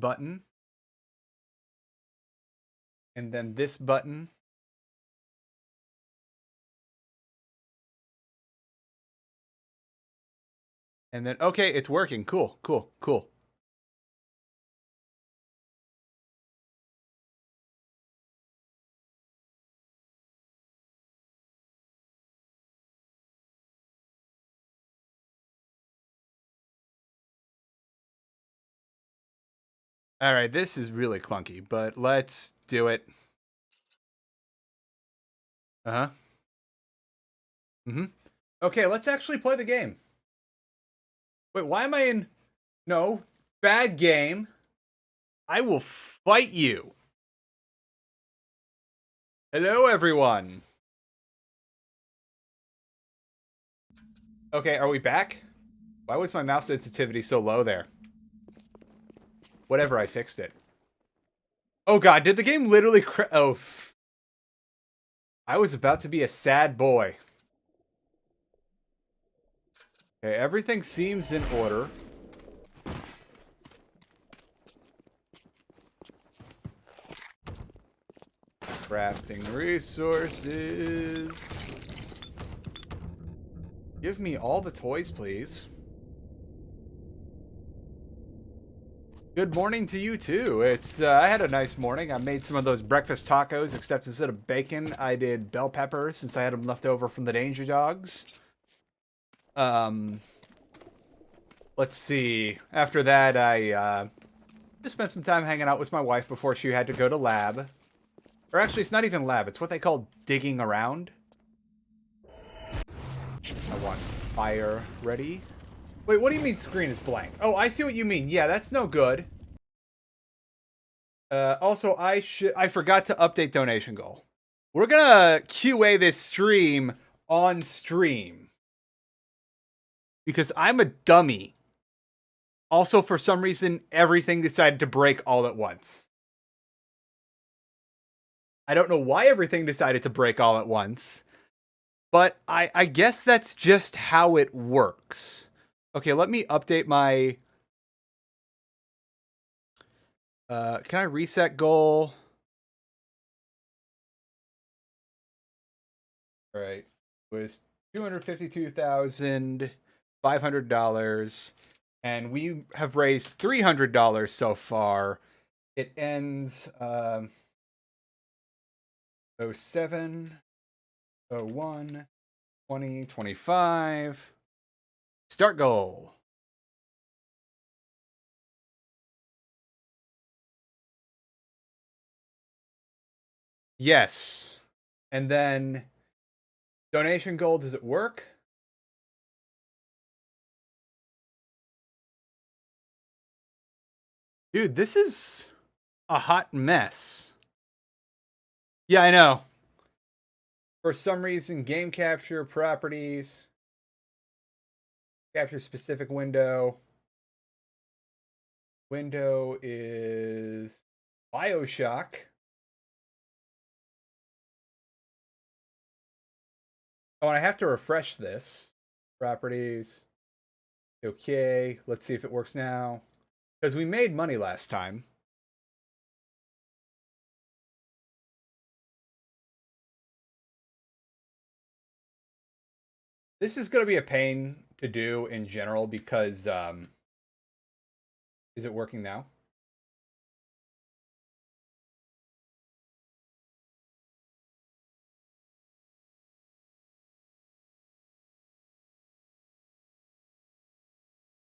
button. And then this button. And then, okay, it's working. Cool, cool, cool. All right, this is really clunky, but let's do it. Uh-huh. Mm-hmm. Okay, let's actually play the game. Wait, why am I in... No, bad game. I will fight you. Hello, everyone. Okay, are we back? Why was my mouse sensitivity so low there? Whatever, I fixed it. Oh god, did the game literally oh. I was about to be a sad boy. Okay, everything seems in order. Crafting resources. Give me all the toys, please. Good morning to you, too. I had a nice morning. I made some of those breakfast tacos, except instead of bacon, I did bell peppers since I had them left over from the Danger Dogs. Let's see. After that, I just spent some time hanging out with my wife before she had to go to lab. Or actually, it's not even lab. It's what they call digging around. I want fire ready. Wait, what do you mean screen is blank? Oh, I see what you mean. Yeah, that's no good. Also, I forgot to update donation goal. We're gonna QA this stream on stream. Because I'm a dummy. Also, for some reason, everything decided to break all at once. I don't know why everything decided to break all at once. But I guess that's just how it works. Okay, let me update my... can I reset goal? All right. It was $252,500. And we have raised $300 so far. It ends 07, 01, 20, 25. Start goal. Yes. And then donation goal, does it work? Dude, this is a hot mess. Yeah, I know. For some reason, game capture properties, capture specific window. Window is Bioshock. Oh, and I have to refresh this. Properties. Okay, let's see if it works now. Because we made money last time. This is going to be a pain to do in general because, is it working now?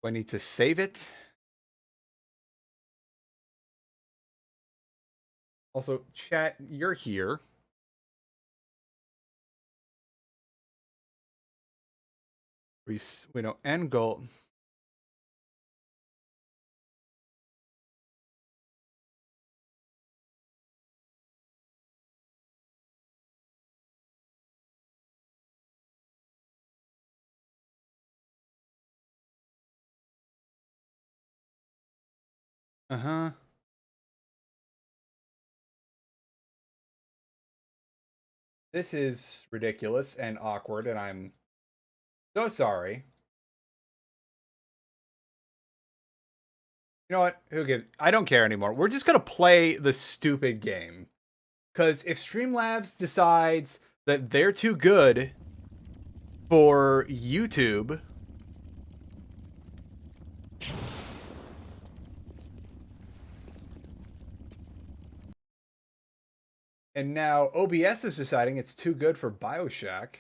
Do I need to save it? Also, chat, you're here. We know end goal. Uh-huh. This is ridiculous and awkward, and I'm so sorry. You know what? Who gives? I don't care anymore. We're just gonna play the stupid game. Because if Streamlabs decides that they're too good for YouTube, and now OBS is deciding it's too good for Bioshock,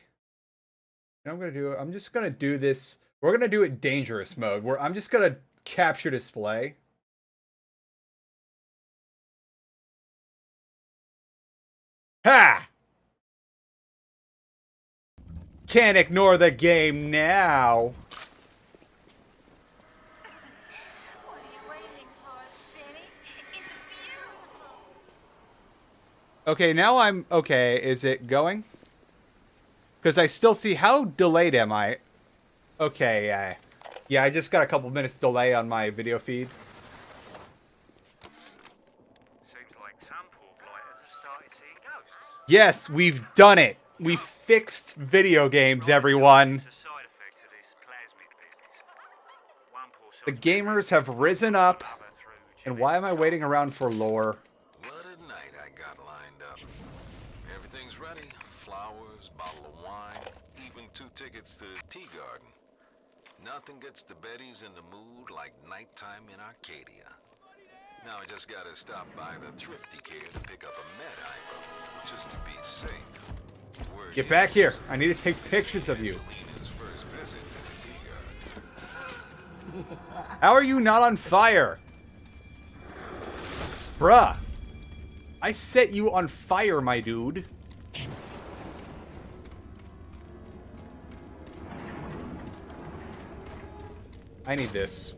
and I'm just gonna do this. We're gonna do it dangerous mode, where I'm just gonna capture display. Ha! Can't ignore the game now. What are you waiting for, Cindy? It's beautiful. Okay, now I'm okay. Is it going? Because I still see. How delayed am I? Okay, yeah, I just got a couple minutes delay on my video feed. Seems like some poor blighters have started seeing ghosts. Yes, we've done it. We fixed video games, everyone. It's a side effect of this plasmid business. One poor The soul gamers have risen up. discovered through And why am I waiting around for lore? What a night I got lined up. Everything's ready. Flowers, bottle of wine, even 2 tickets to the tea garden. Nothing gets the Bettys in the mood like nighttime in Arcadia. Now I just gotta stop by the Thrifty Care to pick up a med item, just to be safe. Word Get is, back here. I need to take pictures of you. Angelina's first visit to the tea garden. How are you not on fire? Bruh. I set you on fire, my dude. I need this.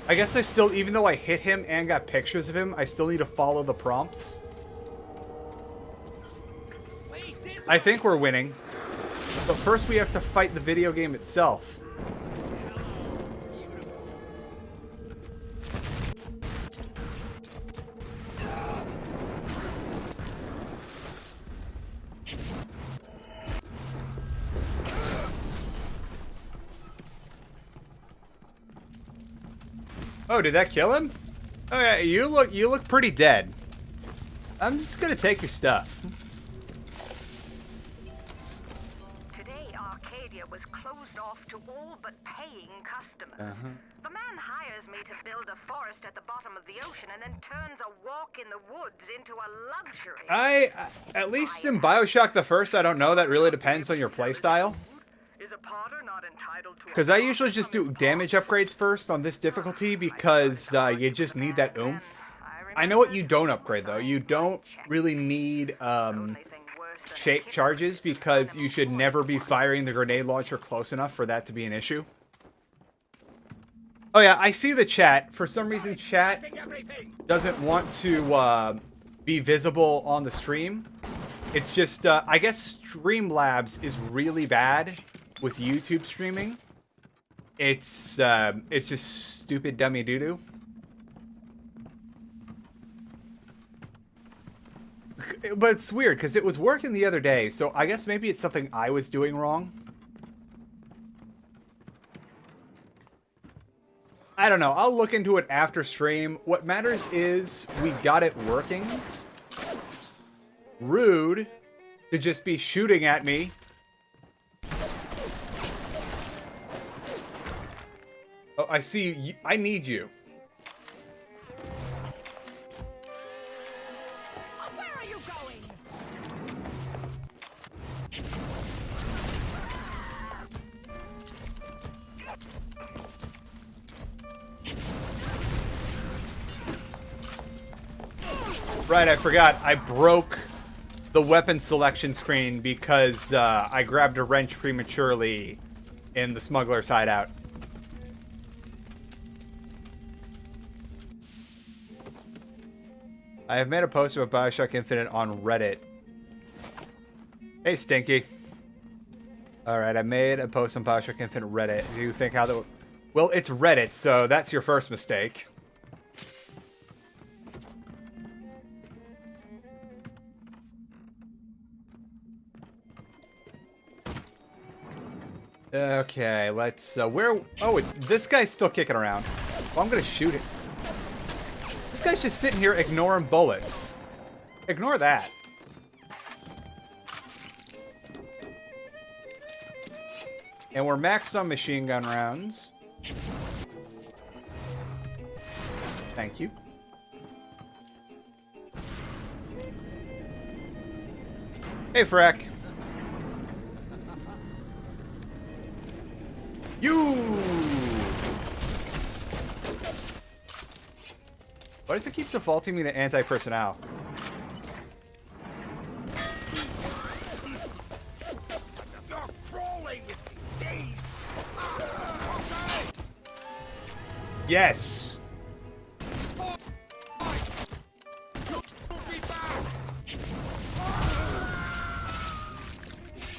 I guess I still, even though I hit him and got pictures of him, I still need to follow the prompts. I think we're winning. But first we have to fight the video game itself. Oh, did that kill him? Oh yeah, you look pretty dead. I'm just gonna take your stuff. Today, Arcadia was closed off to all but paying customers. The man hires me to build a forest at the bottom of the ocean and then turns a walk in the woods into a luxury. At least in Bioshock the first, I don't know. That really depends on your playstyle. Is a potter not entitled to a Because I profit usually just from do his damage pot? upgrades first on this difficulty because you just need that oomph. I know what you don't upgrade though. You don't really need charges because you should never be firing the grenade launcher close enough for that to be an issue. Oh yeah, I see the chat. For some reason, chat doesn't want to be visible on the stream. It's just, I guess Streamlabs is really bad with YouTube streaming. It's just stupid dummy doo-doo. But it's weird, because it was working the other day, so I guess maybe it's something I was doing wrong. I don't know. I'll look into it after stream. What matters is we got it working. Rude to just be shooting at me. Oh, I see you. I need you. Where are you going? Right, I forgot. I broke the weapon selection screen because I grabbed a wrench prematurely in the smuggler's hideout. I have made a post about Bioshock Infinite on Reddit. Hey, Stinky. Alright, I made a post on Bioshock Infinite Reddit. Do you think how that... Well, it's Reddit, so that's your first mistake. Okay, let's, where, oh, it's, this guy's still kicking around. Well, I'm gonna shoot him. This guy's just sitting here ignoring bullets. Ignore that. And we're maxed on machine gun rounds. Thank you. Hey, Freck. You! Why does it keep defaulting me to anti-personnel? You're crawling with disease. Yes!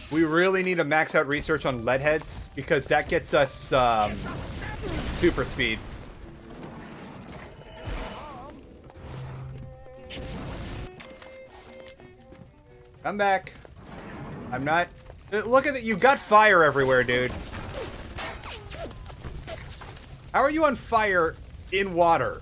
We really need to max out research on lead heads because that gets us super speed. Come back. I'm not... Look at it. You've got fire everywhere, dude. How are you on fire in water?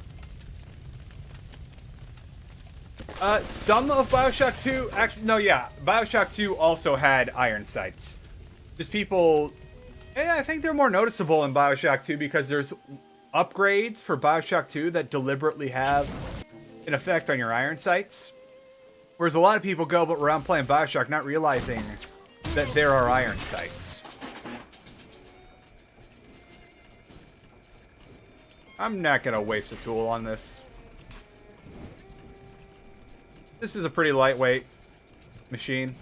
Some of Bioshock 2... Actually, no, yeah. Bioshock 2 also had iron sights. Just people... Yeah, I think they're more noticeable in Bioshock 2 because there's upgrades for Bioshock 2 that deliberately have an effect on your iron sights. Whereas a lot of people go around playing Bioshock not realizing that there are iron sights. I'm not going to waste a tool on this. This is a pretty lightweight machine.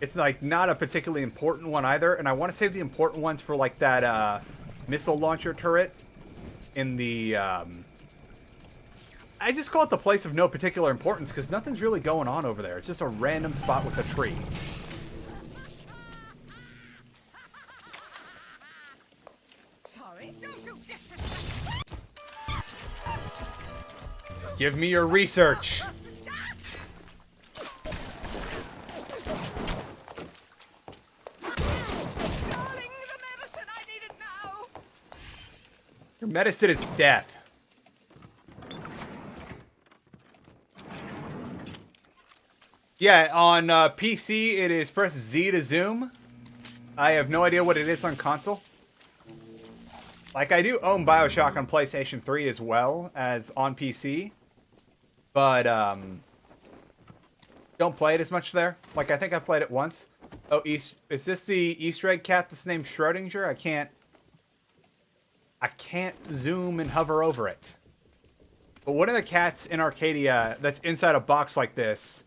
It's like not a particularly important one either, and I want to save the important ones for like that missile launcher turret in the I just call it the place of no particular importance because nothing's really going on over there. It's just a random spot with a tree. Sorry. Don't you disrespect. Give me your research. Darling, the medicine I need it now. Your medicine is death. Yeah, on PC it is press Z to zoom. I have no idea what it is on console. Like, I do own Bioshock on PlayStation 3 as well as on PC. But, don't play it as much there. Like, I think I played it once. Oh, is this the Easter egg cat that's named Schrodinger? I can't zoom and hover over it. But one of the cats in Arcadia that's inside a box like this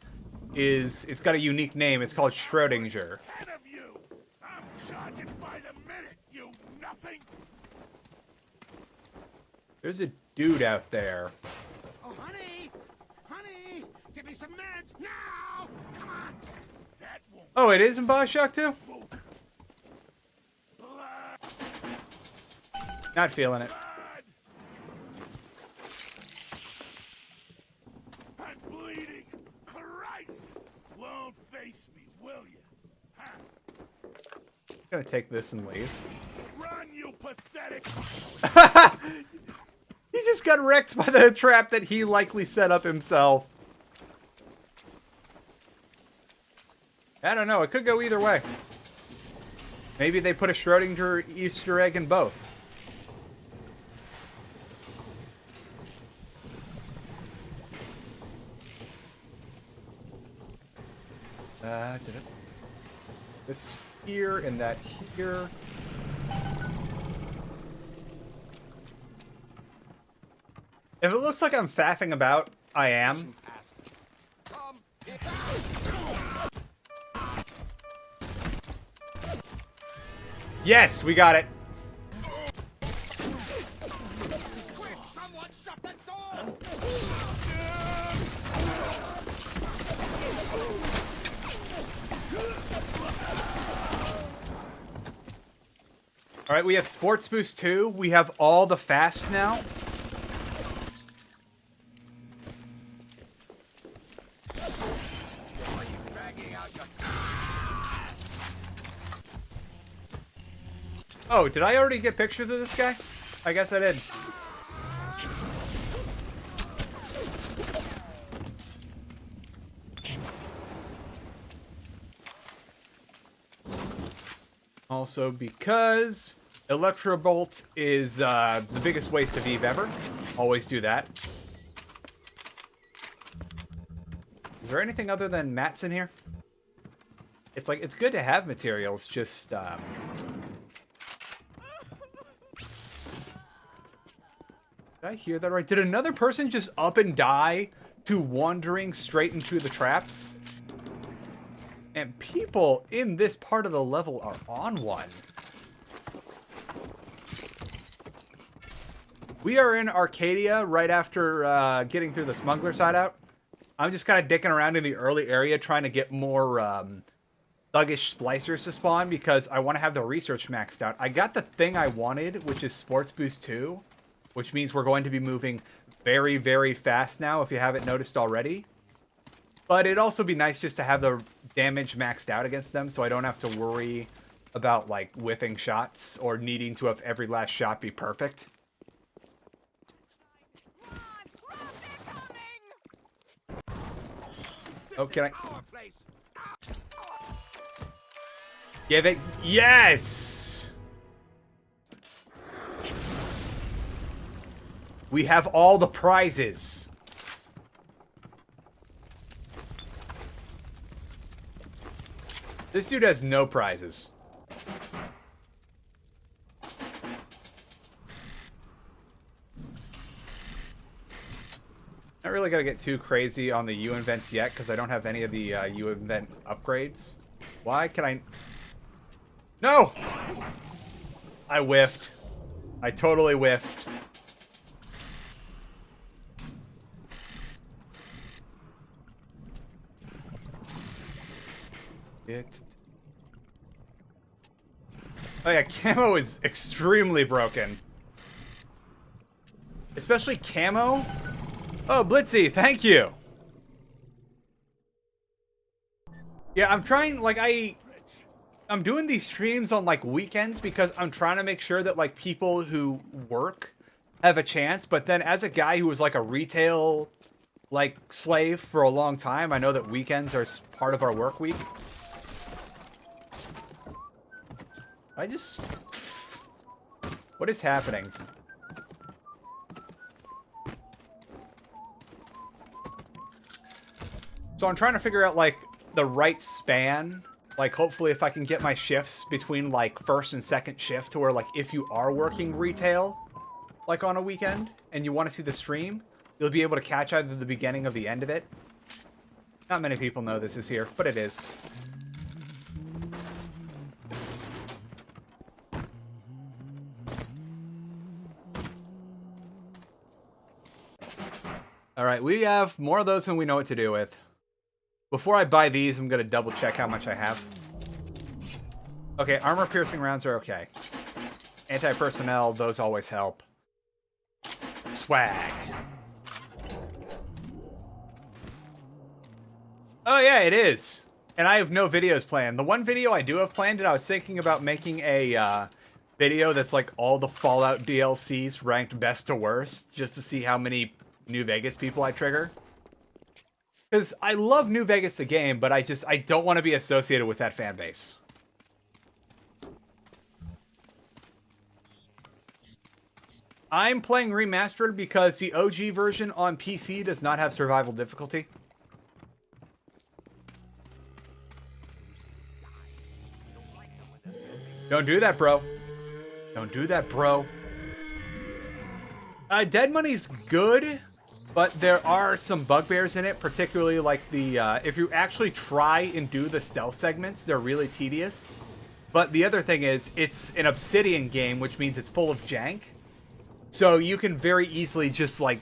it's got a unique name. It's called Schrodinger. 10 of you. I'm charging by the minute, you nothing. There's a dude out there. Oh, honey, give me some meds now. Come on. That won't Oh, it is in Bioshock 2? spook. Blood. Not feeling it. I'm bleeding. Christ. Won't face me, will you? Huh? Gonna take this and leave. Run, you pathetic. He just got wrecked by the trap that he likely set up himself. I don't know. It could go either way. Maybe they put a Schrodinger Easter egg in both. This here and that here. If it looks like I'm faffing about, I am. Yes, we got it. Quick, someone shut the door. All right, we have Sports Boost 2. We have all the fast now. Oh, did I already get pictures of this guy? I guess I did. Also, because Electrobolt is the biggest waste of Eve ever. Always do that. Is there anything other than mats in here? It's like, it's good to have materials, just, Did I hear that right? Did another person just up and die to wandering straight into the traps? And people in this part of the level are on one. We are in Arcadia right after getting through the smuggler side out. I'm just kind of dicking around in the early area trying to get more thuggish splicers to spawn because I want to have the research maxed out. I got the thing I wanted, which is Sports Boost 2, which means we're going to be moving very, very fast now if you haven't noticed already. But it'd also be nice just to have the damage maxed out against them so I don't have to worry about, like, whiffing shots or needing to have every last shot be perfect. Oh, can I... Give it... Yes! We have all the prizes. This dude has no prizes. Not really gonna get too crazy on the U invents yet because I don't have any of the U invent upgrades. Why can I... No! I whiffed. I totally whiffed. Oh yeah, camo is extremely broken. Especially camo. Oh, Blitzy, thank you. Yeah, I'm trying, like, I'm doing these streams on, like, weekends because I'm trying to make sure that, like, people who work have a chance. But then as a guy who was, like, a retail, like, slave for a long time, I know that weekends are part of our work week. What is happening? So I'm trying to figure out, like, the right span. Like, hopefully if I can get my shifts between, like, first and second shift to where, like, if you are working retail, like, on a weekend, and you want to see the stream, you'll be able to catch either the beginning or the end of it. Not many people know this is here, but it is. Alright, we have more of those than we know what to do with. Before I buy these, I'm going to double check how much I have. Okay, armor-piercing rounds are okay. Anti-personnel, those always help. Swag. Oh yeah, it is. And I have no videos planned. The one video I do have planned, and I was thinking about making a video that's like all the Fallout DLCs ranked best to worst, just to see how many New Vegas people I trigger. Because I love New Vegas the game, but I don't want to be associated with that fan base. I'm playing Remastered because the OG version on PC does not have survival difficulty. Don't do that, bro. Don't do that, bro. Dead Money's good, but there are some bugbears in it, particularly like the, if you actually try and do the stealth segments, they're really tedious. But the other thing is, it's an Obsidian game, which means it's full of jank. So you can very easily just, like,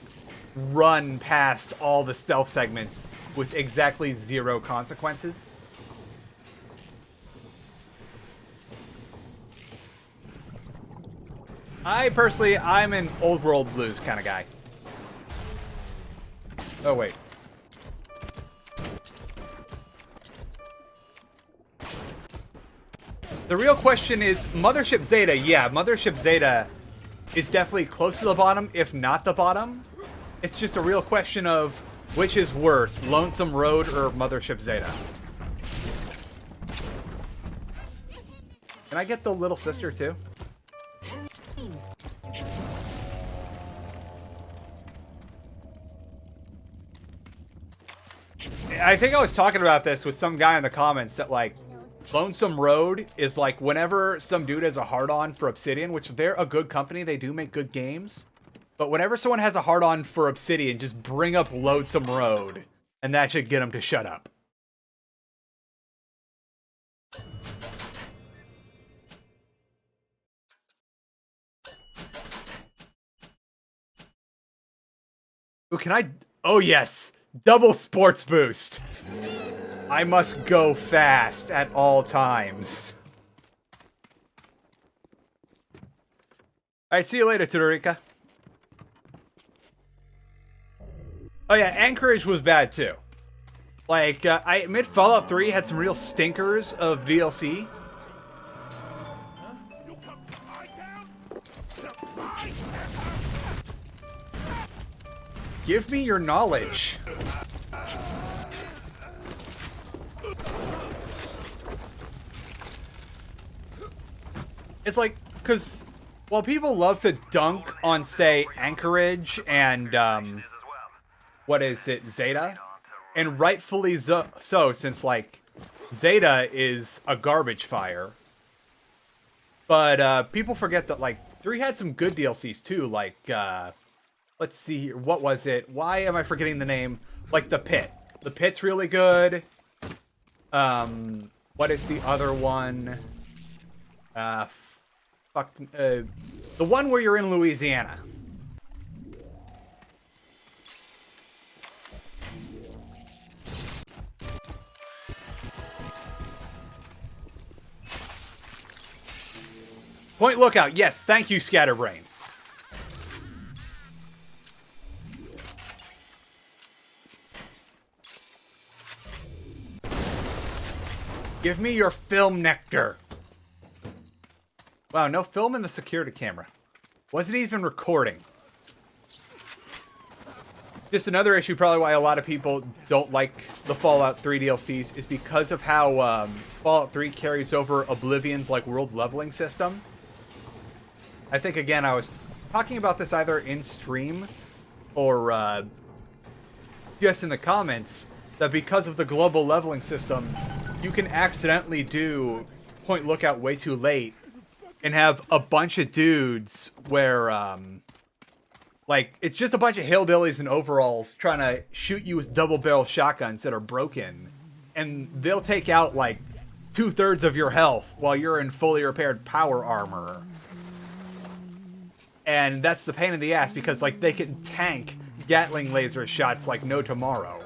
run past all the stealth segments with exactly 0 consequences. I'm an old world blues kind of guy. Oh, wait. The real question is Mothership Zeta. Yeah, Mothership Zeta is definitely close to the bottom, if not the bottom. It's just a real question of which is worse, Lonesome Road or Mothership Zeta. Can I get the little sister too? I think I was talking about this with some guy in the comments that, like, Lonesome Road is like whenever some dude has a hard-on for Obsidian, which they're a good company, they do make good games. But whenever someone has a hard-on for Obsidian, just bring up Lonesome Road, and that should get them to shut up. Ooh, can I... Oh, yes. Double sports boost. I must go fast at all times. Alright, see you later, Tudorica. Oh yeah, Anchorage was bad too. Like, I admit Fallout 3 had some real stinkers of DLC. Give me your knowledge. It's like, because while people love to dunk on, say, Anchorage and, what is it, Zeta? And rightfully so, since, like, Zeta is a garbage fire. But, people forget that, like, 3 had some good DLCs, too. Like, let's see here. What was it? Why am I forgetting the name? Like, The Pit. The Pit's really good. What is the other one? The one where you're in Louisiana. Point Lookout. Yes, thank you, Scatterbrain. Give me your film nectar. Wow, no film in the security camera. Wasn't even recording. Just another issue, probably why a lot of people don't like the Fallout 3 DLCs, is because of how Fallout 3 carries over Oblivion's like world leveling system. I think, again, I was talking about this either in stream or just in the comments, that because of the global leveling system, you can accidentally do Point Lookout way too late and have a bunch of dudes where, like, it's just a bunch of hillbillies in overalls trying to shoot you with double-barrel shotguns that are broken. And they'll take out, like, 2/3 of your health while you're in fully repaired power armor. And that's the pain in the ass because, like, they can tank Gatling laser shots like no tomorrow.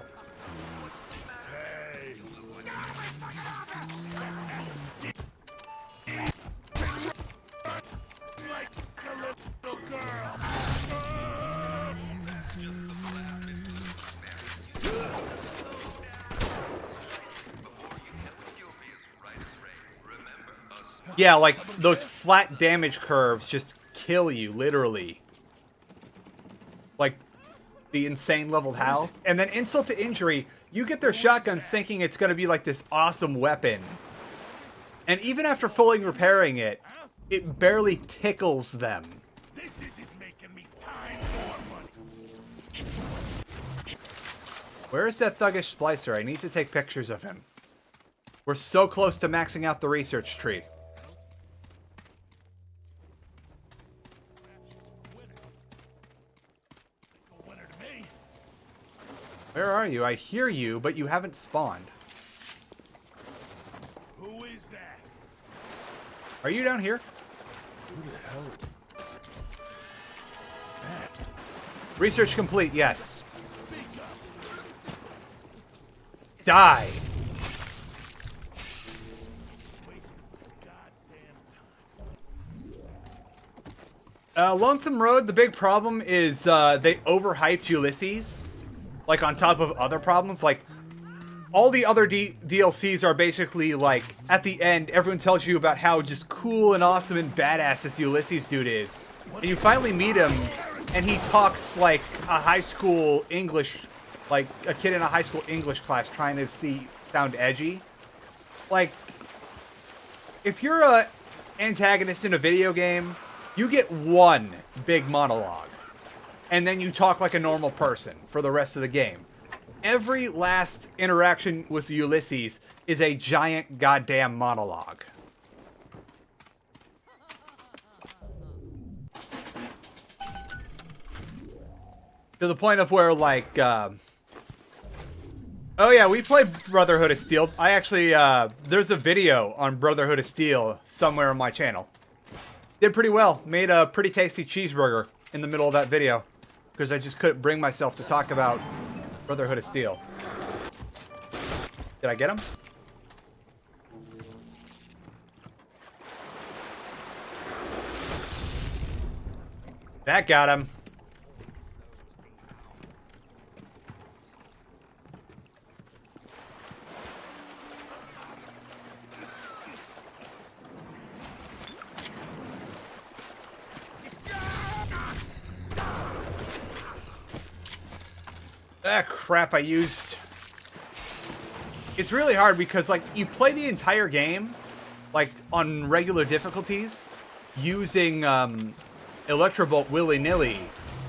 Yeah, like, those flat damage curves just kill you, literally. Like, the insane leveled Hal. And then insult to injury, you get their shotguns thinking it's going to be like this awesome weapon. And even after fully repairing it, it barely tickles them. This isn't making me time or money. Where is that thuggish splicer? I need to take pictures of him. We're so close to maxing out the research tree. Where are you? I hear you, but you haven't spawned. Who is that? Are you down here? Who the hell is that? Research complete, yes. Die! Lonesome Road, the big problem is they overhyped Ulysses. Like, on top of other problems. Like, all the other DLCs are basically like, at the end, everyone tells you about how just cool and awesome and badass this Ulysses dude is. And you finally meet him, and he talks like a high school English, like a kid in a high school English class trying to sound edgy. Like, if you're a antagonist in a video game, you get one big monologue. And then you talk like a normal person for the rest of the game. Every last interaction with Ulysses is a giant goddamn monologue. To the point of where, like, oh yeah, we played Brotherhood of Steel. I actually, there's a video on Brotherhood of Steel somewhere on my channel. Did pretty well. Made a pretty tasty cheeseburger in the middle of that video. Because I just couldn't bring myself to talk about Brotherhood of Steel. Did I get him? That got him. Ah, crap, I used... It's really hard because, like, you play the entire game, like, on regular difficulties, using, Electrobolt willy-nilly,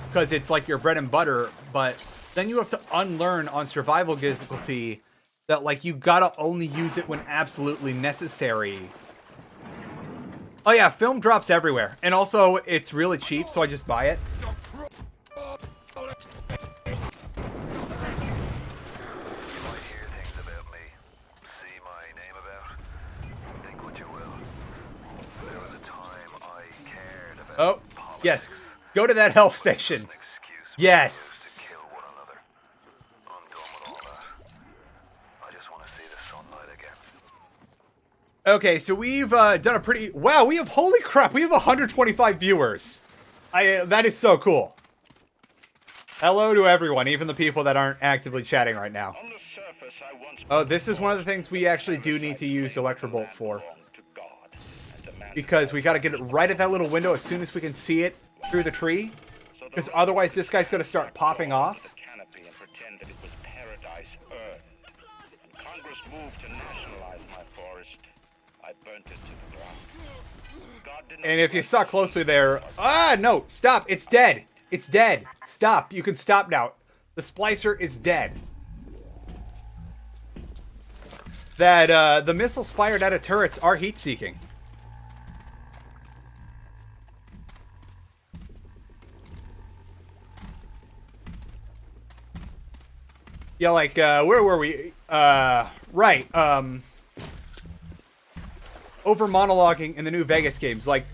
because it's, like, your bread and butter, but then you have to unlearn on survival difficulty that, like, you gotta only use it when absolutely necessary. Oh yeah, film drops everywhere, and also, it's really cheap, so I just buy it. Oh, yes. Go to that health station. Yes. Okay, so we've done a pretty... Wow, we have... Holy crap, we have 125 viewers. That is so cool. Hello to everyone, even the people that aren't actively chatting right now. Oh, this is one of the things we actually do need to use Electrobolt for. Because we got to get it right at that little window as soon as we can see it through the tree. Because otherwise this guy's going to start popping off. Congress moved to nationalize my forest. I burnt it to the ground. And if you saw closely there... Ah, no, stop. It's dead. It's dead. Stop. You can stop now. The splicer is dead. That, the missiles fired out of turrets are heat-seeking. Yeah, like, where were we? Right, over monologuing in the new Vegas games. Like,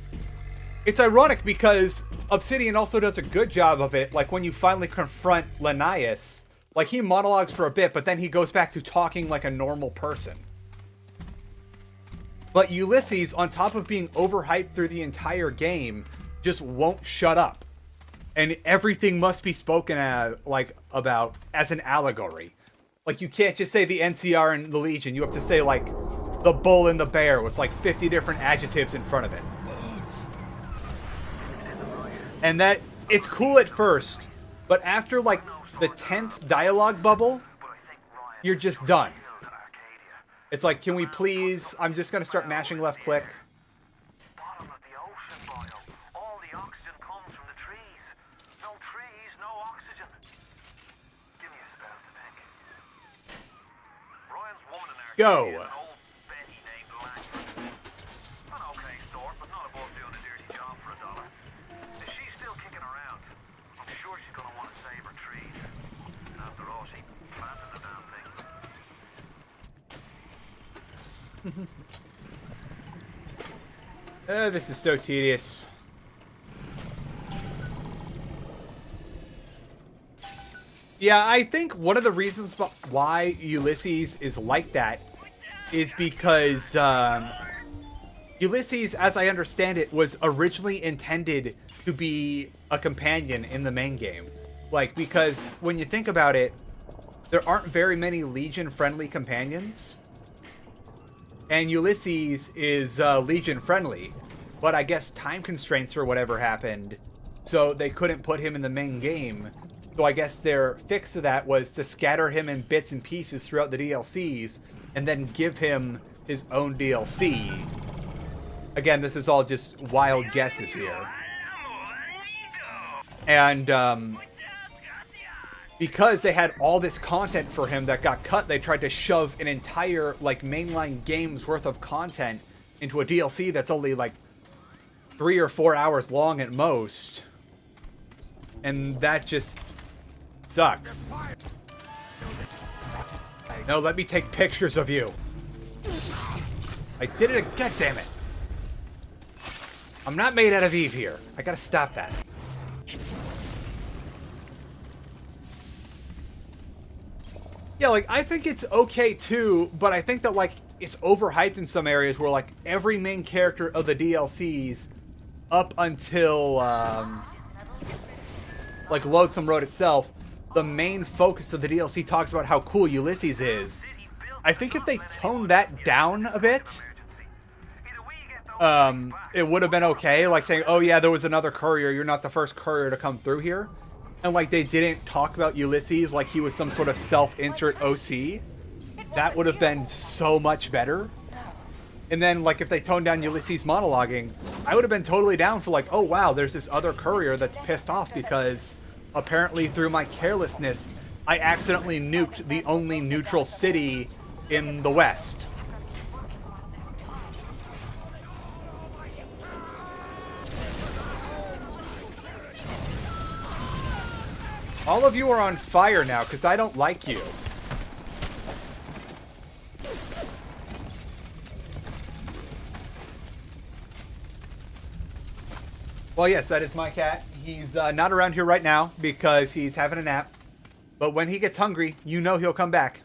it's ironic because Obsidian also does a good job of it. Like, when you finally confront Linnaeus, like, he monologues for a bit, but then he goes back to talking like a normal person. But Ulysses, on top of being overhyped through the entire game, just won't shut up. And everything must be spoken as, like, about as an allegory. Like, you can't just say the NCR and the Legion. You have to say, like, the bull and the bear with, like, 50 different adjectives in front of it. And that, it's cool at first, but after, like, the 10th dialogue bubble, you're just done. It's like, can we please... I'm just gonna start mashing left click. Go. This is so tedious. Yeah, I think one of the reasons why Ulysses is like that is because Ulysses, as I understand it, was originally intended to be a companion in the main game. Like, because when you think about it, there aren't very many Legion-friendly companions. And Ulysses is Legion-friendly, but I guess time constraints or whatever happened, so they couldn't put him in the main game. So I guess their fix to that was to scatter him in bits and pieces throughout the DLCs, and then give him his own DLC. Again, this is all just wild guesses here. And because they had all this content for him that got cut, they tried to shove an entire like mainline game's worth of content into a DLC that's only like 3 or 4 hours long at most. And that just sucks. No, let me take pictures of you. I did it again, God damn it. I'm not made out of Eve here. I gotta stop that. Yeah, like, I think it's okay too, but I think that, like, it's overhyped in some areas where, like, every main character of the DLCs up until, like, Loathsome Road itself, the main focus of the DLC talks about how cool Ulysses is. I think if they toned that down a bit, it would have been okay. Like saying, oh yeah, there was another courier, you're not the first courier to come through here. And like they didn't talk about Ulysses like he was some sort of self-insert OC. That would have been so much better. And then like if they toned down Ulysses monologuing, I would have been totally down for like, oh wow, there's this other courier that's pissed off because apparently through my carelessness, I accidentally nuked the only neutral city in the West. All of you are on fire now because I don't like you. Well, yes, that is my cat. He's not around here right now because he's having a nap. But when he gets hungry, you know he'll come back.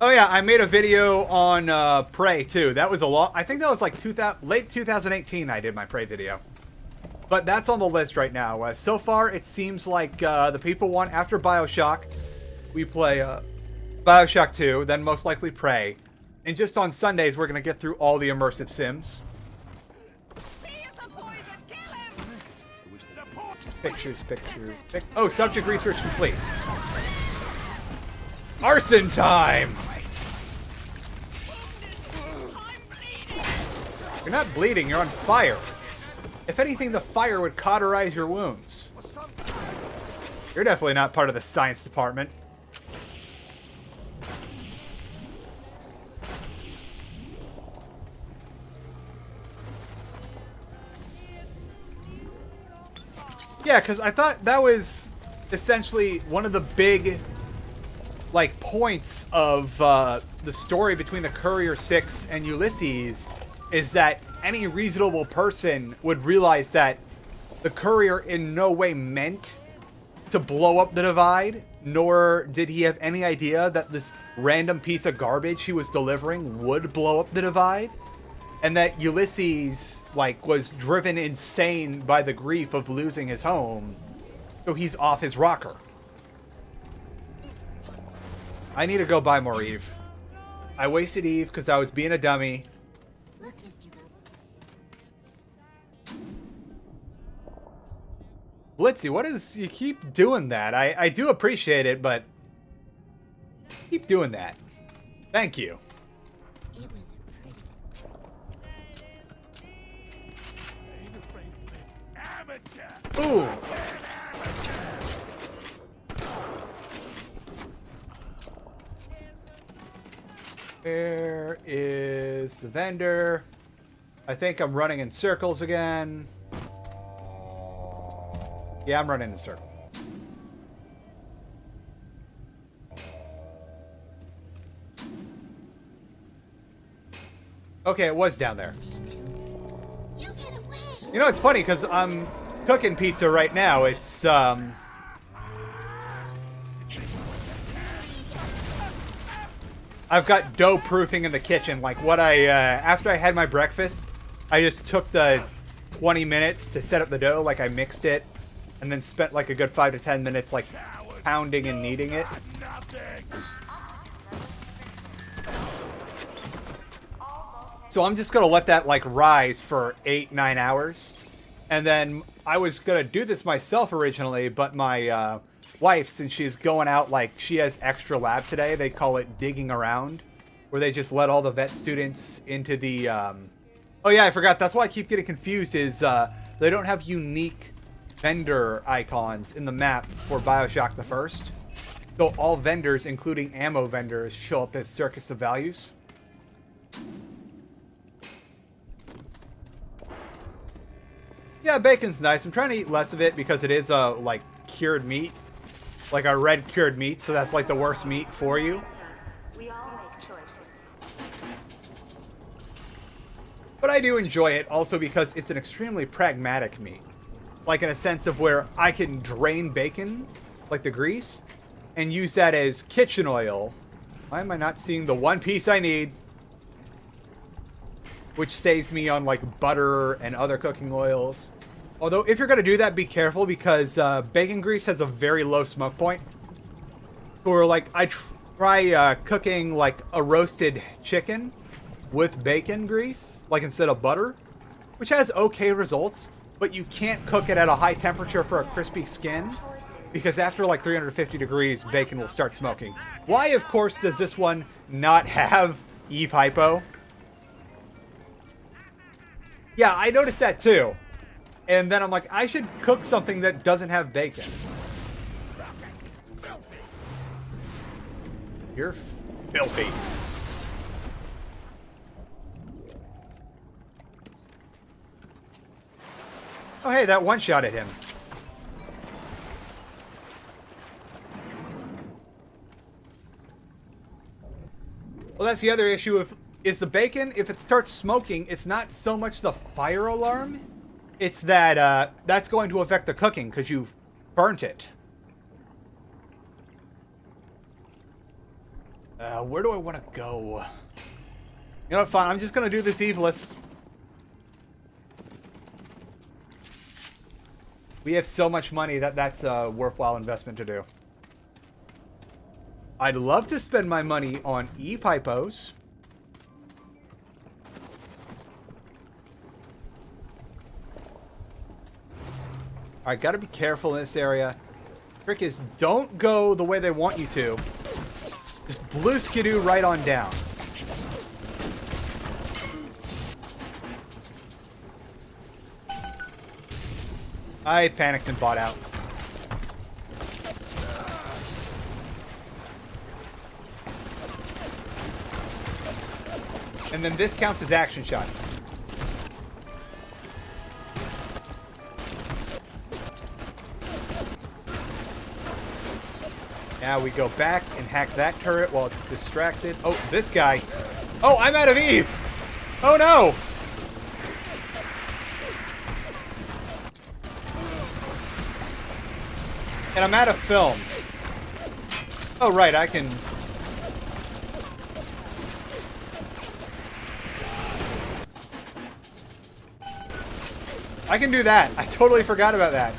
Oh yeah, I made a video on Prey too. That was a lot. I think that was like late 2018 I did my Prey video. But that's on the list right now. So far, it seems like the people want, after Bioshock, we play Bioshock 2, then most likely Prey. And just on Sundays, we're going to get through all the immersive sims. Pictures. Oh, subject research complete. Arson time! You're not bleeding, you're on fire. If anything, the fire would cauterize your wounds. You're definitely not part of the science department. Yeah, because I thought that was essentially one of the big, like, points of the story between the Courier 6 and Ulysses, is that any reasonable person would realize that the Courier in no way meant to blow up the Divide, nor did he have any idea that this random piece of garbage he was delivering would blow up the Divide, and that Ulysses, like, was driven insane by the grief of losing his home, so he's off his rocker. I need to go buy more Eve. I wasted Eve because I was being a dummy. Look, Mr. Bubble. Blitzy, what is... You keep doing that. I do appreciate it, but... Keep doing that. Thank you. It was a pretty. Ooh. Where is the vendor? I think I'm running in circles again. Yeah, I'm running in a circle. Okay, it was down there. You get away. You know, it's funny because I'm cooking pizza right now. It's, I've got dough proofing in the kitchen. Like what after I had my breakfast, I just took the 20 minutes to set up the dough. Like I mixed it and then spent like a good 5 to 10 minutes like pounding and kneading it. Nothing. So I'm just going to let that like rise for 8-9 hours. And then I was going to do this myself originally, but my wife, since she's going out, like she has extra lab today, they call it digging around, where they just let all the vet students into the... Oh yeah, I forgot. That's why I keep getting confused is they don't have unique vendor icons in the map for Bioshock the First. So all vendors, including ammo vendors, show up as Circus of Values. Yeah, bacon's nice. I'm trying to eat less of it because it is like cured meat. Like a red cured meat, so that's like the worst meat for you. We all make choices. But I do enjoy it also because it's an extremely pragmatic meat. Like in a sense of where I can drain bacon, like the grease, and use that as kitchen oil. Why am I not seeing the one piece I need? Which saves me on like butter and other cooking oils. Although if you're going to do that, be careful because bacon grease has a very low smoke point. Or like I try cooking like a roasted chicken with bacon grease, like instead of butter, which has okay results, but you can't cook it at a high temperature for a crispy skin because after like 350 degrees, bacon will start smoking. Why, of course, does this one not have Eve Hypo? Yeah, I noticed that too. And then I'm like, I should cook something that doesn't have bacon. You're filthy. Oh, hey, that one shot at him. Well, that's the other issue of is the bacon. If it starts smoking, it's not so much the fire alarm. It's that that's going to affect the cooking because you've burnt it. Where do I want to go? You know what, fine. I'm just going to do this Eveless. We have so much money that that's a worthwhile investment to do. I'd love to spend my money on Eve Hypos. Alright, gotta be careful in this area. Trick is, don't go the way they want you to. Just blue skidoo right on down. I panicked and bought out. And then this counts as action shots. Now we go back and hack that turret while it's distracted. Oh, this guy. Oh, I'm out of Eve. Oh, no. And I'm out of film. Oh, right, I can... I can do that. I totally forgot about that.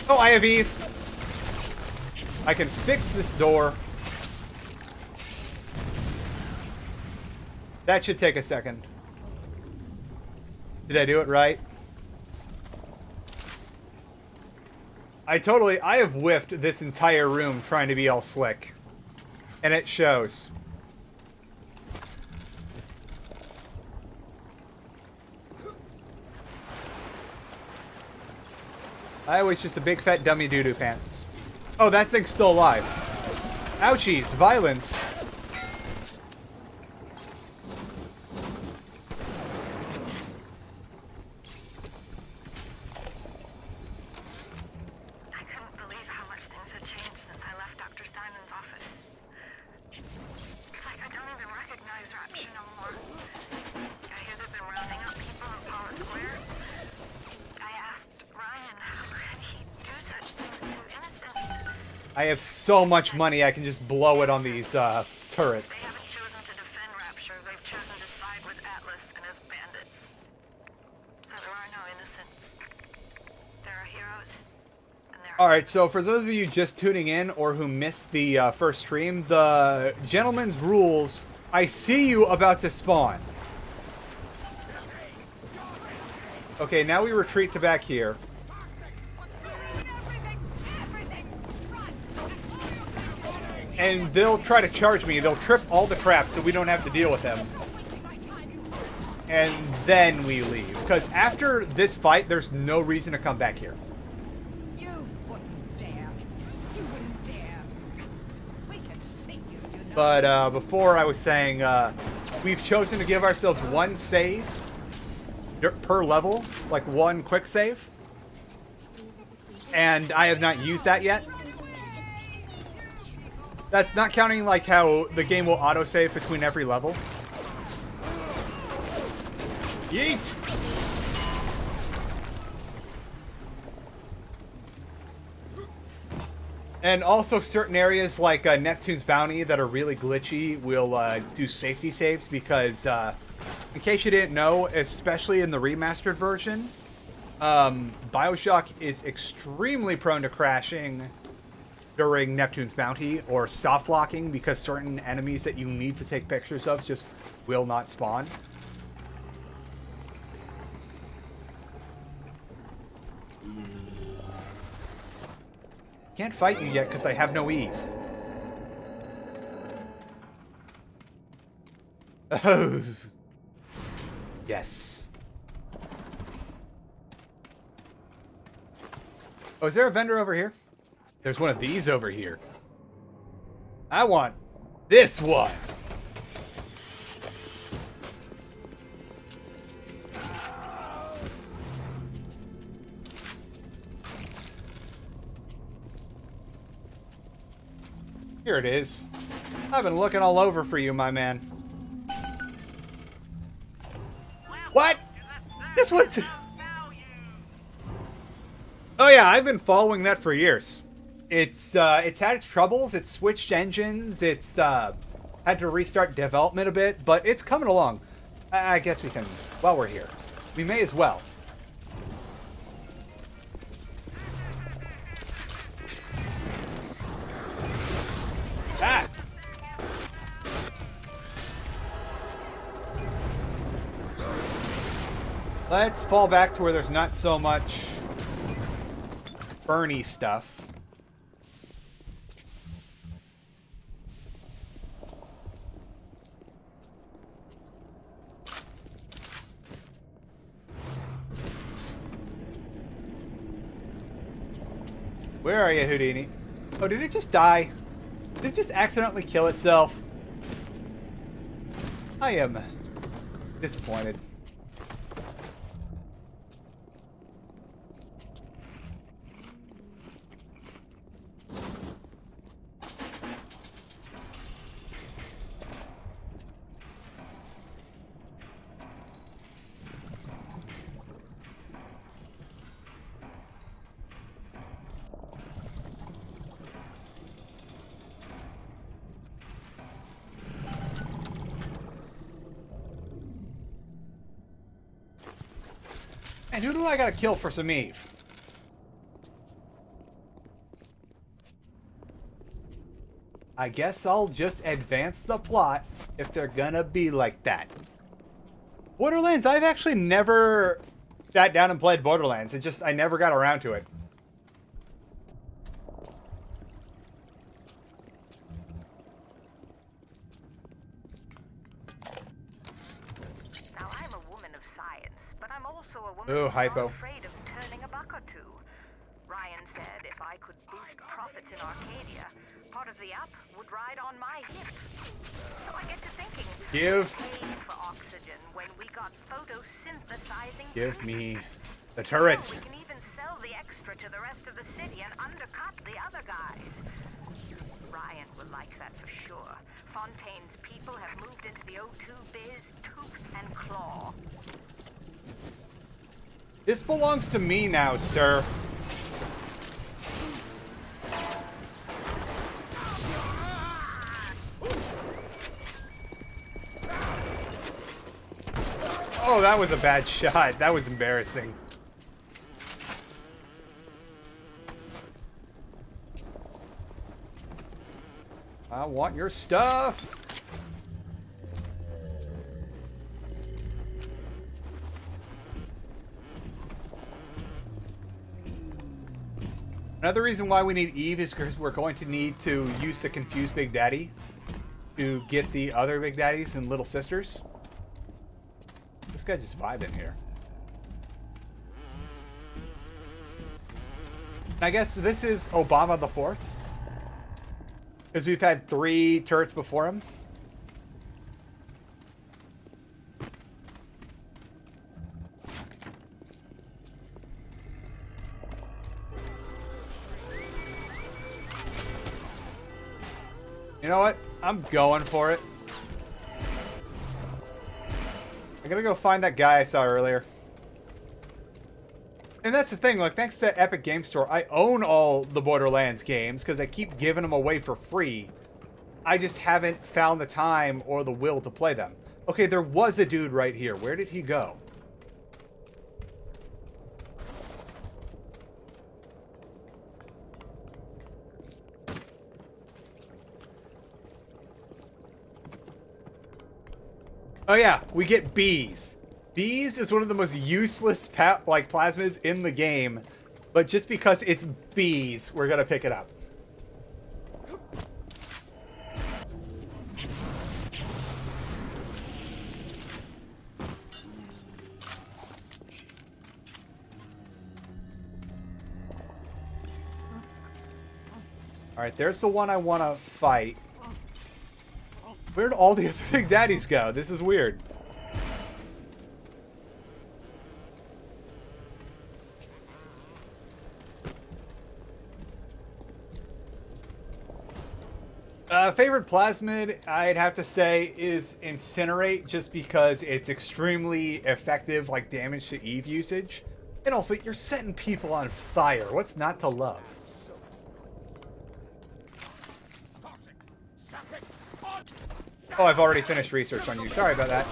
Oh, I have Eve. I can fix this door. That should take a second. Did I do it right? I have whiffed this entire room trying to be all slick. And it shows. I was just a big fat dummy doo-doo pants. Oh, that thing's still alive. Ouchies, violence. I couldn't believe how much things had changed since I left Dr. Steinman's office. It's like I don't even recognize Rapture no more. I hear they've been rounding up people in Power Square. I asked Ryan how could he do such things to innocents. I have so much money I can just blow it on these turrets. They haven't chosen to defend Rapture. They've chosen to side with Atlas. Alright, so for those of you just tuning in or who missed the first stream, the gentleman's rules, I see you about to spawn. Okay, now we retreat to back here. And they'll try to charge me. They'll trip all the traps so we don't have to deal with them. And then we leave. Because after this fight, there's no reason to come back here. You wouldn't dare. You wouldn't dare. We can see you, you know. But before I was saying, we've chosen to give ourselves one save per level. Like one quick save. And I have not used that yet. That's not counting like how the game will autosave between every level. Yeet! And also certain areas like Neptune's Bounty that are really glitchy will do safety saves because, in case you didn't know, especially in the remastered version, Bioshock is extremely prone to crashing during Neptune's Bounty or soft locking because certain enemies that you need to take pictures of just will not spawn. Can't fight you yet because I have no Eve. Oh. Yes. Oh, is there a vendor over here? There's one of these over here. I want this one. Here it is. I've been looking all over for you, my man. What? This one too. Oh yeah, I've been following that for years. It's had its troubles. It's switched engines. It's had to restart development a bit, but it's coming along. I guess we can. While we're here, we may as well. Ah! Let's fall back to where there's not so much burny stuff. Where are you, Houdini? Oh, did it just die? Did it just accidentally kill itself? I am disappointed. And who do I gotta kill for some Eve? I guess I'll just advance the plot if they're gonna be like that. Borderlands, I've actually never sat down and played Borderlands. I never got around to it. Now, I'm a woman of science, but I'm also a woman Ooh, who's hypo. not afraid of turning a buck or two. Ryan said if I could boost profits in Arcadia, part of the app would ride on my hip. So I get to thinking, Give. who paid for oxygen when we got photosynthesizing Give turrets? me the turret. We can even sell the extra to the rest of the city and undercut the other guys. Ryan will like that for sure. Fontaine's people have moved into the O2 biz tooth and claw. This belongs to me now, sir. Oh, that was a bad shot. That was embarrassing. I want your stuff. Another reason why we need Eve is because we're going to need to use the confused Big Daddy to get the other Big Daddies and little sisters. This guy just vibing here. I guess this is Obama the Fourth, because we've had 3 turrets before him. You know what? I'm going for it. I gotta go find that guy I saw earlier. And that's the thing, like, thanks to Epic Game Store, I own all the Borderlands games because I keep giving them away for free. I just haven't found the time or the will to play them. Okay, there was a dude right here. Where did he go? Oh yeah, we get bees. Bees is one of the most useless plasmids in the game, but just because it's bees, we're gonna pick it up. Alright, there's the one I want to fight. Where'd all the other Big Daddies go? This is weird. Favorite plasmid, I'd have to say, is Incinerate, just because it's extremely effective, like, damage to Eve usage. And also, you're setting people on fire. What's not to love? Oh, I've already finished research on you. Sorry about that.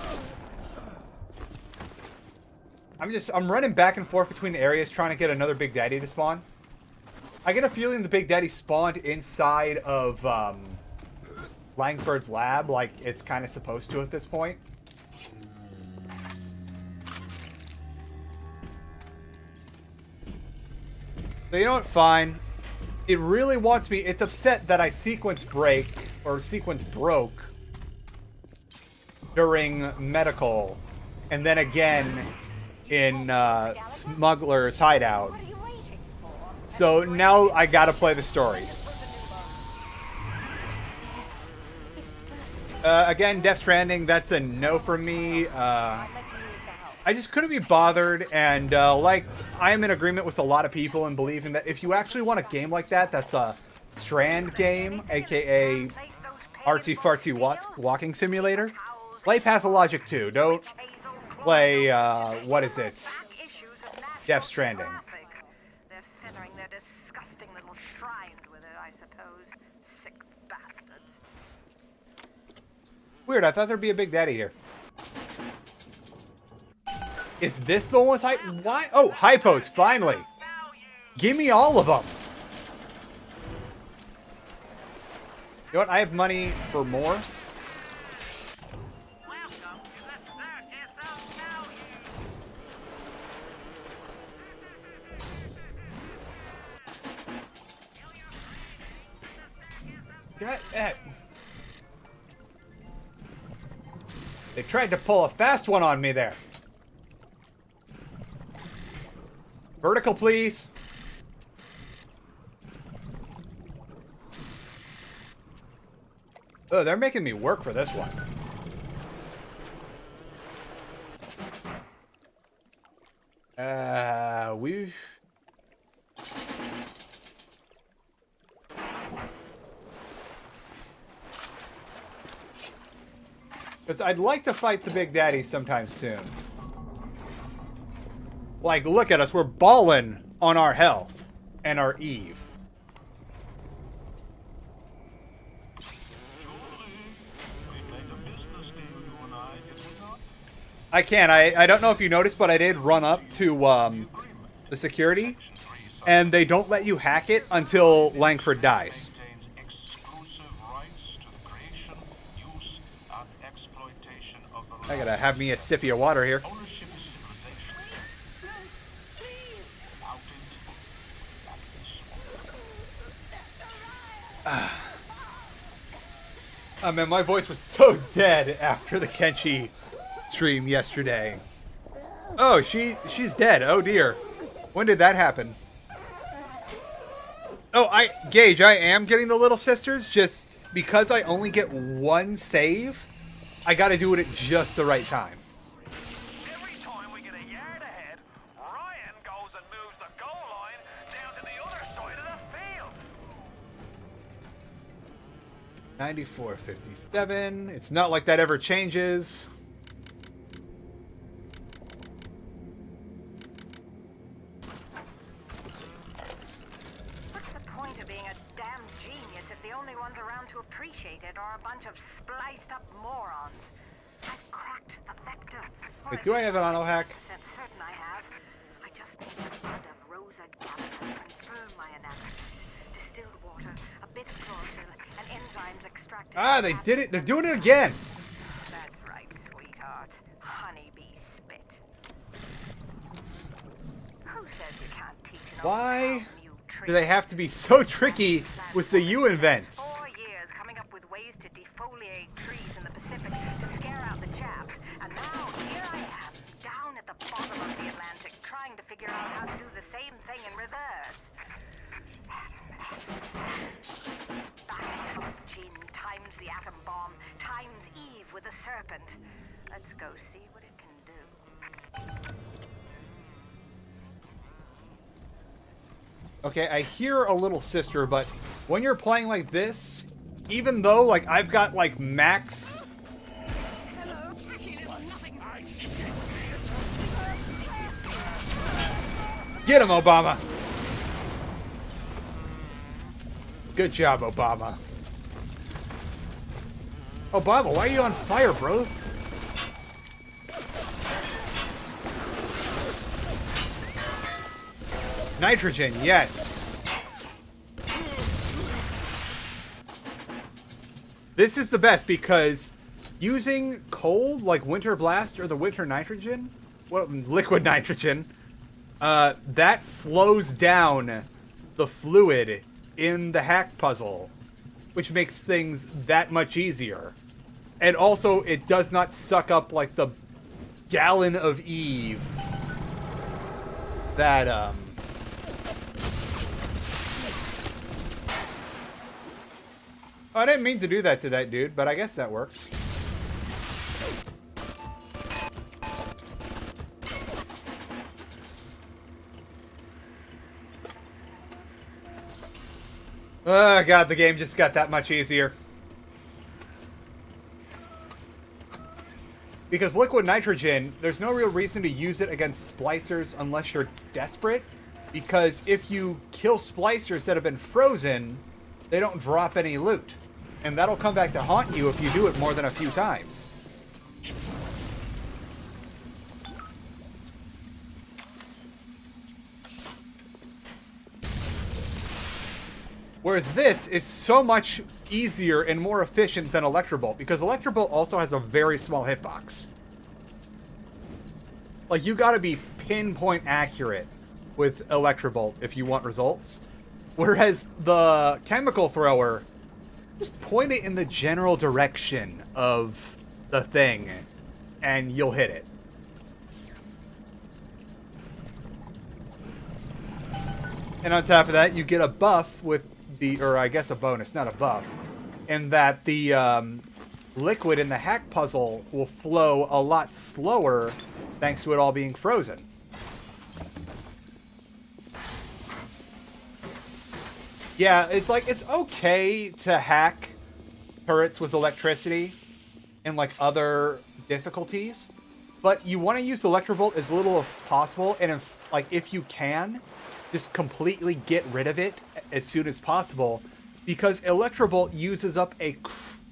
I'm running back and forth between areas trying to get another Big Daddy to spawn. I get a feeling the Big Daddy spawned inside of, Langford's lab, like it's kind of supposed to at this point. So you know what? Fine. It really wants me. It's upset that I sequence broke during medical, and then again in Smuggler's hideout. So now I gotta play the story. Again, Death Stranding, that's a no for me. I just couldn't be bothered, and like, I am in agreement with a lot of people in believing that if you actually want a game like that, that's a Strand game, aka artsy-fartsy walking simulator, play Pathologic 2. Don't play, what is it? Death Stranding. They're feathering their disgusting little shrines with it, I suppose. Sick bastards. Weird, I thought there'd be a Big Daddy here. Is this the one with why? Oh, hypos, finally. Give me all of them. You know what? I have money for more. They tried to pull a fast one on me there. Vertical, please. Oh, they're making me work for this one. We've... Because I'd like to fight the Big Daddy sometime soon. Like, look at us. We're balling on our health and our Eve. I can. I don't know if you noticed, but I did run up to the security, and they don't let you hack it until Langford dies. I gotta have me a sippy of water here. Oh man, my voice was so dead after the Kenshi stream yesterday. Oh, she's dead. Oh dear. When did that happen? Oh, Gage, I am getting the Little Sisters, just because I only get one save, I gotta do it at just the right time. Every time we get a yard ahead, Ryan goes and moves the goal line down to the other side of the field. 94-57. It's not like that ever changes. What's the point of being a damn genius if the only ones around to appreciate it are a bunch of spliced up morons? I've cracked the vector. Wait, do I have an auto hack? I'm certain I have. I just need the blood of Rosa Gallagher to confirm my analysis. Distilled water, a bit of chlorophyll, and enzymes extracted. Ah, they did it. They're doing it again. That's right, sweetheart. Honeybee spit. Who says you can't teach an old Why cow new do they tricks? have to be so tricky with the U invents? 4 years coming up with ways to defoliate trees in the Pacific to scare out the Japs, and now here I am, down at the bottom of the Atlantic, trying to figure out how to do the same thing in reverse. Battle of Jin times the atom bomb times Eve with a serpent. Let's go see what it can do. Okay, I hear a Little Sister, but when you're playing like this, even though like I've got like max. Get him, Obama. Good job, Obama. Obama, why are you on fire, bro? Nitrogen, yes. This is the best because using cold, like Winter Blast or the Winter Nitrogen, well, liquid nitrogen, that slows down the fluid in the hack puzzle, which makes things that much easier. And also, it does not suck up like the gallon of Eve that, I didn't mean to do that to that dude, but I guess that works. Oh god, the game just got that much easier. Because liquid nitrogen, there's no real reason to use it against splicers unless you're desperate. Because if you kill splicers that have been frozen, they don't drop any loot. And that'll come back to haunt you if you do it more than a few times. Whereas this is so much easier and more efficient than Electrobolt, because Electrobolt also has a very small hitbox. Like, you gotta be pinpoint accurate with Electrobolt if you want results. Whereas the Chemical Thrower, just point it in the general direction of the thing, and you'll hit it. And on top of that, you get a buff with the, or I guess a bonus, not a buff, in that the liquid in the hack puzzle will flow a lot slower thanks to it all being frozen. Yeah, it's like, it's okay to hack turrets with electricity and like other difficulties, but you want to use Electrobolt as little as possible, and if you can, just completely get rid of it as soon as possible, because Electrobolt uses up a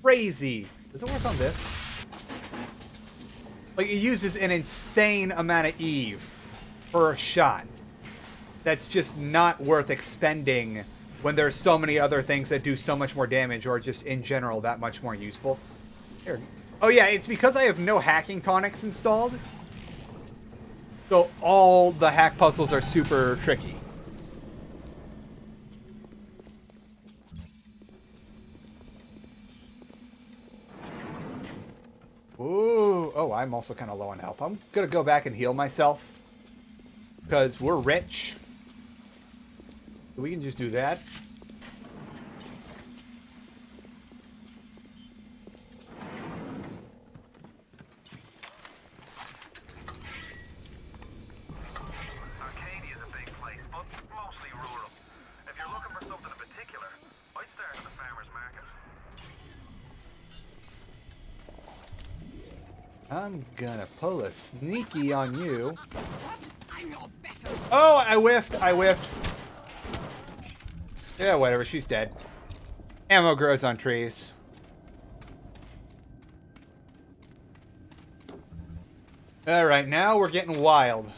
crazy... Does it work on this? Like, it uses an insane amount of Eve per shot. That's just not worth expending when there's so many other things that do so much more damage, or just in general that much more useful. Here, Oh yeah, it's because I have no hacking tonics installed. So all the hack puzzles are super tricky. Ooh, oh, I'm also kind of low on health. I'm gonna go back and heal myself. Because we're rich. We can just do that. Arcadia's a big place, but mostly rural. If you're looking for something in particular, I'd start at the farmer's market. I'm gonna pull a sneaky on you. What? I'm no better. Oh, I whiffed. I whiffed. Yeah, whatever. She's dead. Ammo grows on trees. Alright, now we're getting wild.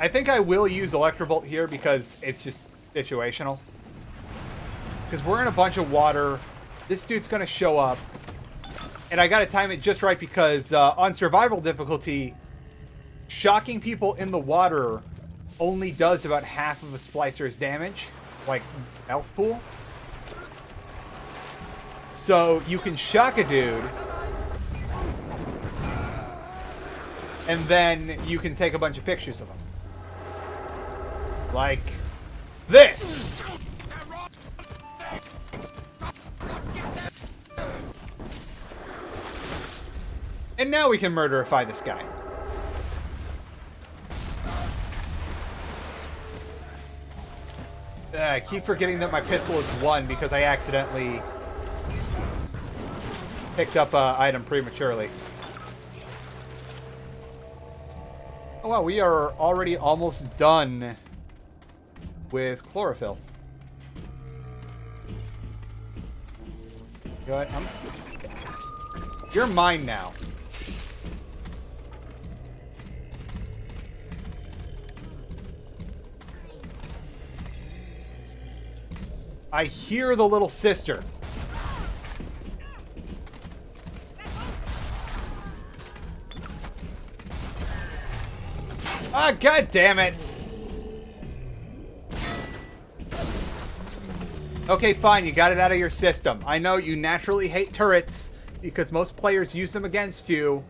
I think I will use Electrobolt here because it's just situational. Because we're in a bunch of water. This dude's going to show up. And I got to time it just right because on survival difficulty, shocking people in the water only does about half of a splicer's damage. Like, health pool. So you can shock a dude. And then you can take a bunch of pictures of them. Like this. And now we can murderify this guy. I keep forgetting that my pistol is 1 because I accidentally picked up an item prematurely. Oh wow, we are already almost done with chlorophyll. Go ahead. You're mine now. I hear the little sister. Ah, god damn it. Okay, fine, you got it out of your system. I know you naturally hate turrets because most players use them against you.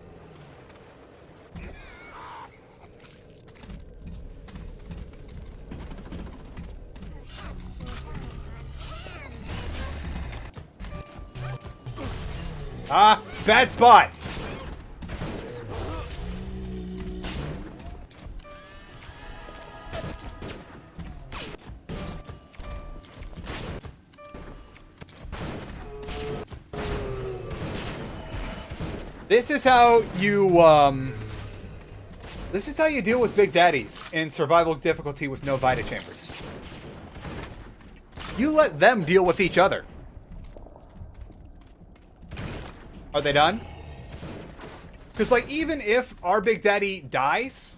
Ah, bad spot. This is how you, this is how you deal with big daddies in survival difficulty with no Vita chambers. You let them deal with each other. Are they done? Because, like, even if our big daddy dies,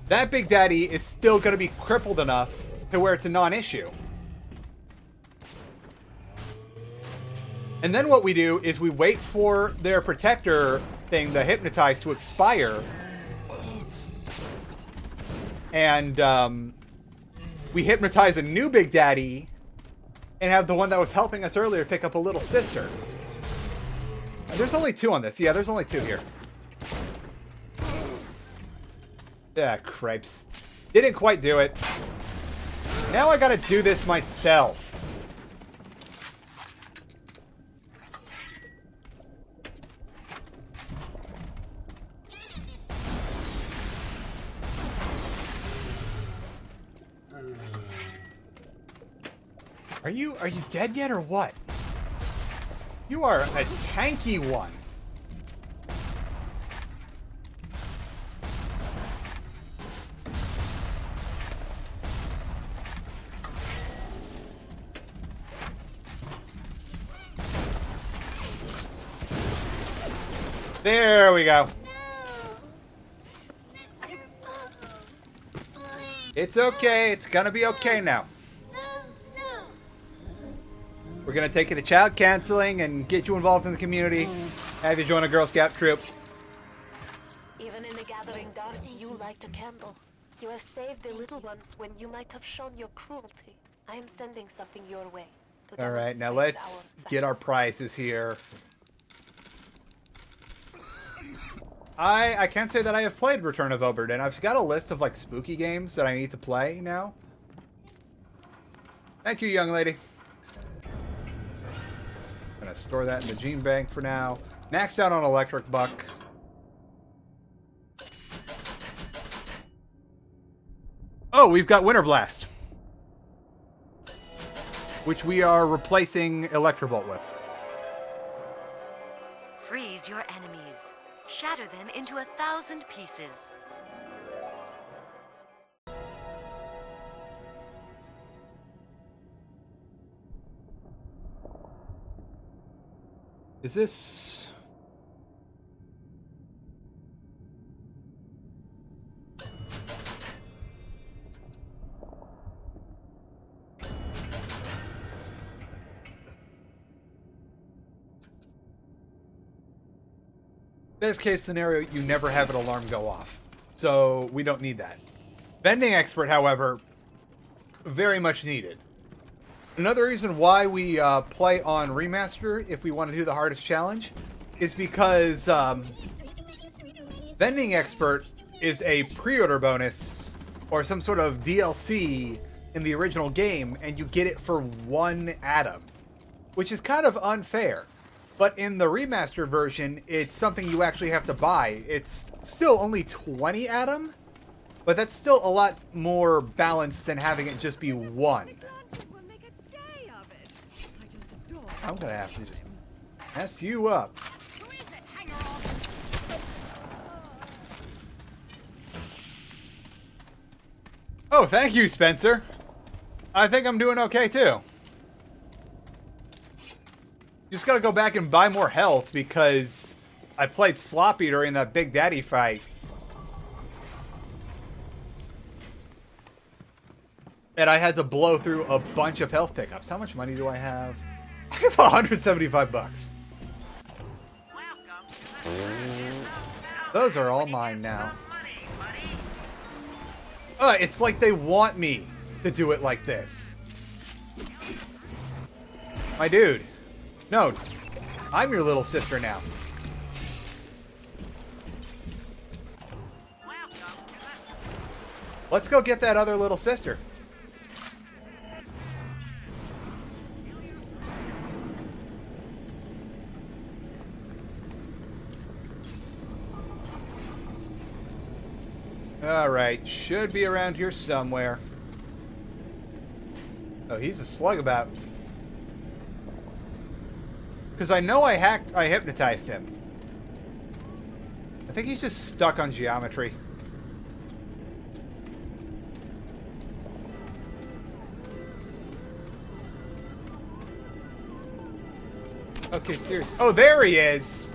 that big daddy is still going to be crippled enough to where it's a non-issue. And then what we do is we wait for their protector thing, the hypnotize, to expire. And we hypnotize a new big daddy and have the one that was helping us earlier pick up a little sister. And there's only 2 on this. Yeah, there's only 2 here. Yeah, cripes. Didn't quite do it. Now I gotta do this myself. Are you dead yet or what? You are a tanky one. There we go. It's okay. It's gonna be okay now. We're gonna take you to child counseling and get you involved in the community. Have you join a Girl Scout troop. Even in the gathering dark, you light a candle. You have saved the little ones when you might have shown your cruelty. I am sending something your way. All right, now demonstrate let's our get our prizes here. I can't say that I have played Return of Obra Dinn. I've got a list of like spooky games that I need to play now. Thank you, young lady. Gonna store that in the gene bank for now. Maxed out on electric buck. Oh, we've got Winter Blast, which we are replacing Electrobolt with. Freeze your enemies. Shatter them into 1,000 pieces. Is this... Best case scenario, you never have an alarm go off. So we don't need that. Vending expert, however, very much needed. Another reason why we play on remaster if we want to do the hardest challenge is because vending expert is a pre-order bonus or some sort of DLC in the original game, and you get it for 1 atom, which is kind of unfair. But in the remastered version, it's something you actually have to buy. It's still only 20 atom, but that's still a lot more balanced than having it just be 1. We'll make a day of it. I just adore I'm gonna have to just mess you up. Who is it? Hang her off. Oh, thank you, Spencer. I think I'm doing okay, too. Just gotta go back and buy more health because I played sloppy during that Big Daddy fight. And I had to blow through a bunch of health pickups. How much money do I have? I have 175 bucks. Those are all mine now. It's like they want me to do it like this. My dude. No, I'm your little sister now. Let's go get that other little sister. All right, should be around here somewhere. Oh, he's a slug about. Because I know I hypnotized him. I think he's just stuck on geometry. Okay, seriously. Oh, there he is!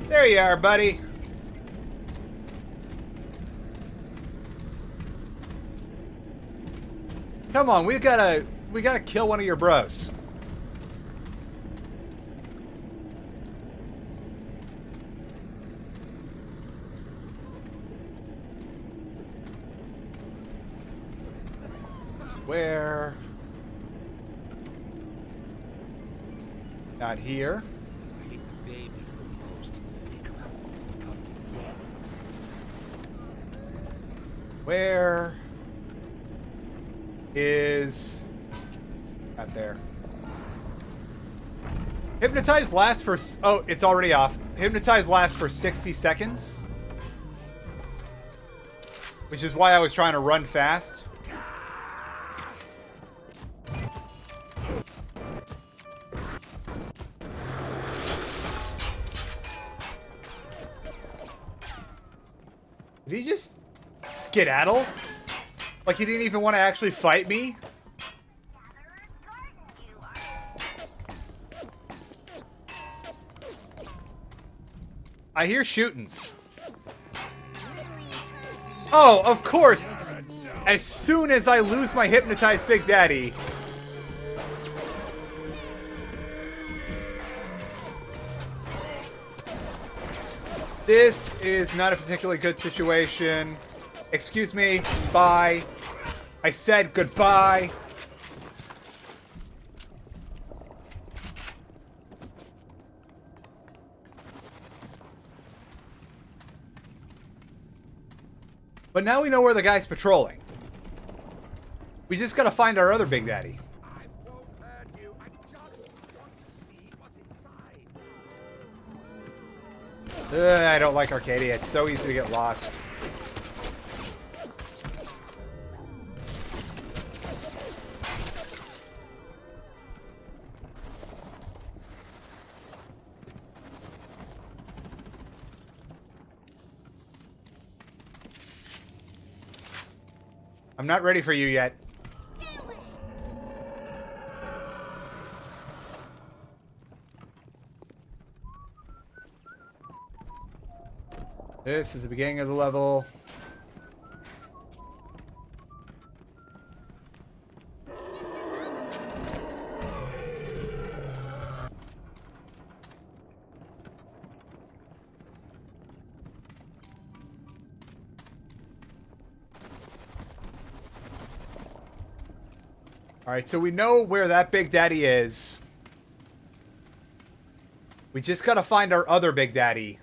There you are, buddy. Come on, we gotta kill one of your bros. Where? Not here. Where is... Not there. Hypnotize lasts for... Oh, it's already off. Hypnotize lasts for 60 seconds. Which is why I was trying to run fast. Did he just skedaddle? Like he didn't even want to actually fight me? I hear shootings. Oh, of course! As soon as I lose my hypnotized Big Daddy, This is not a particularly good situation. Excuse me. Bye. I said goodbye. But now we know where the guy's patrolling. We just gotta find our other Big Daddy. I won't hurt you. I just want to see what's inside. I don't like Arcadia. It's so easy to get lost. I'm not ready for you yet. This is the beginning of the level. Alright, so we know where that Big Daddy is. We just gotta find our other Big Daddy.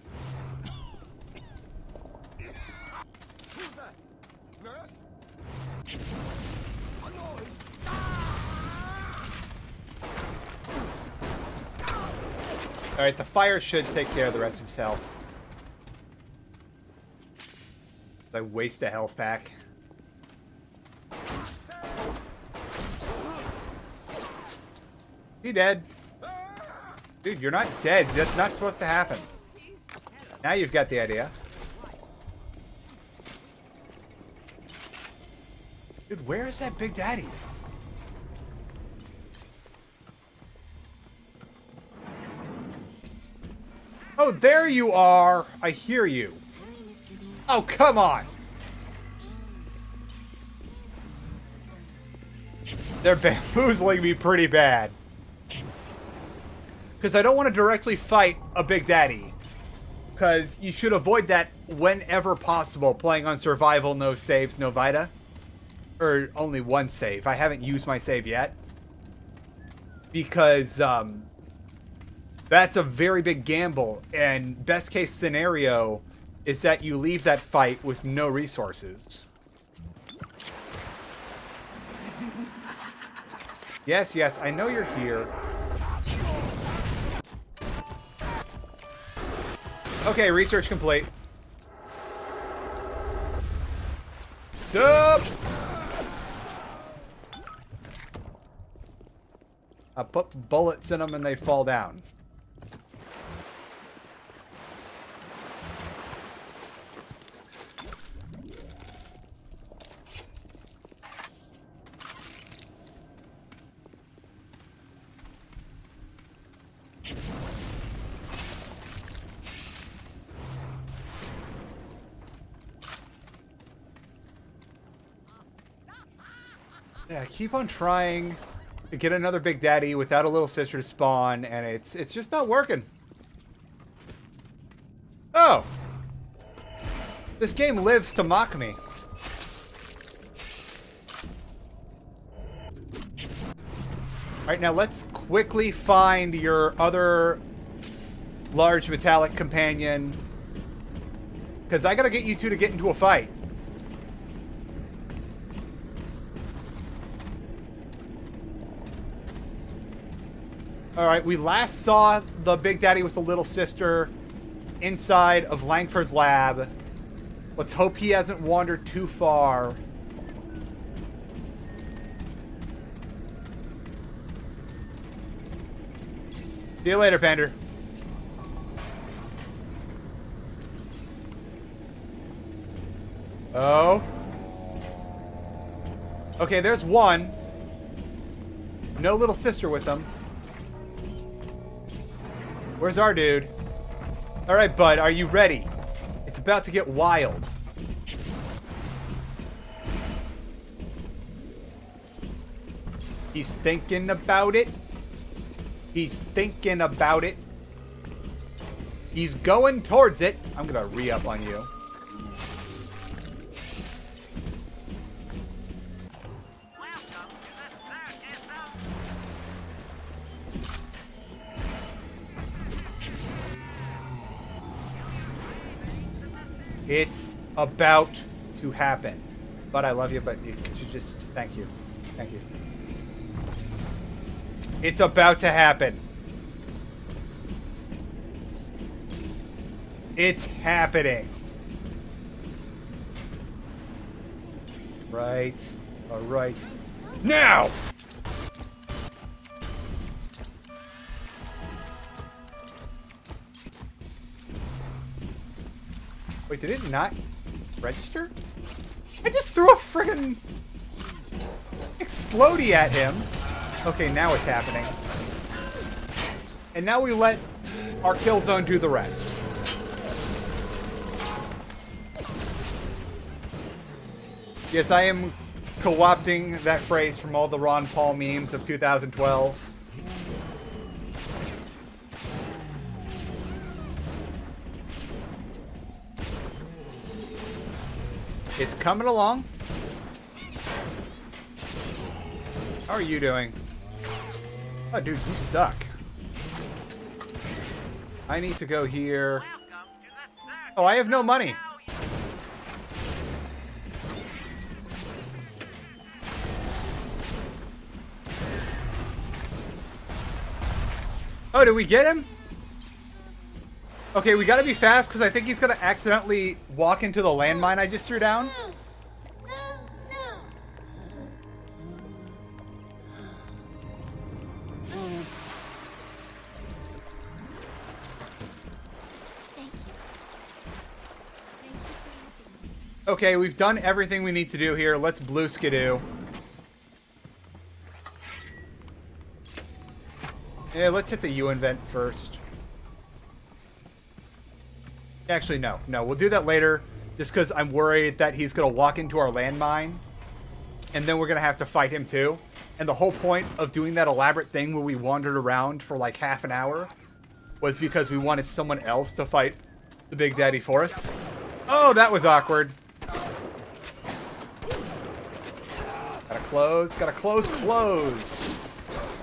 Alright, the fire should take care of the rest of his health. I waste a health pack. He dead. Dude, you're not dead. That's not supposed to happen. Now you've got the idea. Dude, where is that Big Daddy? Oh, there you are. I hear you. Oh, come on. They're bamboozling me pretty bad. Because I don't want to directly fight a Big Daddy. Because you should avoid that whenever possible, playing on survival, no saves, no Vita. Or only one save. I haven't used my save yet. Because that's a very big gamble. And best case scenario is that you leave that fight with no resources. Yes, yes, I know you're here. Okay, research complete. Sup? I put bullets in them and they fall down. Yeah, I keep on trying to get another Big Daddy without a little sister to spawn, and it's just not working. Oh! This game lives to mock me. Alright, now let's quickly find your other large metallic companion. Because I gotta get you two to get into a fight. Alright, we last saw the Big Daddy with the little sister inside of Langford's lab. Let's hope he hasn't wandered too far. See you later, Pander. Oh. Okay, there's one. No little sister with them. Where's our dude? Alright, bud, are you ready? It's about to get wild. He's thinking about it. He's thinking about it. He's going towards it. I'm gonna re-up on you. It's about to happen. But I love you, but you should just... Thank you. Thank you. It's about to happen. It's happening. Right. All right. Now! Wait, did it not register? I just threw a friggin' explodey at him. Okay, now it's happening. And now we let our kill zone do the rest. Yes, I am co-opting that phrase from all the Ron Paul memes of 2012. It's coming along. How are you doing? Oh, dude, you suck. I need to go here. Oh, I have no money. Oh, did we get him? Okay, we gotta be fast because I think he's gonna accidentally walk into the landmine I just threw down. Okay, we've done everything we need to do here. Let's blue skidoo. Yeah, let's hit the UN vent first. Actually, no. No, we'll do that later. Just because I'm worried that he's going to walk into our landmine. And then we're going to have to fight him too. And the whole point of doing that elaborate thing where we wandered around for like half an hour was because we wanted someone else to fight the Big Daddy for us. Oh, that was awkward. Gotta close. Gotta close, close.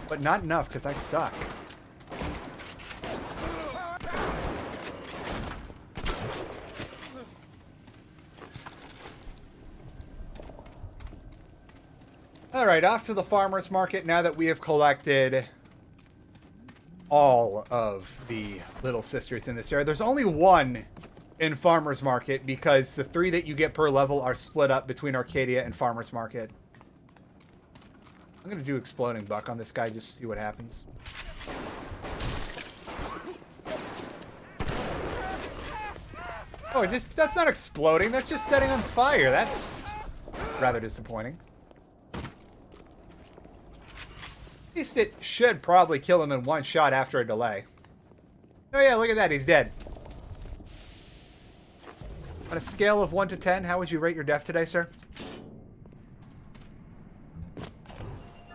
But not enough because I suck. Alright, off to the farmer's market now that we have collected all of the little sisters in this area. There's only one in farmer's market because the 3 that you get per level are split up between Arcadia and farmer's market. I'm going to do exploding buck on this guy just to see what happens. Oh, that's not exploding. That's just setting on fire. That's rather disappointing. At least it should probably kill him in one shot after a delay. Oh yeah, look at that. He's dead. On a scale of 1 to 10, how would you rate your death today, sir?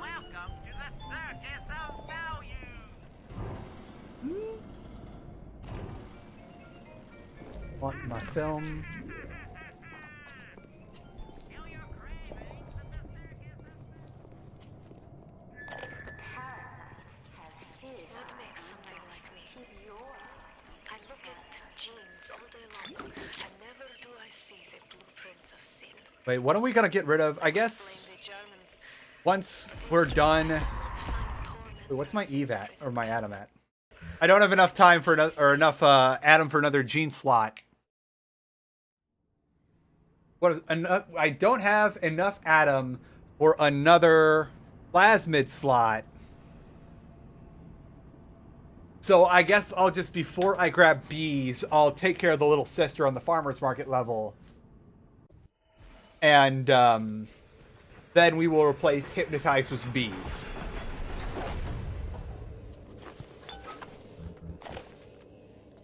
Welcome to the circus of value. Want my film? What makes something like me? I look at genes all day long, and never do I see the blueprints of sin. Wait, what are we gonna get rid of? I guess once we're done. Wait, what's my Eve at or my Adam at? I don't have enough time for another or enough Adam for another gene slot. What? I don't have enough Adam for another plasmid slot. So I guess I'll just, before I grab bees, I'll take care of the little sister on the farmer's market level. And then we will replace hypnotize with bees.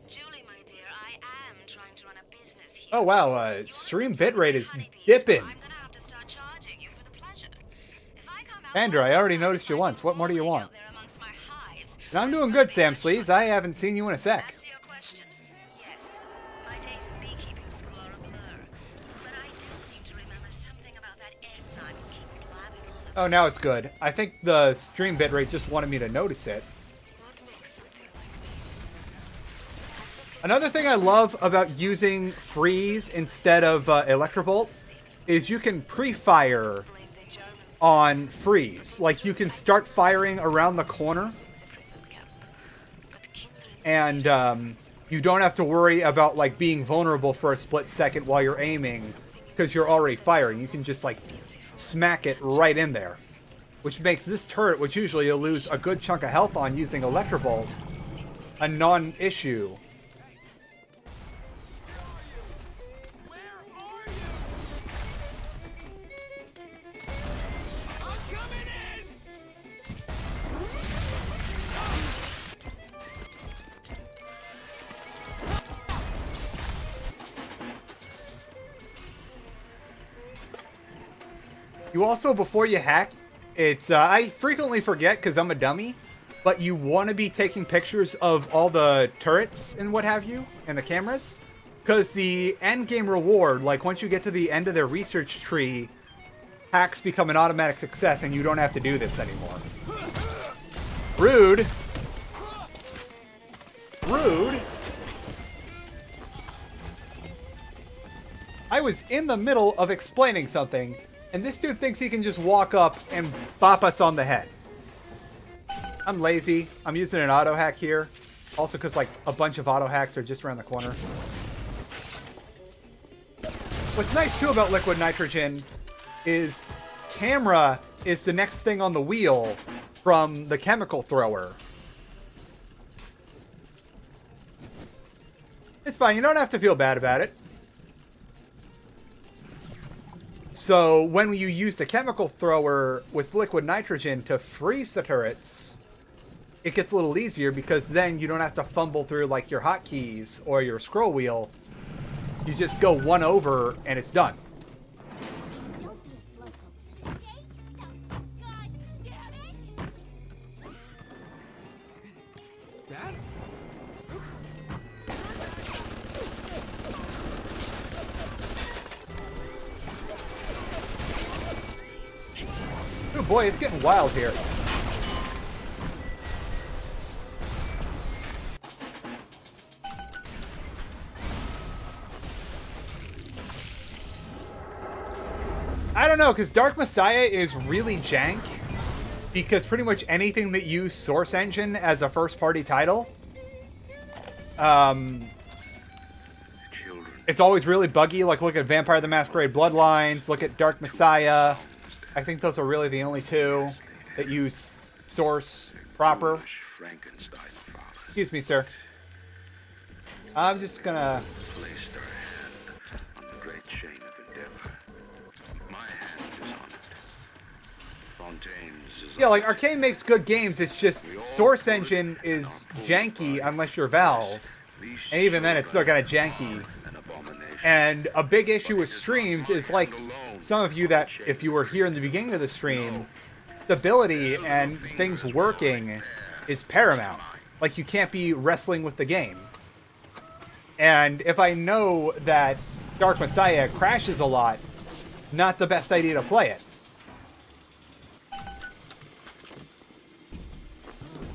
Julie, my dear, I am trying to run a business here. Oh wow, stream bitrate is dipping. I'm gonna have to start charging you for the pleasure. If I come out Andrew, I already noticed you once. What more do you want? And I'm doing good, Sam Sleaze. I haven't seen you in a sec. Answer your question. Oh, now it's good. I think the stream bitrate just wanted me to notice it. Another thing I love about using freeze instead of electrobolt is you can pre-fire on freeze. Like, you can start firing around the corner, and you don't have to worry about like being vulnerable for a split second while you're aiming because you're already firing. You can just like smack it right in there, which makes this turret, which usually you'll lose a good chunk of health on using electrobolt, a non-issue. You also, before you hack, it's, I frequently forget because I'm a dummy, but you want to be taking pictures of all the turrets and what have you, and the cameras, because the end game reward, like once you get to the end of their research tree, hacks become an automatic success and you don't have to do this anymore. Rude. Rude. I was in the middle of explaining something, and this dude thinks he can just walk up and bop us on the head. I'm lazy. I'm using an auto hack here. Also because like a bunch of auto hacks are just around the corner. What's nice too about liquid nitrogen is camera is the next thing on the wheel from the chemical thrower. It's fine. You don't have to feel bad about it. So when you use the chemical thrower with liquid nitrogen to freeze the turrets, it gets a little easier because then you don't have to fumble through like your hotkeys or your scroll wheel. You just go one over and it's done. Don't be a slowpoke, okay? No, God damn it! Dad? Oh boy, it's getting wild here. I don't know, because Dark Messiah is really jank. Because pretty much anything that uses Source Engine as a first-party title, it's always really buggy. Like, look at Vampire the Masquerade Bloodlines, look at Dark Messiah. I think those are really the only two that use Source proper. Excuse me, sir. I'm just gonna... Yeah, like, Arcane makes good games, it's just Source Engine is janky unless you're Valve. And even then, it's still kind of janky. And a big issue with streams is, like, some of you that, if you were here in the beginning of the stream, stability and things working is paramount. Like, you can't be wrestling with the game. And if I know that Dark Messiah crashes a lot, not the best idea to play it.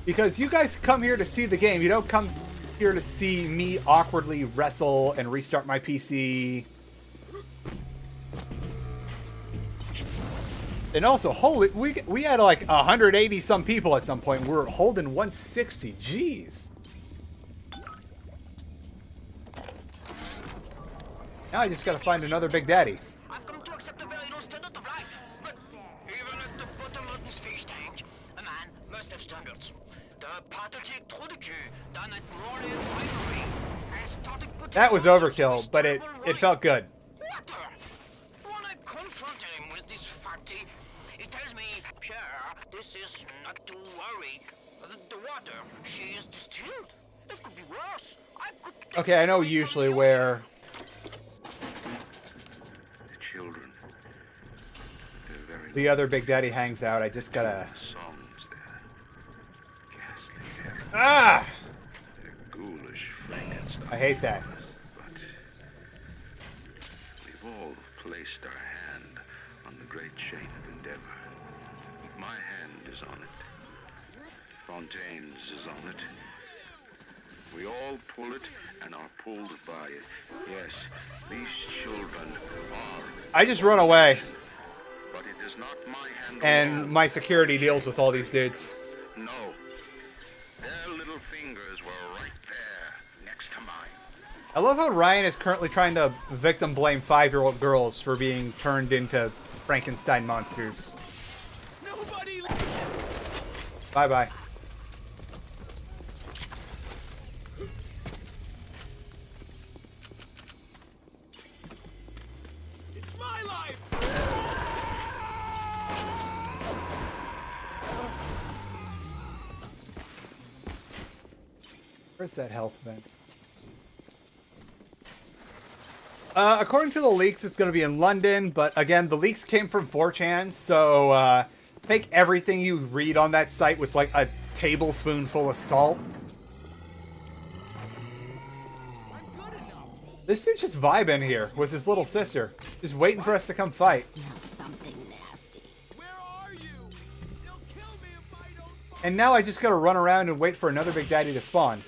Because you guys come here to see the game, you don't come here to see me awkwardly wrestle and restart my PC. And also, holy, we had like 180 some people at some point. We were holding 160. Jeez. Now I just gotta find another Big Daddy. I've come to accept a very low standard of life, but even at the bottom of this fish tank, a man must have standards. The pathetic tragedy done at Morley's Winery has started putting... That was overkill, but it felt good. Water! When I confronted him with this fatty, he tells me, Pierre, this is not to worry. The water, she is distilled. It could be worse. I could... Okay, I know usually where... the other Big Daddy hangs out. I just gotta... Ah! I hate that. We've all placed our hand on the great chain of endeavor. on it. Fontaine's is on it. We all pull it and are pulled by it. Yes, these children are. I just run away. But it is not my hand And alone. my security deals with all these dudes. No. Their little fingers were right there, next to mine. I love how Ryan is currently trying to victim blame 5-year-old girls for being turned into Frankenstein monsters. Nobody. Bye-bye. It's my life. Where's that health vent? According to the leaks, it's going to be in London, but again, the leaks came from 4chan, so take everything you read on that site with like a tablespoonful of salt. I'm good enough. This dude's just vibing here with his little sister, just waiting for us to come fight. Smell something nasty. Where are you? They'll kill me if I don't find. And now I just got to run around and wait for another Big Daddy to spawn.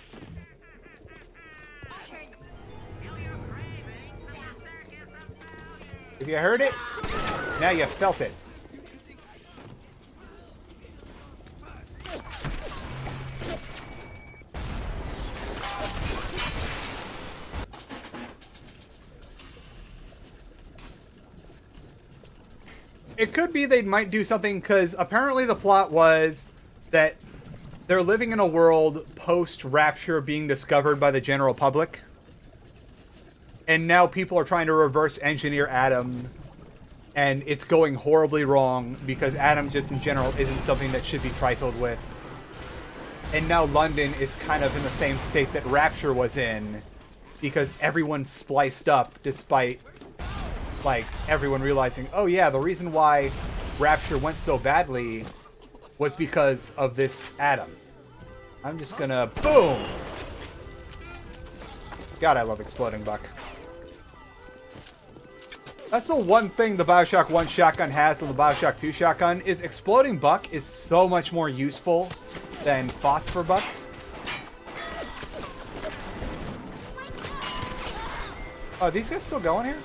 If you heard it, now you felt it. It could be they might do something, because apparently the plot was that they're living in a world post-Rapture being discovered by the general public. And now people are trying to reverse engineer Adam, and it's going horribly wrong because Adam just in general isn't something that should be trifled with. And now London is kind of in the same state that Rapture was in, because everyone's spliced up despite, like, everyone realizing, oh yeah, the reason why Rapture went so badly was because of this Adam. I'm just gonna, boom! God, I love exploding Buck. That's the one thing the Bioshock 1 shotgun has and the Bioshock 2 shotgun is exploding Buck is so much more useful than Phosphor Buck. Oh, are these guys still going here?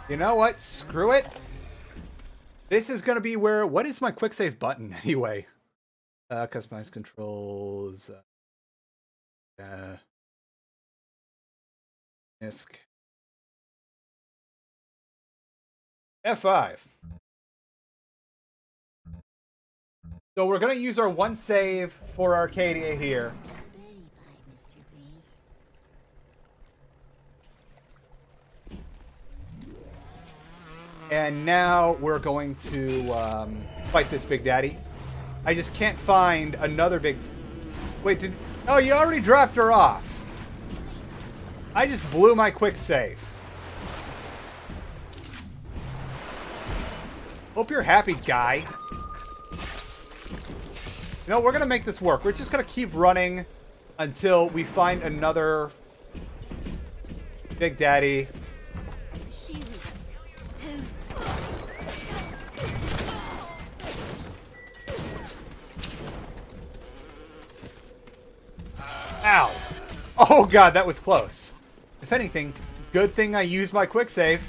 You know what? Screw it. This is going to be where... What is my quick save button anyway? Customize controls. Disk. F5. So we're going to use our one save for Arcadia here. Very bye, Mr. B. And now we're going to fight this Big Daddy. I just can't find another big... Wait, did... Oh, you already dropped her off. I just blew my quick save. Hope you're happy, guy. You know, we're going to make this work. We're just going to keep running until we find another Big Daddy. Shoot. Who's... Ow. Oh, God, that was close. If anything, good thing I used my quick save.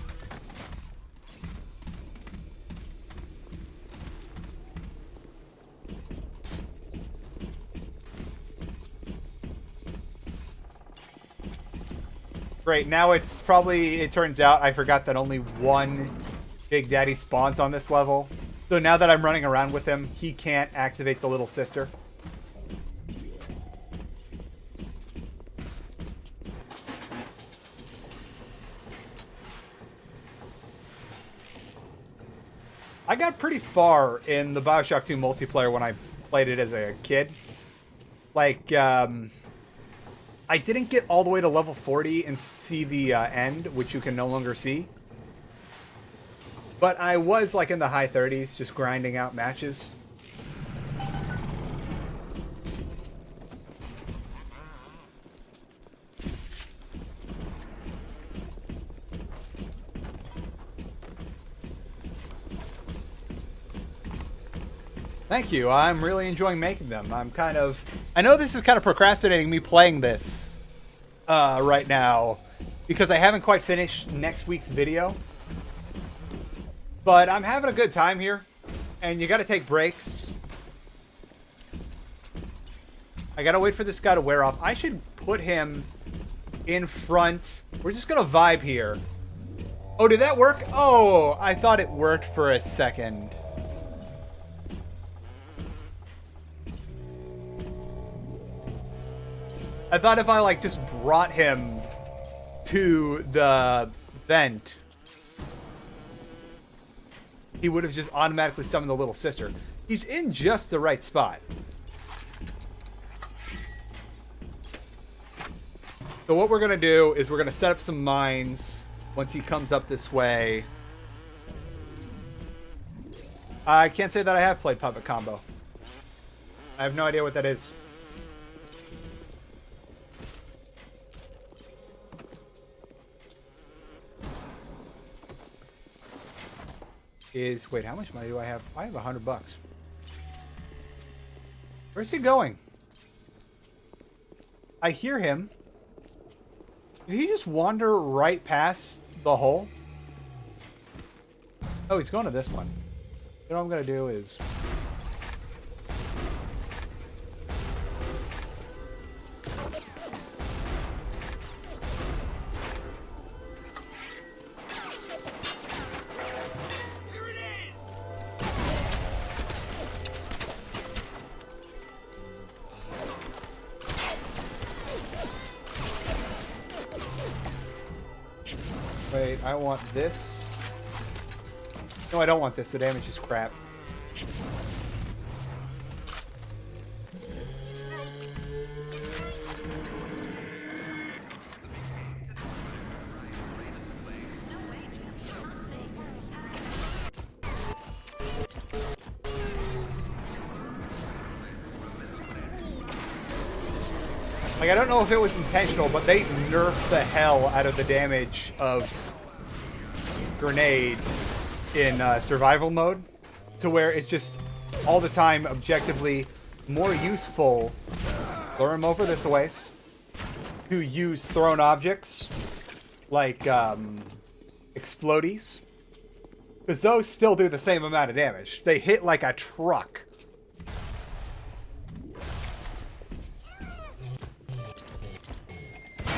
Great, now it's probably, it turns out, I forgot that only one Big Daddy spawns on this level. So now that I'm running around with him, he can't activate the little sister. I got pretty far in the Bioshock 2 multiplayer when I played it as a kid. Like, I I didn't get all the way to level 40 and see the end, which you can no longer see. But I was like in the high 30s, just grinding out matches. Thank you. I'm really enjoying making them. I know this is kind of procrastinating me playing this right now because I haven't quite finished next week's video. But I'm having a good time here, and you got to take breaks. I got to wait for this guy to wear off. I should put him in front. We're just going to vibe here. Oh, did that work? Oh, I thought it worked for a second. I thought if I, like, just brought him to the vent, he would have just automatically summoned the little sister. He's in just the right spot. So what we're going to do is we're going to set up some mines once he comes up this way. I can't say that I have played Puppet Combo. I have no idea what that is. Wait, how much money do I have? I have $100. Where's he going? I hear him. Did he just wander right past the hole? Oh, he's going to this one. What I'm going to do is... Wait, I want this. No, I don't want this. The damage is crap. Like, I don't know if it was intentional, but they nerfed the hell out of the damage of grenades in survival mode to where it's just all the time objectively more useful, lure him over this ways, to use thrown objects like explodies, because those still do the same amount of damage. They hit like a truck.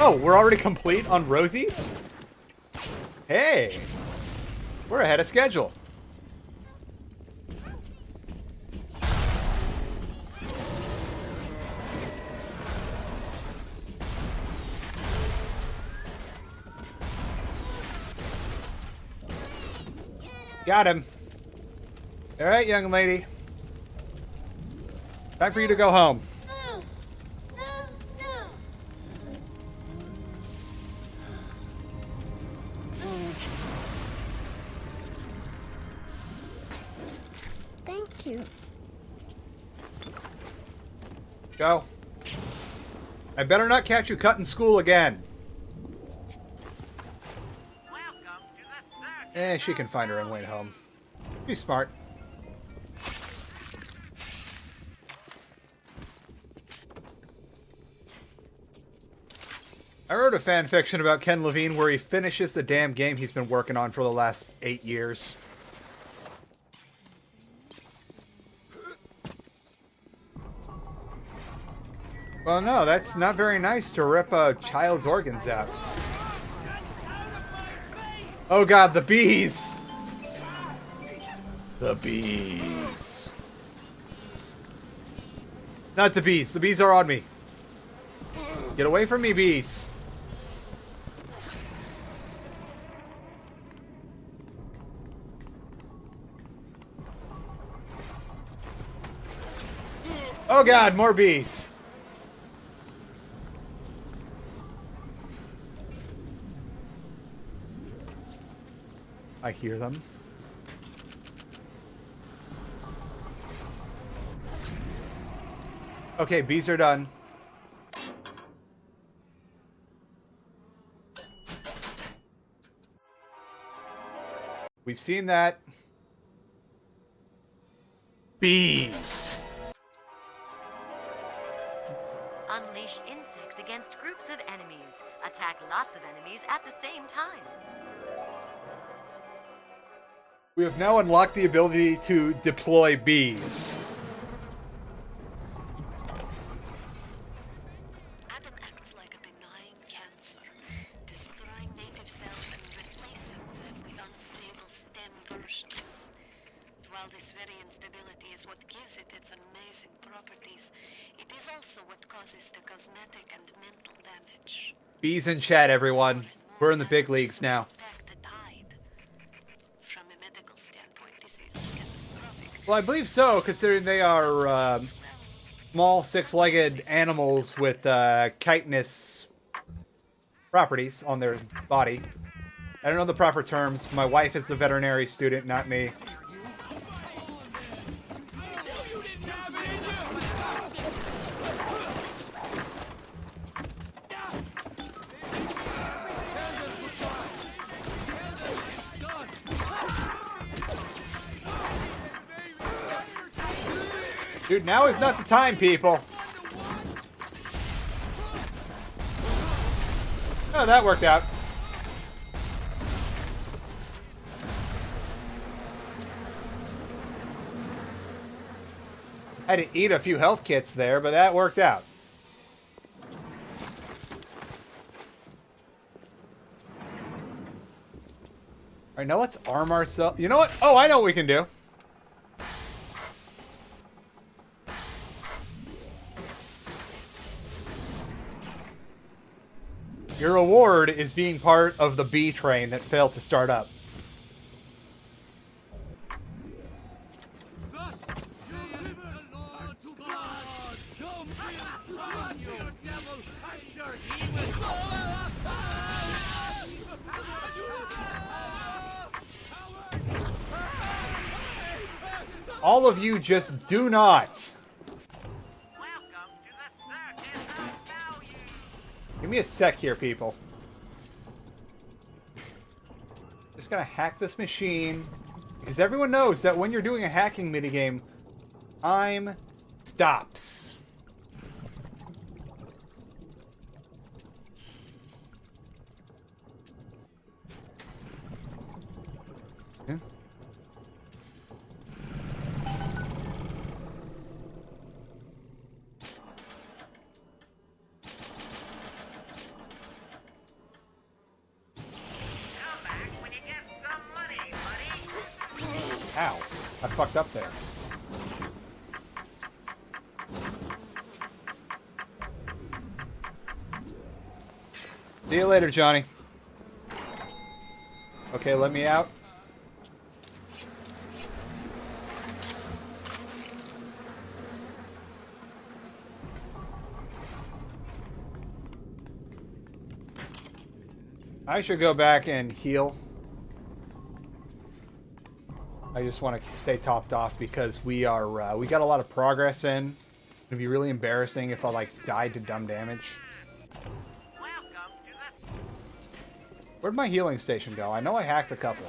Oh, we're already complete on Rosie's? Hey, we're ahead of schedule. Got him. All right, young lady. Time for you to go home. Thank you. Go. I better not catch you cutting school again. She can find her own way home. Be smart. I wrote a fan fiction about Ken Levine where he finishes the damn game he's been working on for the last 8 years. Well, no, that's not very nice to rip a child's organs out. Oh god, the bees! The bees. Not the bees. The bees are on me. Get away from me, bees. Oh god, more bees. I hear them. Okay, bees are done. We've seen that. Bees. Unleash insects against groups of enemies. Attack lots of enemies at the same time. We have now unlocked the ability to deploy bees. Atom acts like a benign cancer, destroying native cells and replacing them with unstable stem versions. While this very instability is what gives it its amazing properties, it is also what causes the cosmetic and mental damage. Bees in chat, everyone. We're in the big leagues now. From a medical standpoint, this is catastrophic. Well, I believe so, considering they are small six-legged animals with chitinous properties on their body. I don't know the proper terms. My wife is a veterinary student, not me. Dude, now is not the time, people. Oh, that worked out. Had to eat a few health kits there, but that worked out. Alright, now let's arm ourselves. You know what? Oh, I know what we can do. Your reward is being part of the bee train that failed to start up. All of you just do not. Give me a sec here, people. Just gonna hack this machine. Because everyone knows that when you're doing a hacking minigame, time stops. Okay. Ow. I fucked up there. See you later, Johnny. Okay, let me out. I should go back and heal. I just want to stay topped off because we are we got a lot of progress in. It'd be really embarrassing if I like died to dumb damage. Where'd my healing station go? I know I hacked a couple.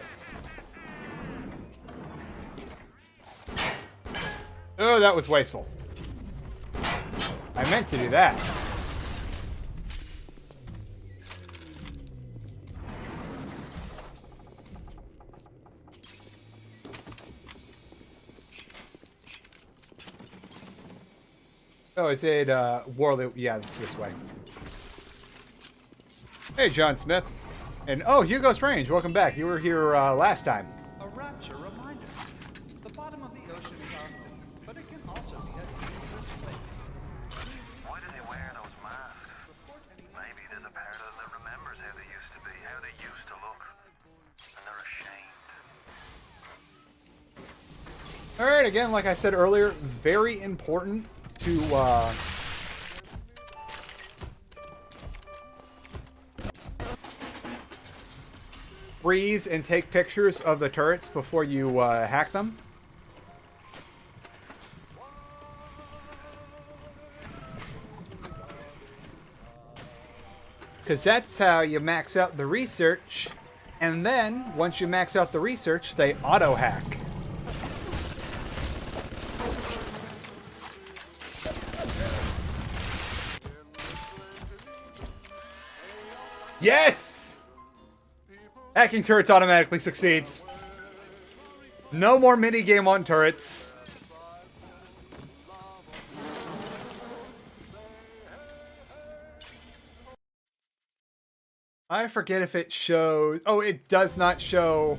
Oh, that was wasteful. I meant to do that. Oh, is it Warley? Yeah, it's this way. Hey, John Smith. And oh, Hugo Strange, welcome back. You were here last time. A rapture reminder. The bottom of the ocean is Arctic, but it can also be as deep as this lake. Why do they wear those masks? Maybe there's a part of them that remembers how they used to be, how they used to look. And they're ashamed. Alright, again, like I said earlier, very important to freeze and take pictures of the turrets before you hack them. Because that's how you max out the research. And then, once you max out the research, they auto-hack. Yes! Hacking turrets automatically succeeds. No more minigame on turrets. I forget if it shows... Oh, it does not show...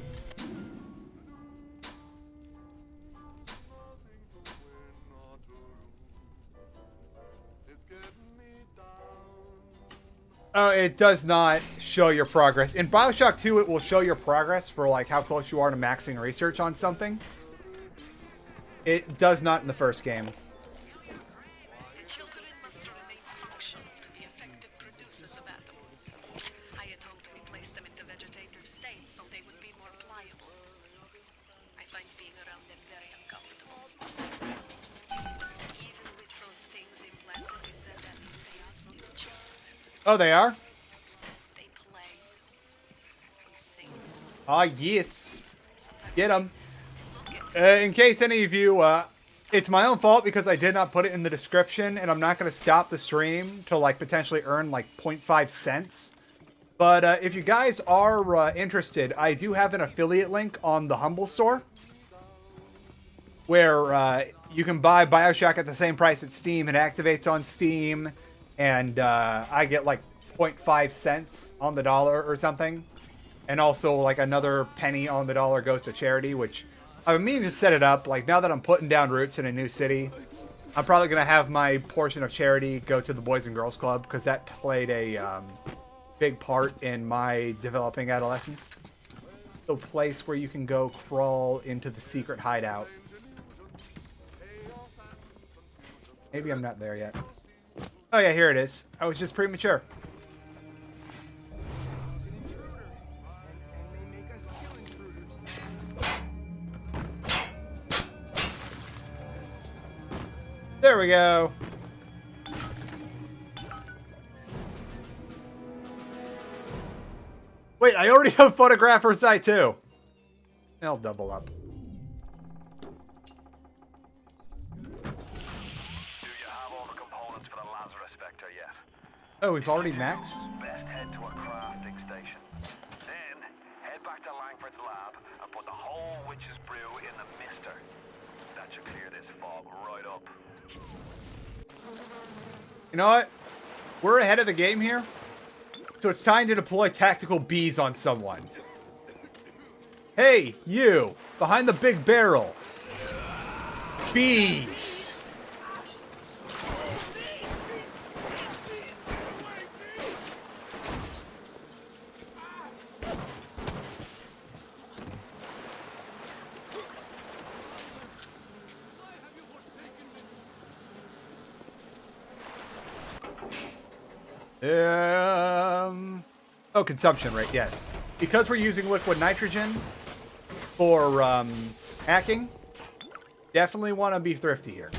Oh, it does not show your progress. In Bioshock 2, it will show your progress for like how close you are to maxing research on something. It does not in the first game. The children must remain functional to be effective producers of atoms. I had hoped we placed them into vegetative states so they would be more pliable. I find being around them very uncomfortable. Even with those things implanted in their bellies, they are still children. Oh, they are? They play and sing. Ah, yes. Get them. In case any of you, it's my own fault because I did not put it in the description, and I'm not going to stop the stream to like potentially earn like 0.5 cents. But if you guys are interested, I do have an affiliate link on the Humble Store where you can buy Bioshock at the same price at Steam. It activates on Steam, and I get like 0.5 cents on the dollar or something. And also like another penny on the dollar goes to charity, which I've been meaning to set it up. Like now that I'm putting down roots in a new city, I'm probably going to have my portion of charity go to the Boys and Girls Club because that played a big part in my developing adolescence. The place where you can go crawl into the secret hideout. Maybe I'm not there yet. Oh yeah, here it is. I was just premature. There we go. Wait, I already have photographer's eye too. I'll double up. Do you have all the components for the Lazarus Vector yet? Oh, we've already maxed? Best head to a crafting station. Then, head back to Langford's lab and put the whole witch's brew in the mister. That should clear this fog right up. You know what? We're ahead of the game here. So it's time to deploy tactical bees on someone. Hey, you! Behind the big barrel. Bees! Oh, consumption rate, yes. Because we're using liquid nitrogen for hacking, definitely want to be thrifty here.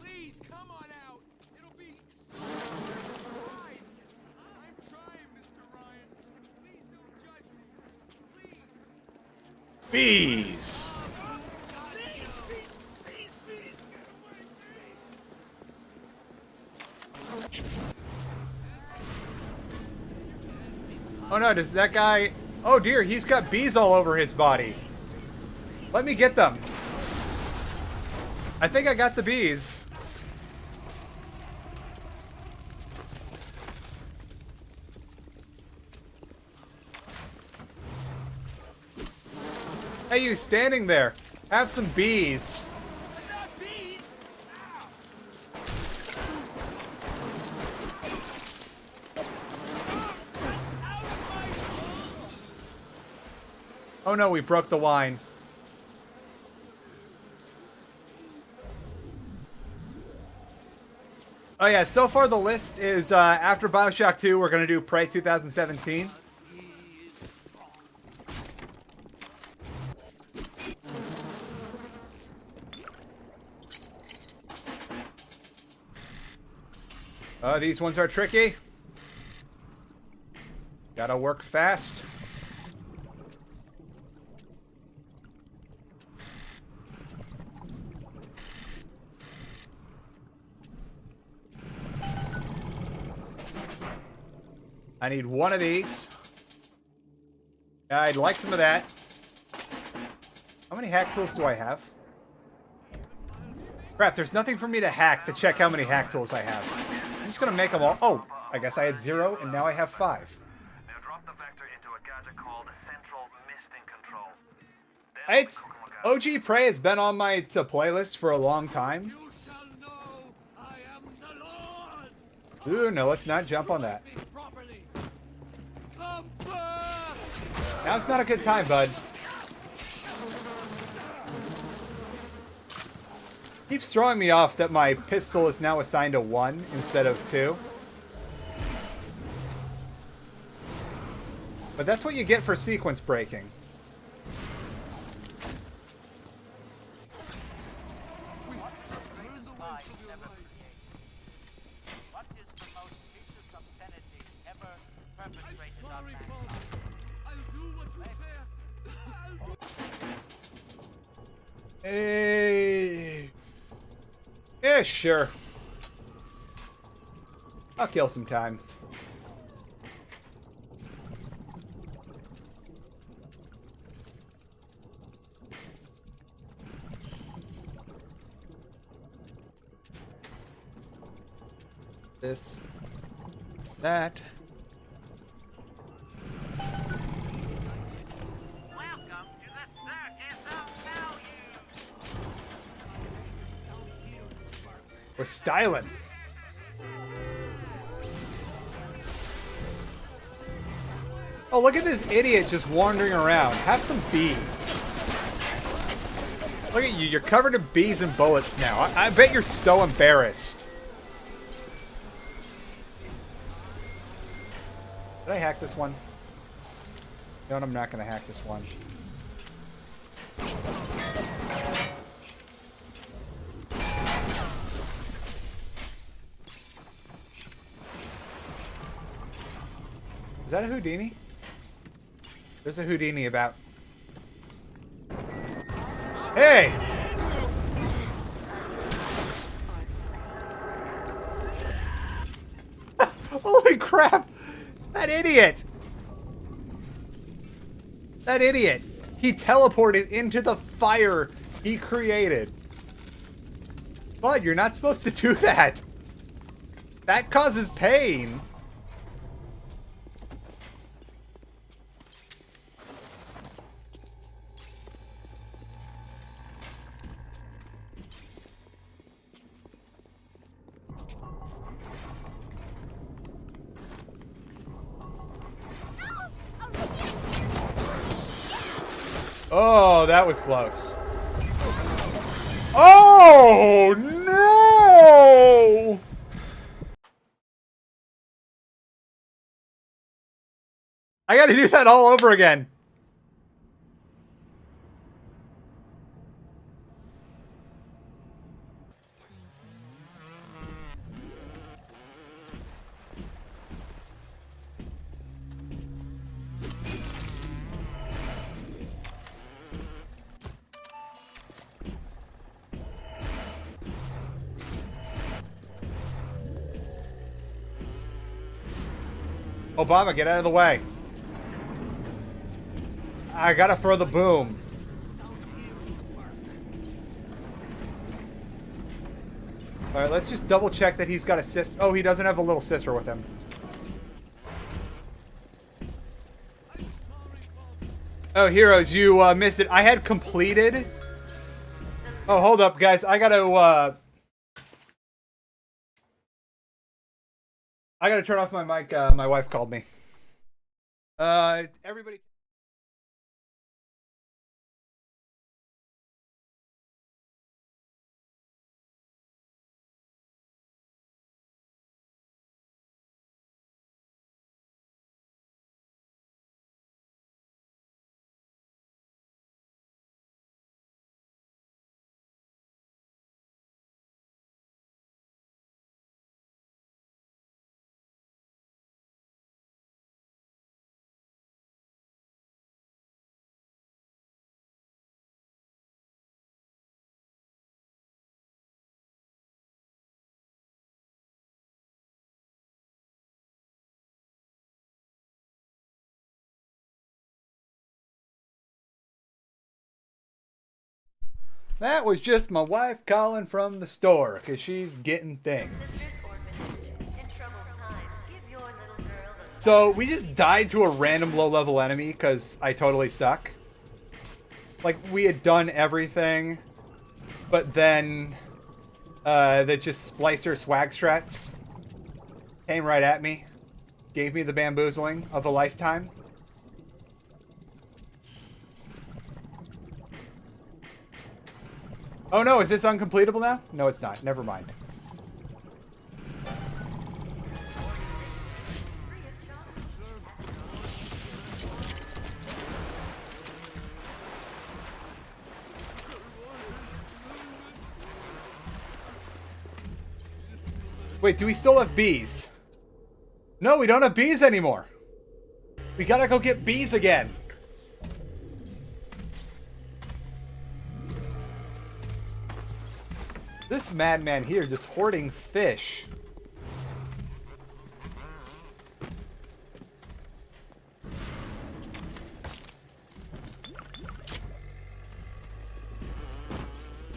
Please, come on out. It'll be so fine. I'm trying, Mr. Ryan. Please don't judge me. Please. Bees! Oh no, does that guy... Oh dear, he's got bees all over his body. Let me get them. I think I got the bees. Hey, you standing there. Have some bees. Not bees! Oh no, we broke the wine. Oh yeah, so far the list is after Bioshock 2, we're going to do Prey 2017. These ones are tricky. Gotta work fast. I need one of these. I'd like some of that. How many hack tools do I have? Crap, there's nothing for me to hack to check how many hack tools I have. I'm just gonna make them all. Oh, I guess I had 0 and now I have 5. Now drop the vector into a gadget called Central Misting Control. It's OG Prey has been on my playlist for a long time. You shall know I am the Lord. Ooh, no, let's not jump on that. Properly. Now's not a good time, bud. Keeps throwing me off that my pistol is now assigned to 1 instead of 2. But that's what you get for sequence breaking. Hey. Yeah, sure. I'll kill some time. This. That. Welcome to the circus of value. We're styling. Oh, look at this idiot just wandering around. Have some bees. Look at you. You're covered in bees and bullets now. I bet you're so embarrassed. Did I hack this one? No, I'm not going to hack this one. Is that a Houdini? There's a Houdini about. Hey! Holy crap! That idiot! That idiot! He teleported into the fire he created. Bud, you're not supposed to do that. That causes pain. Oh, that was close. Oh, no! I gotta do that all over again. Obama, get out of the way. I gotta throw the boom. Alright, let's just double check that he's got a sister. Oh, he doesn't have a little sister with him. Oh, heroes, you missed it. I had completed. Oh, hold up, guys. I gotta turn off my mic. My wife called me. Everybody. That was just my wife calling from the store because she's getting things. So we just died to a random low-level enemy because I totally suck. Like, we had done everything, but then the just Splicer swag strats came right at me. Gave me the bamboozling of a lifetime. Oh no, is this uncompletable now? No, it's not. Never mind. Wait, do we still have bees? No, we don't have bees anymore. We gotta go get bees again. This madman here just hoarding fish.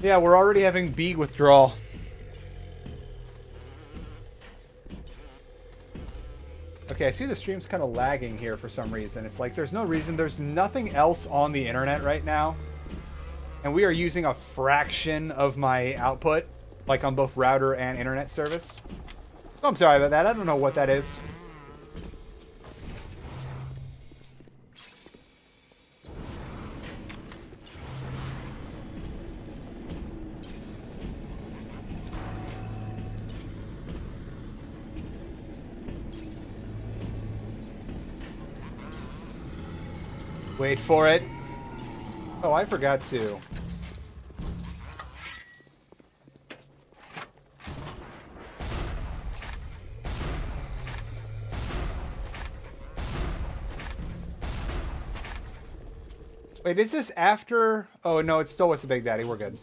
Yeah, we're already having bee withdrawal. Okay, I see the stream's kind of lagging here for some reason. It's like there's no reason. There's nothing else on the internet right now. And we are using a fraction of my output, like on both router and internet service. So I'm sorry about that. I don't know what that is. Wait for it. Oh, I forgot to. Wait, is this after? Oh, no, it's still with the Big Daddy. We're good.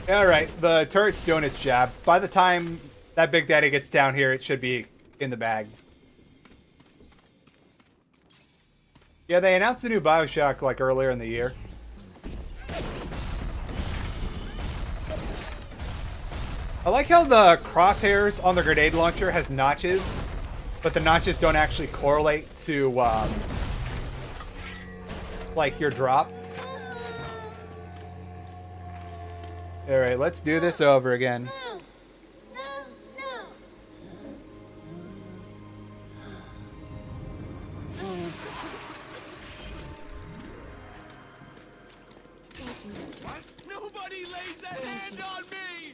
Alright, the turret's doing its job. By the time that Big Daddy gets down here, it should be in the bag. Yeah, they announced the new Bioshock like earlier in the year. I like how the crosshairs on the grenade launcher has notches, but the notches don't actually correlate to like your drop. Alright, let's do this over again. What? Nobody lays a hand on me!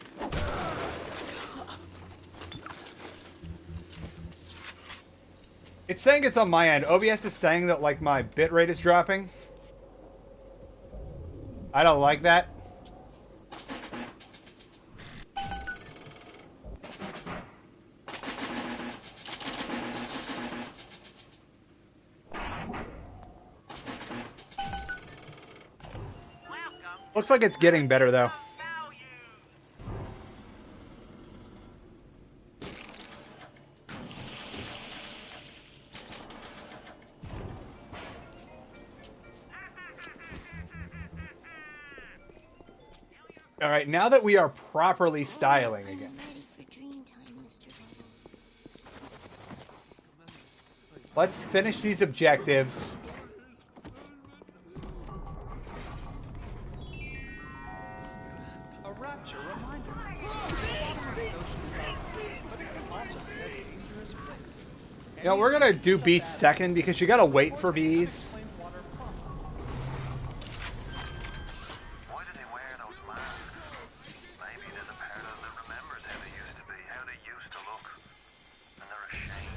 It's saying it's on my end. OBS is saying that like my bitrate is dropping. I don't like that. Looks like it's getting better, though. All right, now that we are properly styling again. Ready for dream time, Mr. Bubbles. Let's finish these objectives. A rapture reminder. But it can also be a dangerous place. You know, we're gonna do bees second because you gotta wait for bees. Plain water pump. Why do they wear those masks? Maybe there's a part of them that remembers how they used to be, how they used to look. And they're ashamed.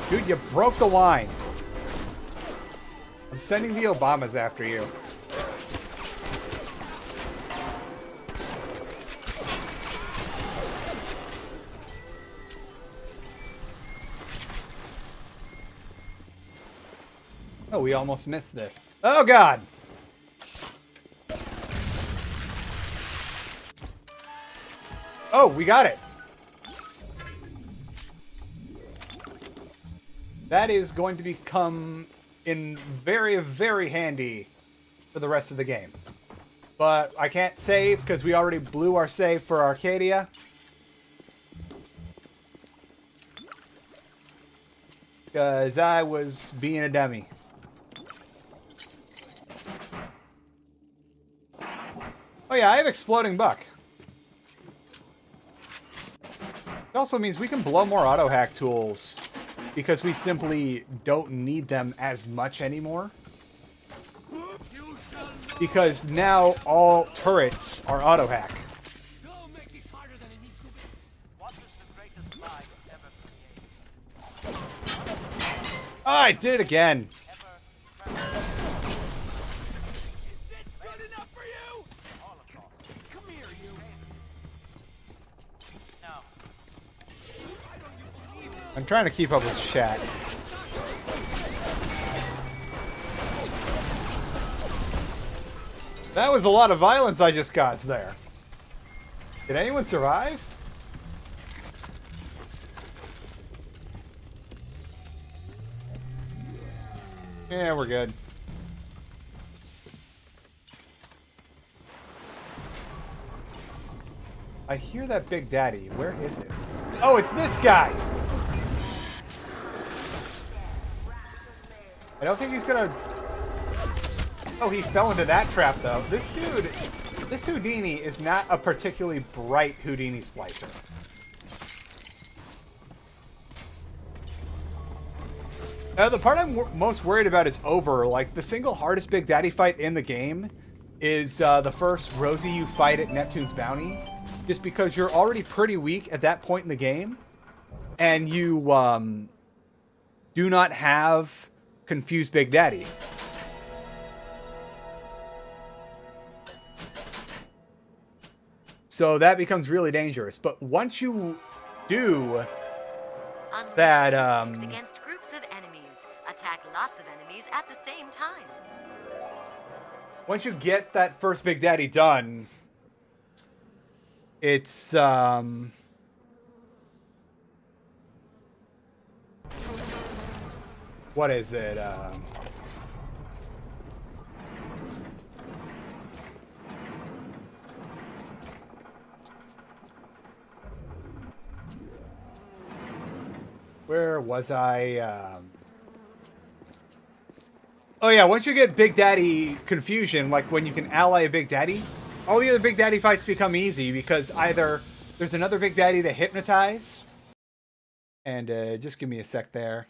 Dude, you broke the line. I'm sending the Obamas after you. Oh, we almost missed this. Oh, God. Oh, we got it. That is going to become in very, very handy for the rest of the game. But I can't save because we already blew our save for Arcadia. Because I was being a dummy. Oh yeah, I have Exploding Buck. It also means we can blow more auto hack tools because we simply don't need them as much anymore. Because now all turrets are auto hack. Oh, I did it again. I'm trying to keep up with chat. That was a lot of violence I just caused there. Did anyone survive? Yeah, we're good. I hear that Big Daddy. Where is it? Oh, it's this guy! I don't think he's gonna... Oh, he fell into that trap, though. This dude, this Houdini is not a particularly bright Houdini splicer. The part I'm most worried about is over. Like, the single hardest Big Daddy fight in the game is the first Rosie you fight at Neptune's Bounty. Just because you're already pretty weak at that point in the game. And you do not have Confused Big Daddy. So that becomes really dangerous. But once you do that... against groups of enemies. Attack lots of enemies at the same time. Once you get that first Big Daddy done, it's... what is it? Where was I? Oh yeah, once you get Big Daddy confusion, like when you can ally a Big Daddy, all the other Big Daddy fights become easy because either there's another Big Daddy to hypnotize, and just give me a sec there.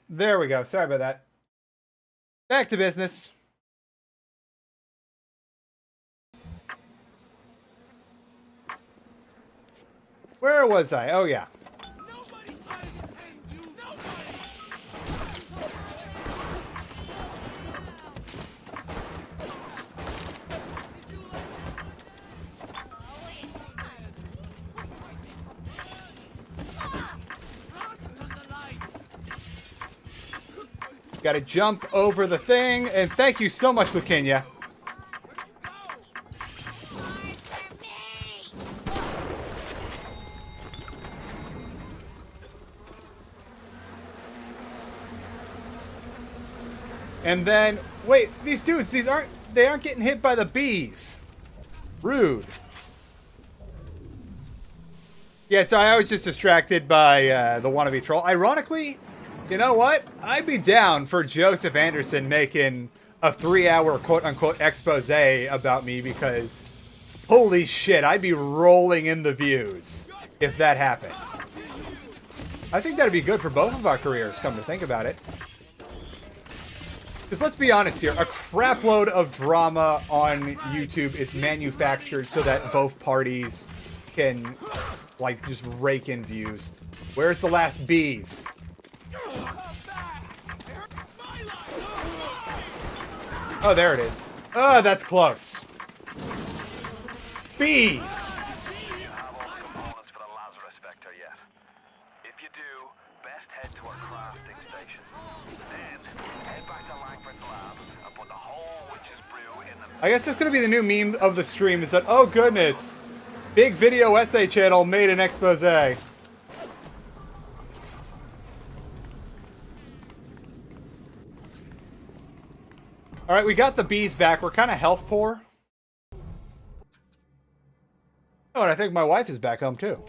There we go. Sorry about that. Back to business. Where was I? Oh, yeah. Got to jump over the thing, and thank you so much, Lukinya. And then, wait, these dudes, they aren't getting hit by the bees. Rude. Yeah, so I was just distracted by the wannabe troll. Ironically, you know what? I'd be down for Joseph Anderson making a 3-hour quote-unquote expose about me because, holy shit, I'd be rolling in the views if that happened. I think that'd be good for both of our careers, come to think about it. Because let's be honest here, a crapload of drama on YouTube is manufactured so that both parties can, like, just rake in views. Where's the last bees? Oh, there it is. Oh, that's close. Bees! You have all the components for the Lazarus Vector yet. If you do, best head to our crafting station. Then, head back to Langford's lab and put the whole witch's brew in the... I guess that's gonna be the new meme of the stream, is that, oh goodness, big video essay channel made an expose. Alright, we got the bees back. We're kind of health poor. Oh, and I think my wife is back home too.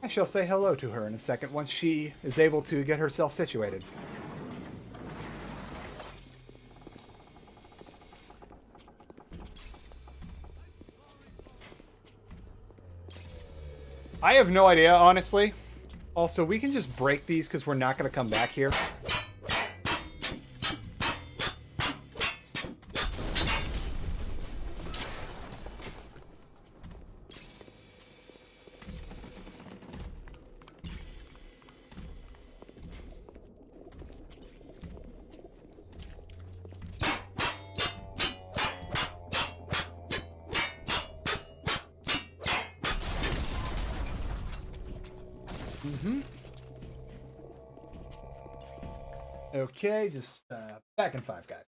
I shall say hello to her in a second once she is able to get herself situated. I have no idea, honestly. Also, we can just break these because we're not going to come back here. Okay, just back in 5, guys.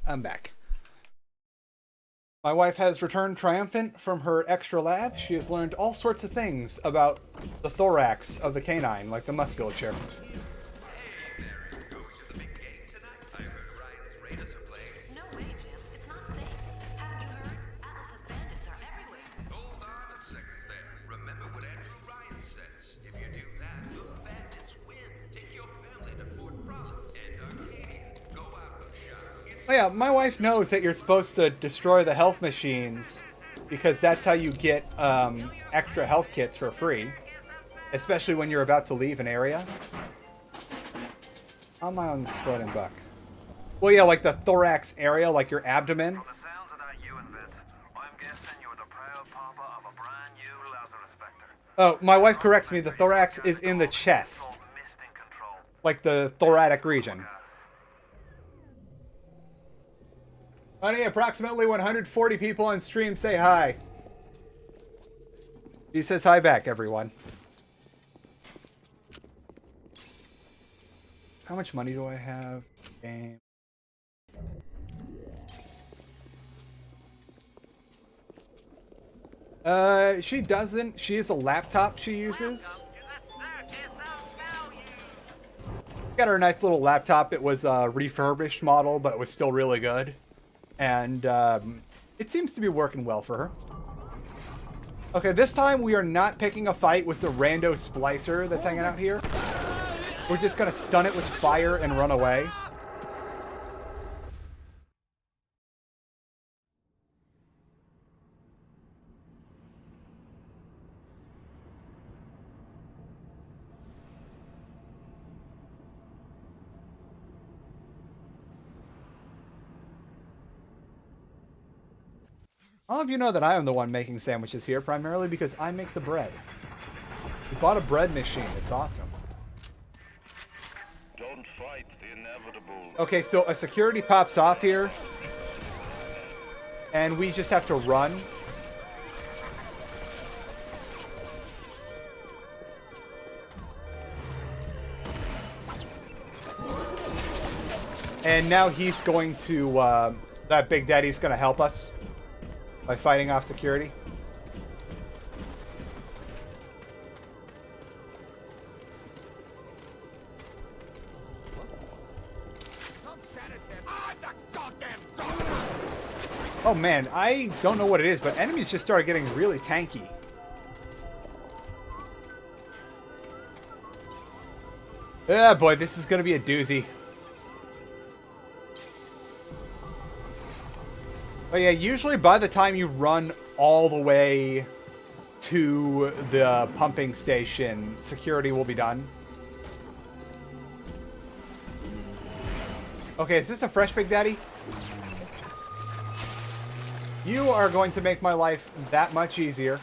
I'm back. My wife has returned triumphant from her extra lab. She has learned all sorts of things about the thorax of the canine, like the musculature. No way, Jim. It's not safe. Haven't you heard? Atlas's bandits are everywhere. Hold on a second there. Remember what Andrew Ryan says. If you do that, the bandits win. Take your family to Fort Frolic and Arcadia. Go out and shop. Oh yeah, my wife knows that you're supposed to destroy the health machines because that's how you get extra health kits for free, especially when you're about to leave an area. How am I on the exploding buck? Well, yeah, like the thorax area, like your abdomen. From the sounds of that you invent, I'm guessing you're the proud papa of a brand new Lazarus Vector. Oh, my wife corrects me. The thorax is in the chest, like the thoracic region. Honey, approximately 140 people on stream say hi. He says hi back, everyone. How much money do I have? Game. She doesn't. She has a laptop she uses. Got her a nice little laptop. It was a refurbished model, but it was still really good. And it seems to be working well for her. Okay, this time we are not picking a fight with the rando splicer that's hanging out here. We're just gonna stun it with fire and run away. All of you know that I am the one making sandwiches here, primarily because I make the bread. We bought a bread machine. It's awesome. Don't fight the inevitable. Okay, so a security pops off here. And we just have to run. And now he's going to, that Big Daddy's going to help us by fighting off security. Oh man, I don't know what it is, but enemies just started getting really tanky. Ah, boy, this is going to be a doozy. But yeah, usually by the time you run all the way to the pumping station, security will be done. Okay, is this a fresh Big Daddy? You are going to make my life that much easier.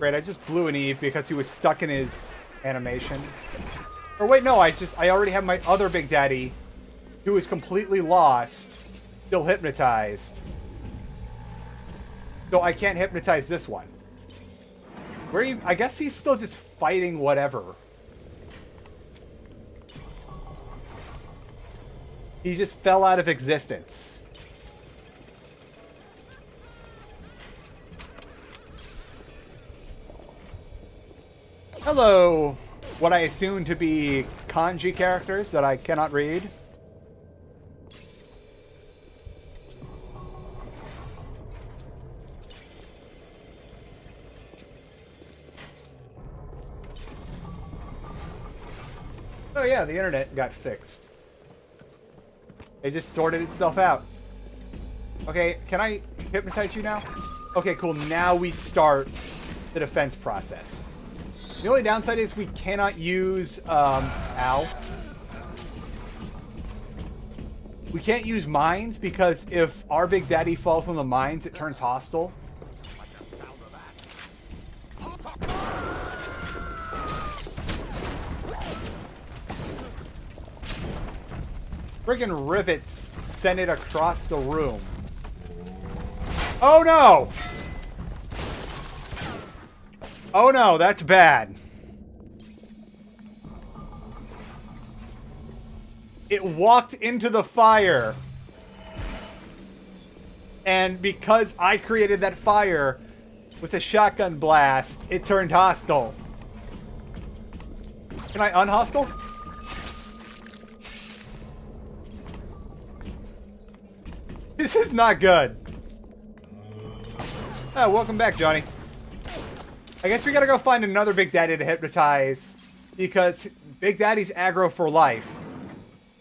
Great, I just blew an Eve because he was stuck in his animation. Or wait, no, I already have my other Big Daddy, who is completely lost, still hypnotized. So I can't hypnotize this one. Where are you? I guess he's still just fighting whatever. He just fell out of existence. Hello, what I assume to be kanji characters that I cannot read. Oh yeah, the internet got fixed. It just sorted itself out. Okay, can I hypnotize you now? Okay, cool. Now we start the defense process. The only downside is we cannot use, ow. We can't use mines because if our Big Daddy falls on the mines, it turns hostile. Friggin' rivets sent it across the room. Oh no! Oh no, that's bad. It walked into the fire. And because I created that fire with a shotgun blast, it turned hostile. Can I unhostile? This is not good. Oh, welcome back, Johnny. I guess we gotta go find another Big Daddy to hypnotize, because Big Daddy's aggro for life,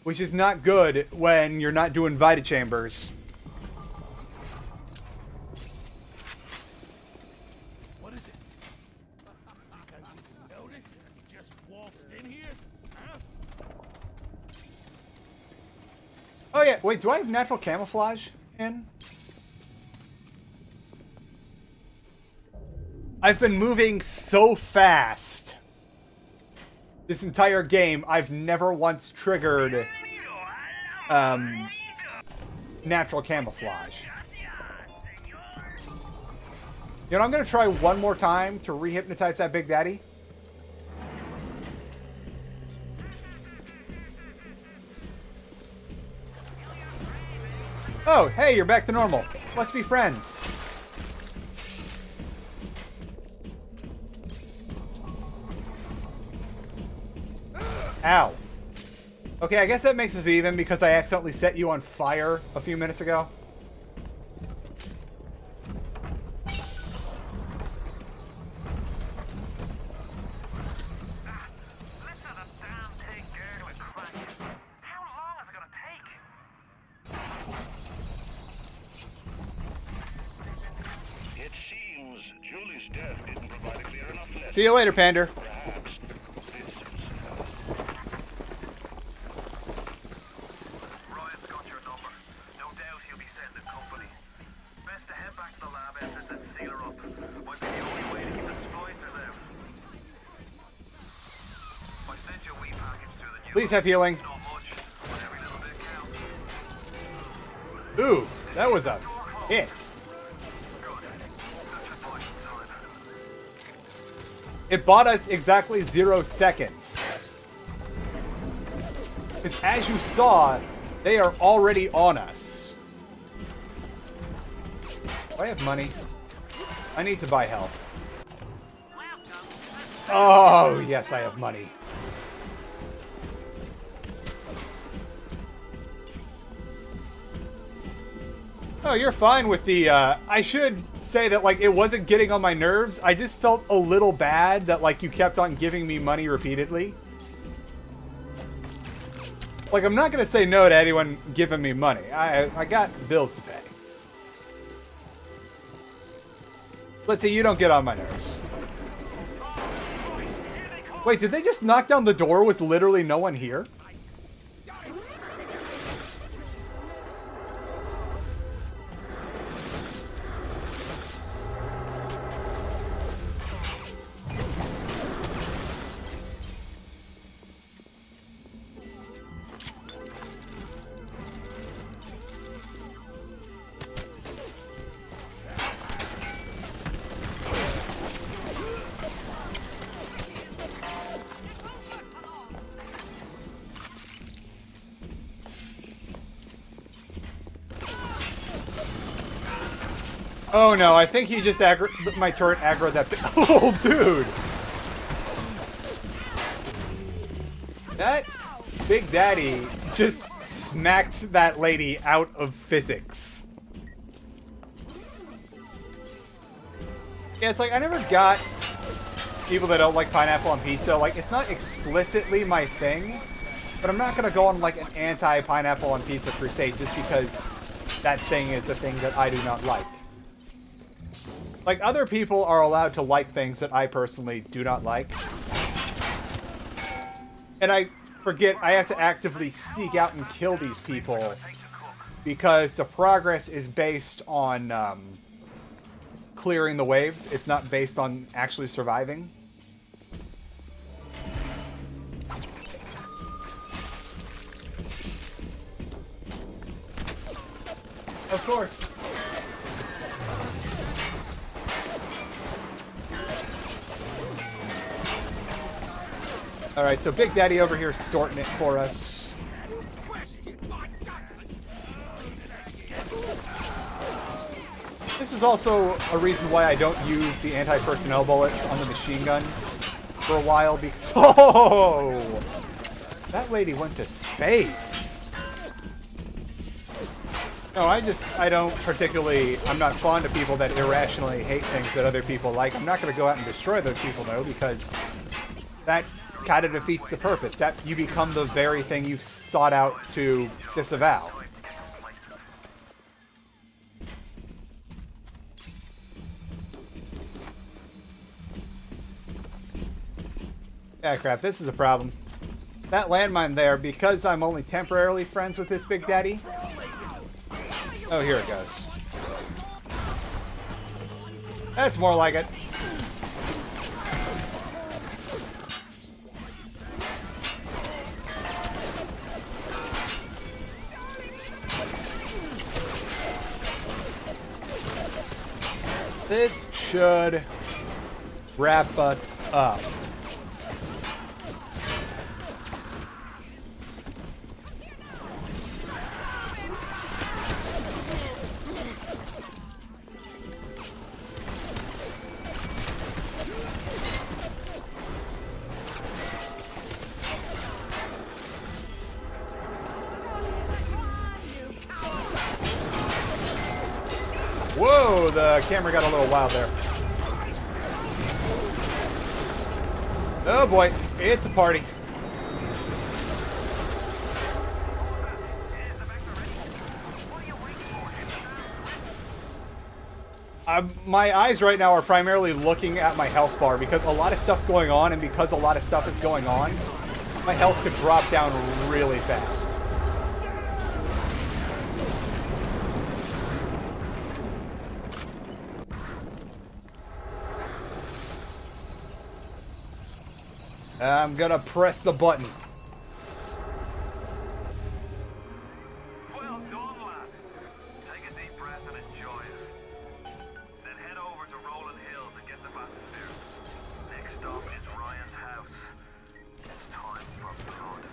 which is not good when you're not doing Vita chambers. What is it? Think I didn't notice? You just waltzed in here? Huh? Oh yeah, wait, do I have natural camouflage in? I've been moving so fast this entire game, I've never once triggered natural camouflage. You know, I'm gonna try one more time to re-hypnotize that Big Daddy. Oh, hey, you're back to normal. Let's be friends. Ow. Okay, I guess that makes us even because I accidentally set you on fire a few minutes ago. It seems Julie's death didn't provide a clear enough lesson. See you later, Pander. Ryan's got your number. No doubt he'll be sending company. Best to head back to the lab entrance and seal her up. Might be the only way to keep the splices out. I sent you a wee package through the new. Please have healing. Not much, but every little bit counts. Ooh, that was a hit. It bought us exactly 0 seconds. Because as you saw, they are already on us. Do I have money? I need to buy health. Oh, yes, I have money. Oh, you're fine with the, I should say that, like, it wasn't getting on my nerves. I just felt a little bad that, like, you kept on giving me money repeatedly. Like, I'm not gonna say no to anyone giving me money. I got bills to pay. Let's see, you don't get on my nerves. Wait, did they just knock down the door with literally no one here? Oh no, I think he just my turret aggroed that Oh, dude! That Big Daddy just smacked that lady out of physics. Yeah, it's like, I never got people that don't like pineapple on pizza. Like, it's not explicitly my thing, but I'm not gonna go on like an anti-pineapple on pizza crusade just because that thing is a thing that I do not like. Like, other people are allowed to like things that I personally do not like. And I forget I have to actively seek out and kill these people because the progress is based on clearing the waves. It's not based on actually surviving. Of course. Alright, so Big Daddy over here sorting it for us. This is also a reason why I don't use the anti-personnel bullets on the machine gun for a while because... Oh! That lady went to space! No, I don't particularly... I'm not fond of people that irrationally hate things that other people like. I'm not going to go out and destroy those people, though, because that kind of defeats the purpose. That you become the very thing you sought out to disavow. Yeah, crap, this is a problem. That landmine there, because I'm only temporarily friends with this Big Daddy... Oh, here it goes. That's more like it. This should wrap us up. Whoa, the camera got a little wild there. Oh boy, it's a party. My eyes right now are primarily looking at my health bar because a lot of stuff's going on, and because a lot of stuff is going on, my health could drop down really fast. I'm gonna press the button. Well done, lad. Take a deep breath and enjoy it. Then head over to Rolling Hills and get the atmosphere. Next stop is Ryan's house. It's time for blood.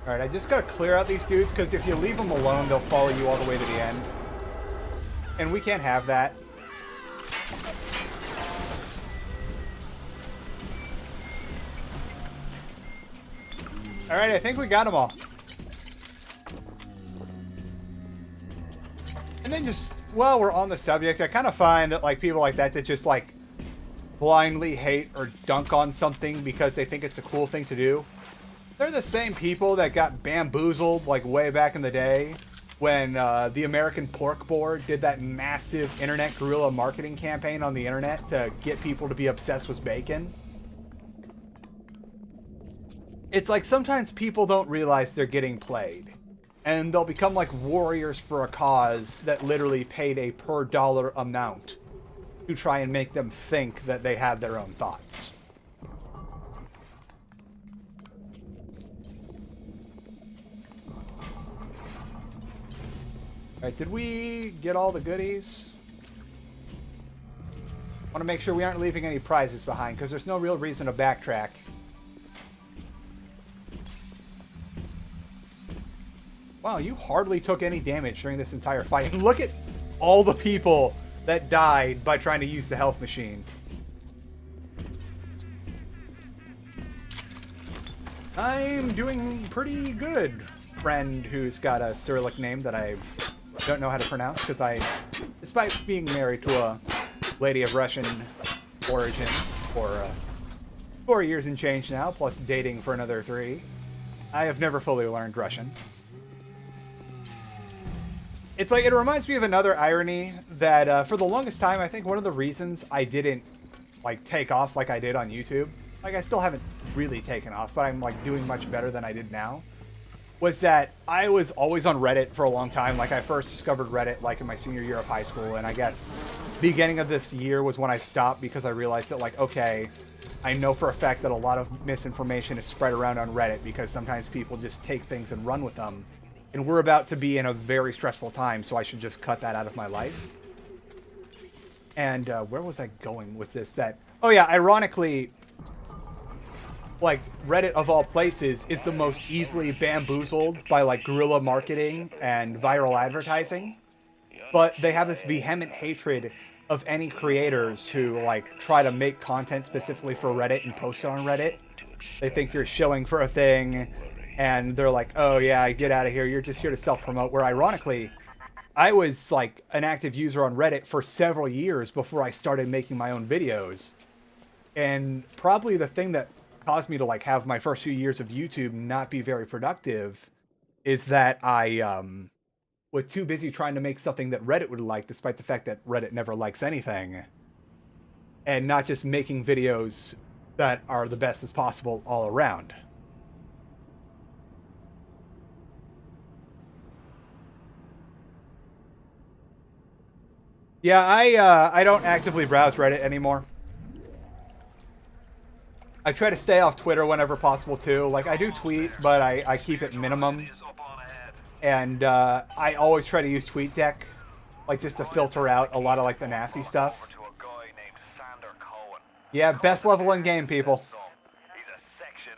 Alright, I just gotta clear out these dudes, because if you leave them alone, they'll follow you all the way to the end. And we can't have that. Alright, I think we got them all. And then just, while we're on the subject, I kind of find that like people like that just like blindly hate or dunk on something because they think it's a cool thing to do. They're the same people that got bamboozled like way back in the day when the American Pork Board did that massive internet guerrilla marketing campaign on the internet to get people to be obsessed with bacon. It's like sometimes people don't realize they're getting played, and they'll become like warriors for a cause that literally paid a per dollar amount to try and make them think that they have their own thoughts. Alright, did we get all the goodies? Want to make sure we aren't leaving any prizes behind, because there's no real reason to backtrack. Wow, you hardly took any damage during this entire fight. And look at all the people that died by trying to use the health machine. I'm doing pretty good, friend who's got a Cyrillic name that I don't know how to pronounce because despite being married to a lady of Russian origin for 4 years and change now, plus dating for another 3, I have never fully learned Russian. It's like, it reminds me of another irony that for the longest time, I think one of the reasons I didn't like take off like I did on YouTube, like I still haven't really taken off, but I'm like doing much better than I did now, was that I was always on Reddit for a long time. Like I first discovered Reddit like in my senior year of high school, and I guess beginning of this year was when I stopped because I realized that like, okay, I know for a fact that a lot of misinformation is spread around on Reddit because sometimes people just take things and run with them. And we're about to be in a very stressful time, so I should just cut that out of my life. And where was I going with this? Oh yeah, ironically, like Reddit of all places is the most easily bamboozled by like guerrilla marketing and viral advertising. But they have this vehement hatred of any creators who like try to make content specifically for Reddit and post it on Reddit. They think you're shilling for a thing, and they're like, oh yeah, get out of here, you're just here to self-promote. Where ironically, I was like an active user on Reddit for several years before I started making my own videos. And probably the thing that caused me to like have my first few years of YouTube not be very productive is that I was too busy trying to make something that Reddit would like, despite the fact that Reddit never likes anything, and not just making videos that are the best as possible all around. Yeah, I don't actively browse Reddit anymore. I try to stay off Twitter whenever possible too. Like I do tweet, but I keep it minimum. And I always try to use TweetDeck, like just to filter out a lot of like the nasty stuff. Yeah, best level in game, people.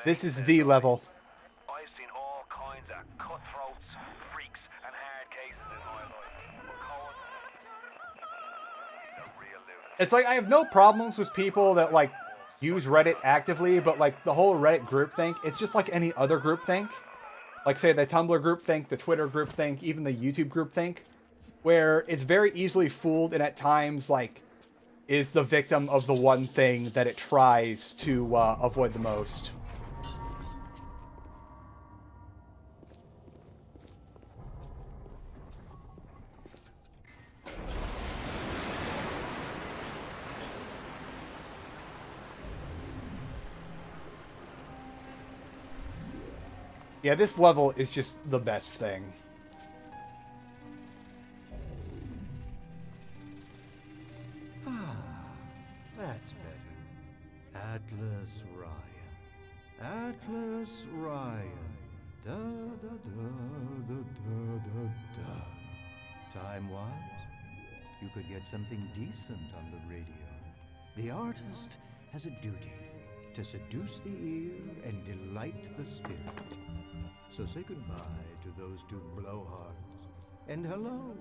This is the level. I've seen all kinds of cutthroats, freaks, and hard cases in my life. It's like I have no problems with people that like use Reddit actively, but like the whole Reddit groupthink, it's just like any other groupthink. Like say the Tumblr groupthink, the Twitter groupthink, even the YouTube groupthink, where it's very easily fooled and at times like is the victim of the one thing that it tries to avoid the most. Yeah, this level is just the best thing. That's better. Atlas Ryan. Atlas Ryan. Da da da da da da da. Time-wise, you could get something decent on the radio. The artist has a duty to seduce the ear and delight the spirit. So say goodbye to those two blowhards, and hello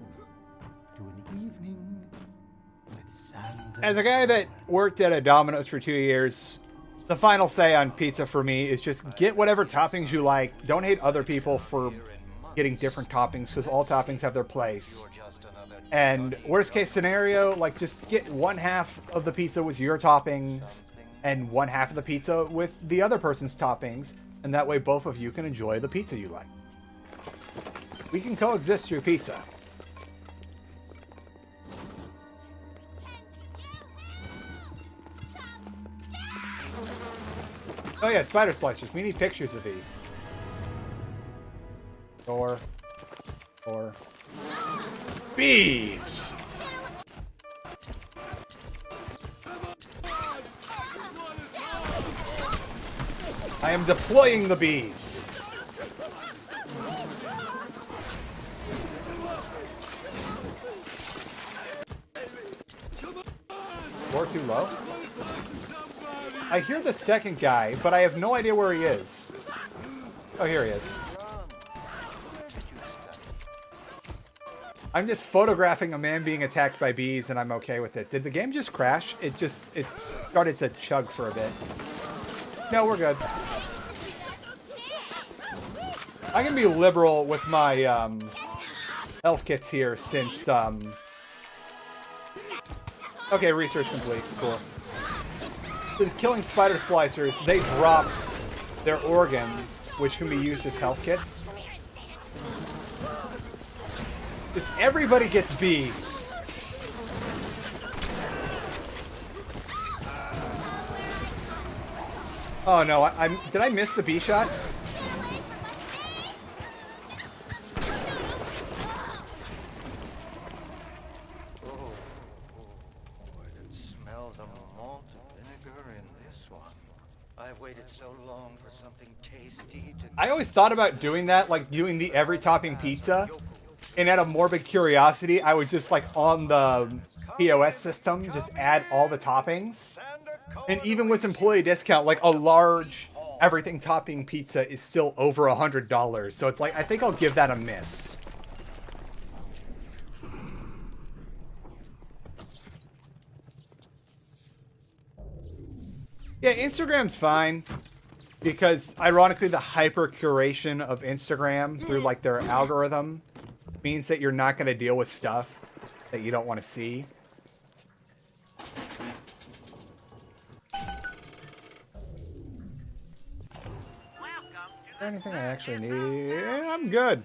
to an evening with Sandra. As a guy that worked at a Domino's for 2 years, the final say on pizza for me is just get whatever toppings you like. Don't hate other people for getting different toppings, because all toppings have their place. And worst case scenario, like just get one half of the pizza with your toppings and one half of the pizza with the other person's toppings, and that way both of you can enjoy the pizza you like. We can coexist through pizza. Oh yeah, spider splicers. We need pictures of these. Or bees. I am deploying the bees. Or too low? I hear the second guy, but I have no idea where he is. Oh, here he is. I'm just photographing a man being attacked by bees, and I'm okay with it. Did the game just crash? It started to chug for a bit. No, we're good. I can be liberal with my health kits here since okay, research complete. Cool. Since killing spider splicers, they drop their organs, which can be used as health kits. Just everybody gets bees. Oh no, did I miss the bee shot? I can smell the malt vinegar in this one. I've waited so long for something tasty to... I always thought about doing that, like doing the every topping pizza. And out of morbid curiosity, I would just like on the POS system, just add all the toppings. And even with employee discount, like a large everything topping pizza is still over $100. So it's like, I think I'll give that a miss. Yeah, Instagram's fine. Because ironically, the hyper curation of Instagram through like their algorithm means that you're not going to deal with stuff that you don't want to see. Is there anything I actually need? Yeah, I'm good.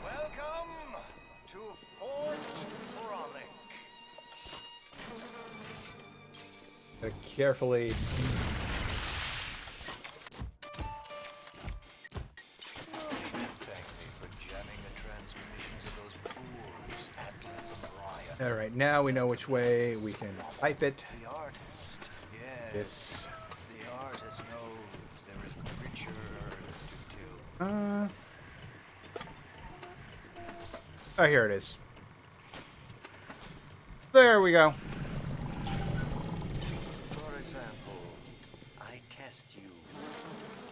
Welcome to Fort Frolic. Gotta carefully. All right, now we know which way we can pipe it. The artist, yes. This. The artist knows there is richer to do. Oh, here it is. There we go. For example, I test you,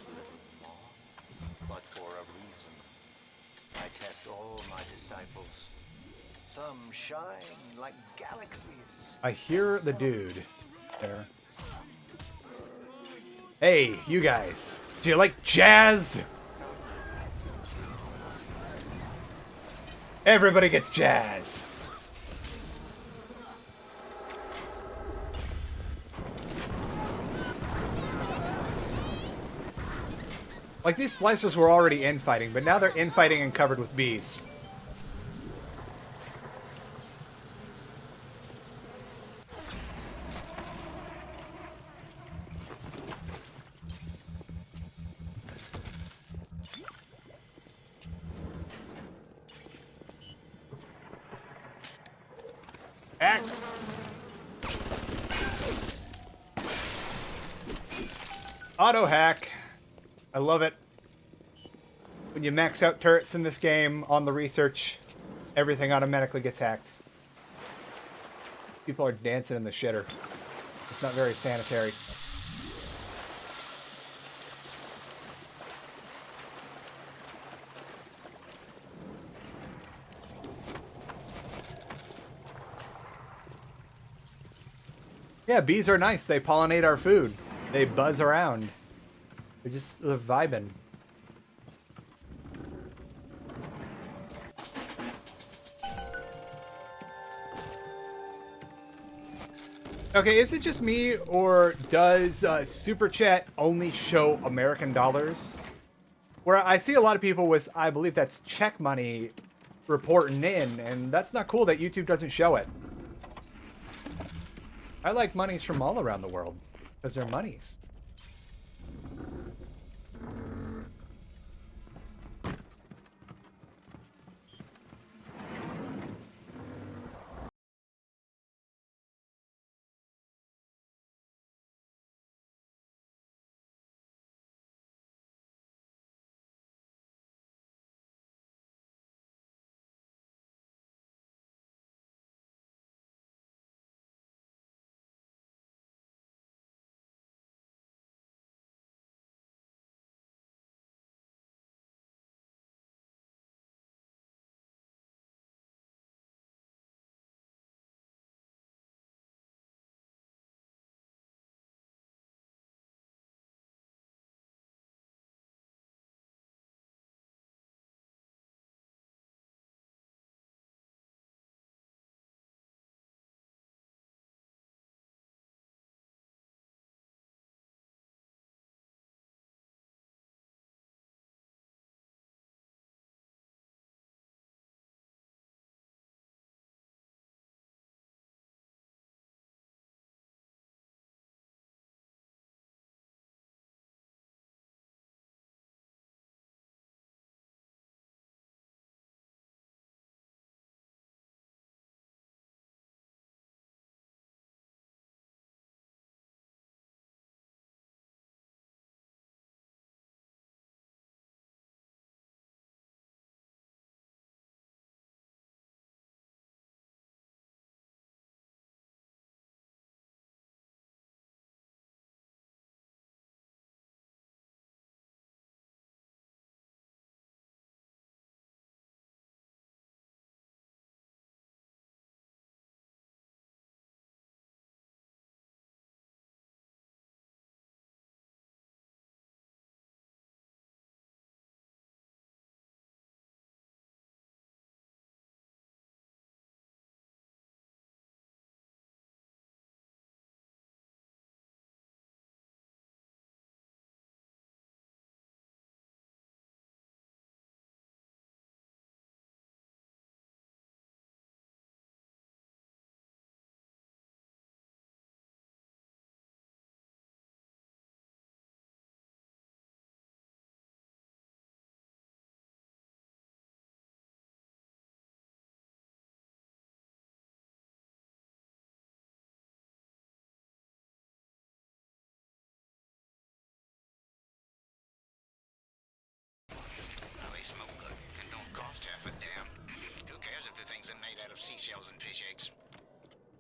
little moth, but for a reason. I test all my disciples. Some shine like galaxies. I hear the dude there. Hey, you guys. Do you like jazz? Everybody gets jazz. Like, these splicers were already infighting, but now they're infighting and covered with bees. Hack! Auto hack. I love it. When you max out turrets in this game on the research, everything automatically gets hacked. People are dancing in the shitter. It's not very sanitary. Yeah, bees are nice. They pollinate our food. They buzz around. They're vibing. Okay, is it just me, or does Super Chat only show American dollars? Where I see a lot of people with, I believe that's check money reporting in, and that's not cool that YouTube doesn't show it. I like monies from all around the world, because they're monies.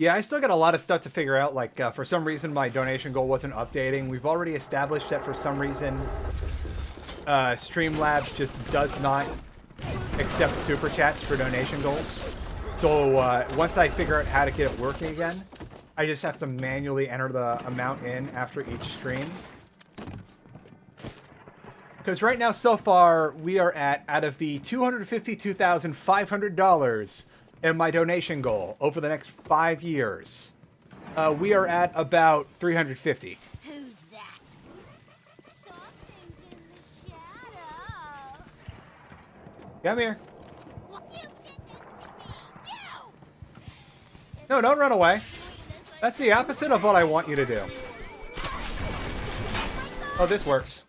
Yeah, I still got a lot of stuff to figure out. Like, for some reason, my donation goal wasn't updating. We've already established that for some reason, Streamlabs just does not accept super chats for donation goals. So once I figure out how to get it working again, I just have to manually enter the amount in after each stream. Because right now, so far, we are at, out of the $252,500 in my donation goal over the next 5 years, we are at about 350. Who's that? Something's in the shadow. Come here. You did this to me. No, don't run away. That's the opposite of what I want you to do. Oh, this works.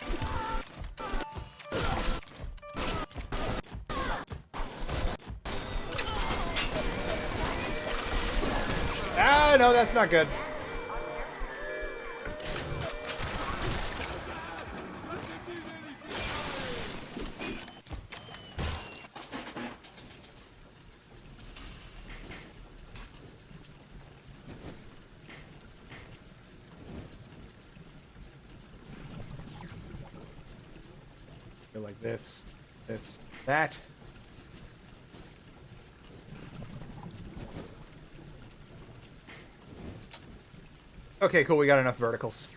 Ah, no, that's not good. Go like this, that. Okay, cool, we got enough verticals.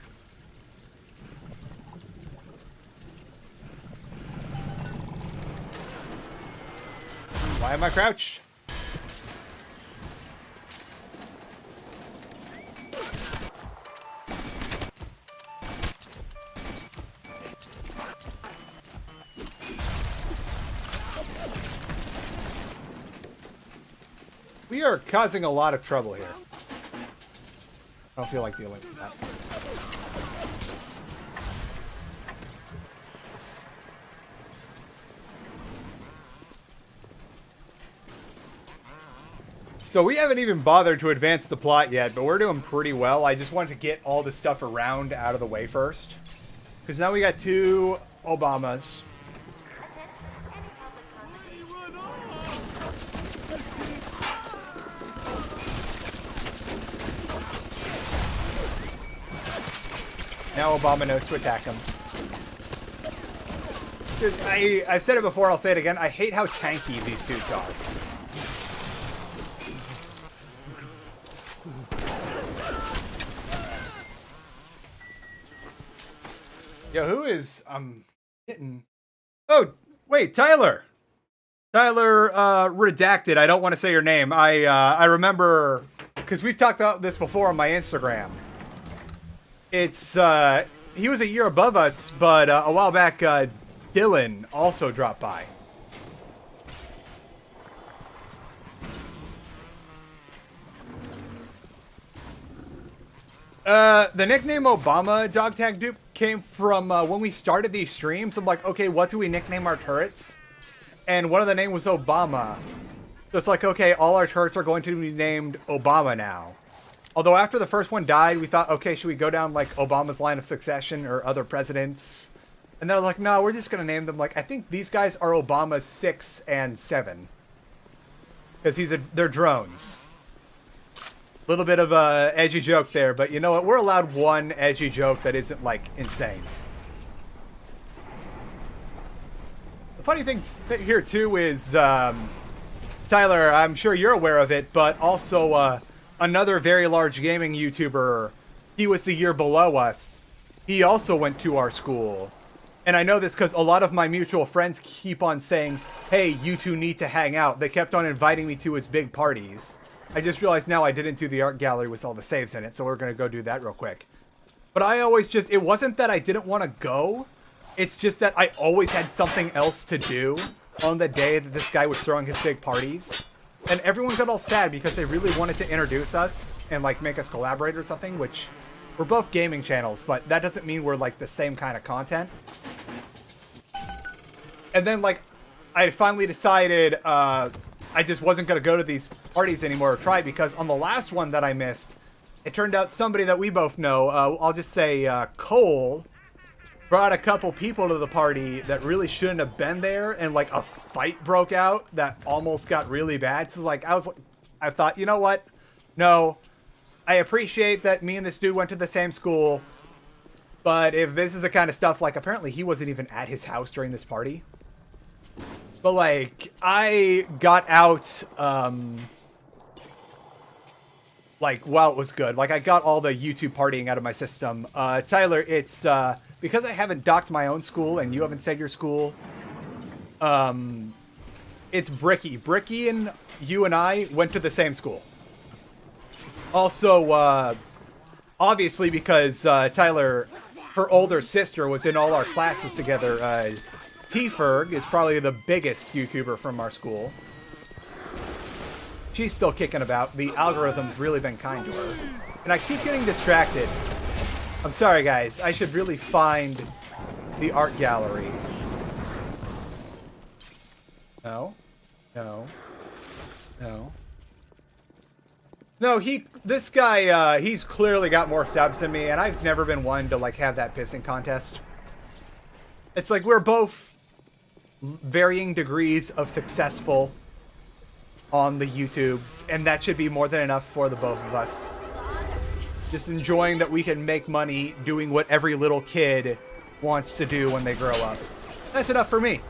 Why am I crouched? We are causing a lot of trouble here. I don't feel like dealing with that. So we haven't even bothered to advance the plot yet, but we're doing pretty well. I just wanted to get all the stuff around out of the way first. Because now we got 2 Obamas. Now Obama knows to attack him. Dude, I've said it before, I'll say it again. I hate how tanky these dudes are. Yo, who is... hitting... Oh, wait, Tyler! Tyler, redacted. I don't want to say your name. I remember... Because we've talked about this before on my Instagram. It's, he was a year above us, but a while back, Dylan also dropped by. The nickname Obama dog tag dupe came from when we started these streams. I'm like, okay, what do we nickname our turrets? And one of the names was Obama. So it's like, okay, all our turrets are going to be named Obama now. Although after the first one died, we thought, okay, should we go down like Obama's line of succession or other presidents? And then I was like, no, we're just going to name them like, I think these guys are Obama 6 and 7. Because they're drones. Little bit of a edgy joke there, but you know what? We're allowed one edgy joke that isn't like insane. The funny thing here too is, Tyler, I'm sure you're aware of it, but also, another very large gaming YouTuber, he was the year below us. He also went to our school. And I know this because a lot of my mutual friends keep on saying, hey, you two need to hang out. They kept on inviting me to his big parties. I just realized now I didn't do the art gallery with all the saves in it, so we're going to go do that real quick. But I always just, it wasn't that I didn't want to go. It's just that I always had something else to do on the day that this guy was throwing his big parties. And everyone got all sad because they really wanted to introduce us and like make us collaborate or something, which we're both gaming channels, but that doesn't mean we're like the same kind of content. And then like I finally decided I just wasn't going to go to these parties anymore or try, because on the last one that I missed, it turned out somebody that we both know, I'll just say Cole, brought a couple people to the party that really shouldn't have been there, and like a fight broke out that almost got really bad. So like I thought, you know what? No, I appreciate that me and this dude went to the same school, but if this is the kind of stuff, like, apparently he wasn't even at his house during this party. But, like, I got out, like, while it was good. Like, I got all the YouTube partying out of my system. Tyler, it's, because I haven't docked my own school and you haven't said your school, it's Bricky. Bricky and you and I went to the same school. Also, obviously because, Tyler, her older sister was in all our classes together, T-Ferg is probably the biggest YouTuber from our school. She's still kicking about. The algorithm's really been kind to her. And I keep getting distracted. I'm sorry, guys. I should really find the art gallery. No. No. No. No, this guy, he's clearly got more subs than me, and I've never been one to, like, have that pissing contest. It's like we're both varying degrees of successful on the YouTubes, and that should be more than enough for the both of us. Just enjoying that we can make money doing what every little kid wants to do when they grow up. That's enough for me.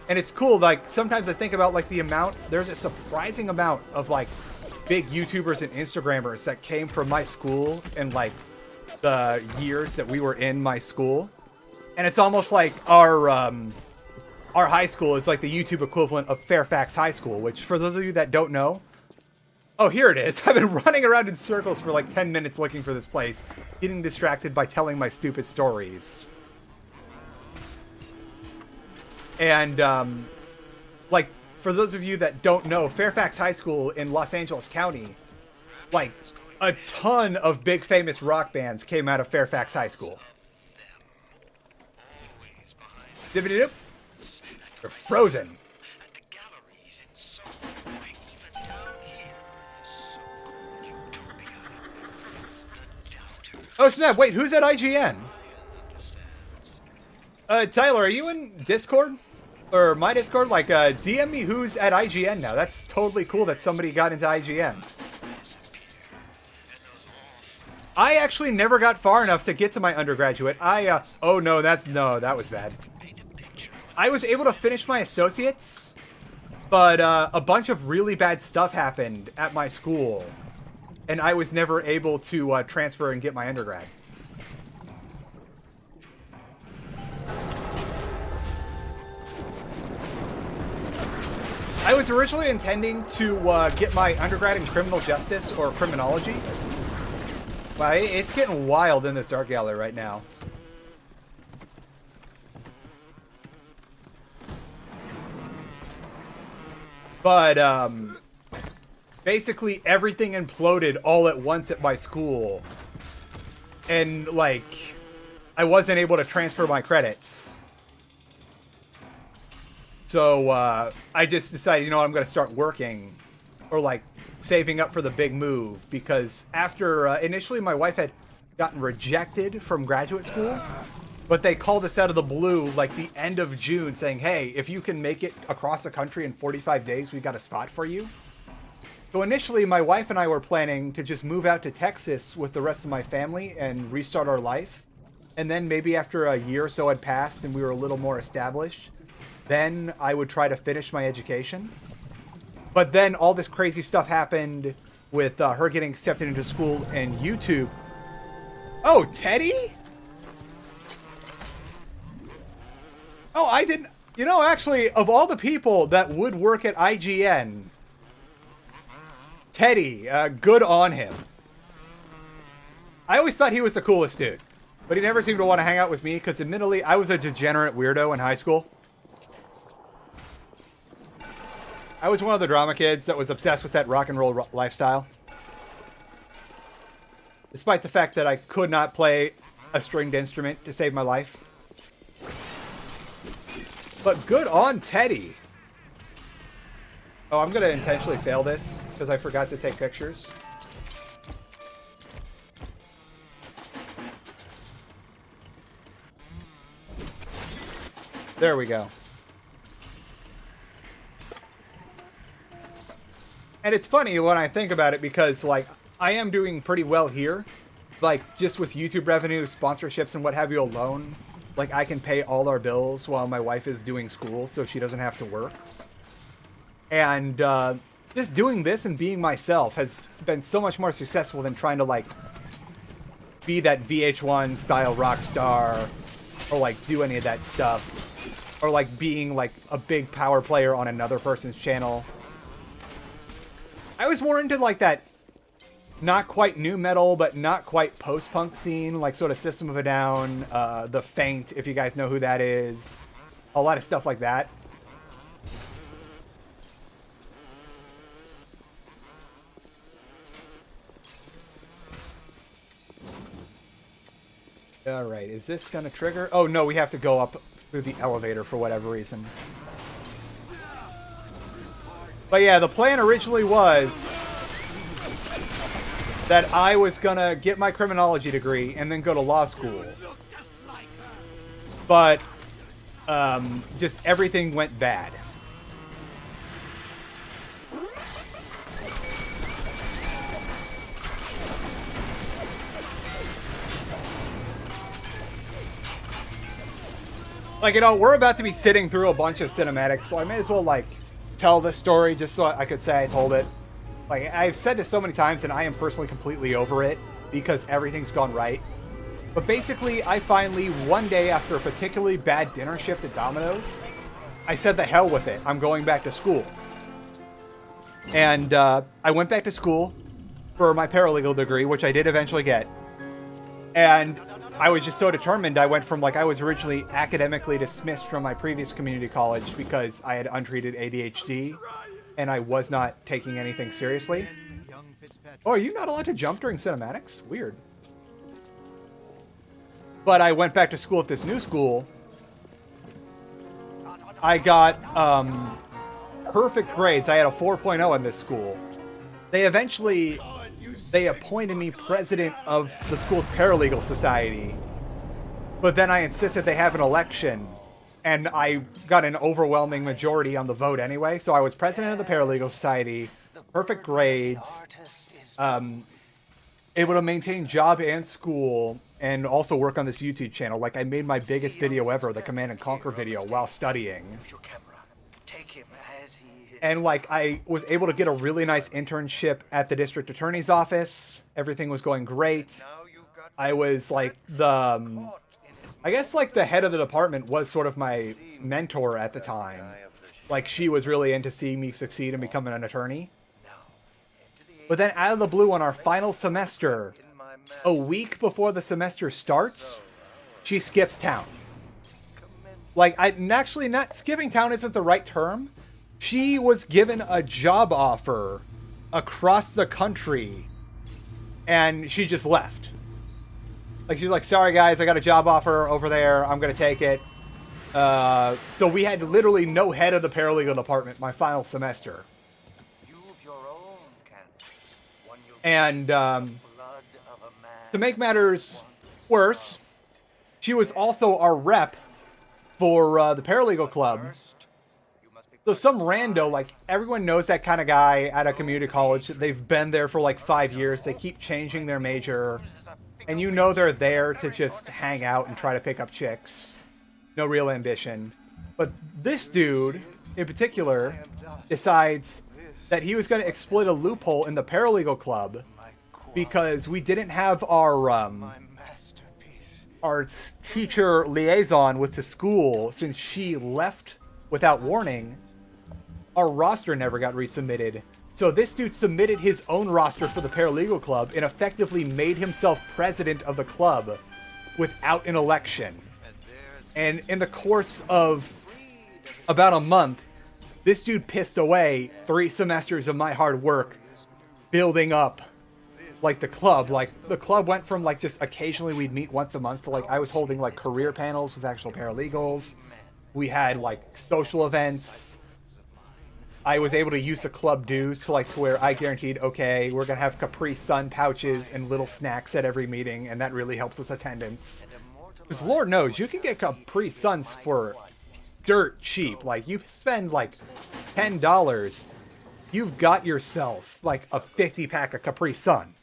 And it's cool, like, sometimes I think about, like, the amount, there's a surprising amount of, like, big YouTubers and Instagrammers that came from my school in, like, the years that we were in my school. And it's almost like our high school is like the YouTube equivalent of Fairfax High School, which, for those of you that don't know... Oh, here it is. I've been running around in circles for like 10 minutes looking for this place, getting distracted by telling my stupid stories. And, like, for those of you that don't know, Fairfax High School in Los Angeles County, like, a ton of big famous rock bands came out of Fairfax High School. Dippity-dip. They're frozen. Oh snap, wait, who's at IGN? Tyler, are you in Discord? Or my Discord? Like, DM me who's at IGN now. That's totally cool that somebody got into IGN. I actually never got far enough to get to my undergraduate. Oh no, that was bad. I was able to finish my associates, but a bunch of really bad stuff happened at my school, and I was never able to transfer and get my undergrad. I was originally intending to get my undergrad in criminal justice or criminology. Wow, it's getting wild in this art gallery right now. But, basically everything imploded all at once at my school. And, like, I wasn't able to transfer my credits. So, I just decided, you know, I'm going to start working. Or, like, saving up for the big move. Because after, initially my wife had gotten rejected from graduate school. But they called us out of the blue, like, the end of June, saying, hey, if you can make it across the country in 45 days, we've got a spot for you. So initially, my wife and I were planning to just move out to Texas with the rest of my family and restart our life. And then maybe after a year or so had passed and we were a little more established, then I would try to finish my education. But then all this crazy stuff happened with her getting accepted into school and YouTube. Oh, Teddy? Oh, I didn't... You know, actually, of all the people that would work at IGN, Teddy, good on him. I always thought he was the coolest dude, but he never seemed to want to hang out with me because, admittedly, I was a degenerate weirdo in high school. I was one of the drama kids that was obsessed with that rock and roll lifestyle. Despite the fact that I could not play a stringed instrument to save my life. But good on Teddy. Oh, I'm going to intentionally fail this because I forgot to take pictures. There we go. And it's funny when I think about it because, like, I am doing pretty well here. Like, just with YouTube revenue, sponsorships, and what have you alone. Like, I can pay all our bills while my wife is doing school, so she doesn't have to work. And just doing this and being myself has been so much more successful than trying to, like, be that VH1 style rock star or, like, do any of that stuff. Or, like, being, like, a big power player on another person's channel. I was more into, like, that not quite new metal, but not quite post-punk scene, like sort of System of a Down, The Faint, if you guys know who that is. A lot of stuff like that. Alright, is this gonna trigger? Oh no, we have to go up through the elevator for whatever reason. But yeah, the plan originally was that I was gonna get my criminology degree and then go to law school. But just everything went bad. Like, you know, we're about to be sitting through a bunch of cinematics, so I may as well, like, tell this story just so I could say I told it. Like, I've said this so many times, and I am personally completely over it because everything's gone right. But basically, I finally, one day after a particularly bad dinner shift at Domino's, I said the hell with it. I'm going back to school. And I went back to school for my paralegal degree, which I did eventually get. And I was just so determined. I went from, like, I was originally academically dismissed from my previous community college because I had untreated ADHD and I was not taking anything seriously. Oh, are you not allowed to jump during cinematics? Weird. But I went back to school at this new school. I got perfect grades. I had a 4.0 in this school. They appointed me president of the school's paralegal society. But then I insisted they have an election. And I got an overwhelming majority on the vote anyway. So I was president of the paralegal society. Perfect grades. Able to maintain job and school. And also work on this YouTube channel. Like, I made my biggest video ever, the Command and Conquer video, while studying. And, like, I was able to get a really nice internship at the district attorney's office. Everything was going great. I was, like, I guess, like, the head of the department was sort of my mentor at the time. Like, she was really into seeing me succeed and becoming an attorney. But then, out of the blue, on our final semester, a week before the semester starts, she skips town. Like, actually, not skipping town isn't the right term. She was given a job offer across the country, and she just left. Like, she's like, sorry guys, I got a job offer over there, I'm gonna take it. So we had literally no head of the paralegal department my final semester. And to make matters worse, she was also our rep for the paralegal club. So some rando, like, everyone knows that kind of guy at a community college. They've been there for like 5 years. They keep changing their major. And you know they're there to just hang out and try to pick up chicks. No real ambition. But this dude, in particular, decides that he was going to exploit a loophole in the paralegal club because we didn't have our teacher liaison with the school since she left without warning. Our roster never got resubmitted. So this dude submitted his own roster for the paralegal club and effectively made himself president of the club without an election. And in the course of about a month, this dude pissed away 3 semesters of my hard work building up, like, the club. Like, the club went from, like, just occasionally we'd meet once a month to, like, I was holding, like, career panels with actual paralegals. We had, like, social events. I was able to use the club dues to, like, to where I guaranteed, okay, we're going to have Capri Sun pouches and little snacks at every meeting, and that really helps with attendance. Because Lord knows, you can get Capri Suns for dirt cheap. Like, you spend, like, $10, you've got yourself like a 50 pack of Capri Sun.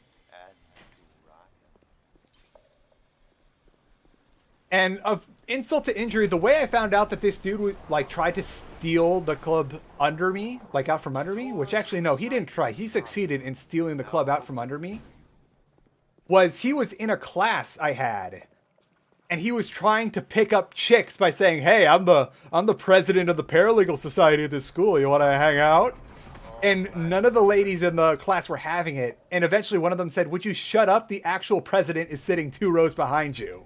And of insult to injury, the way I found out that this dude would, like, tried to steal the club under me, like out from under me, which actually, no, he didn't try. He succeeded in stealing the club out from under me, was he was in a class I had, and he was trying to pick up chicks by saying, hey, I'm the president of the paralegal society at this school. You want to hang out? And none of the ladies in the class were having it. And eventually one of them said, would you shut up? The actual president is sitting 2 rows behind you.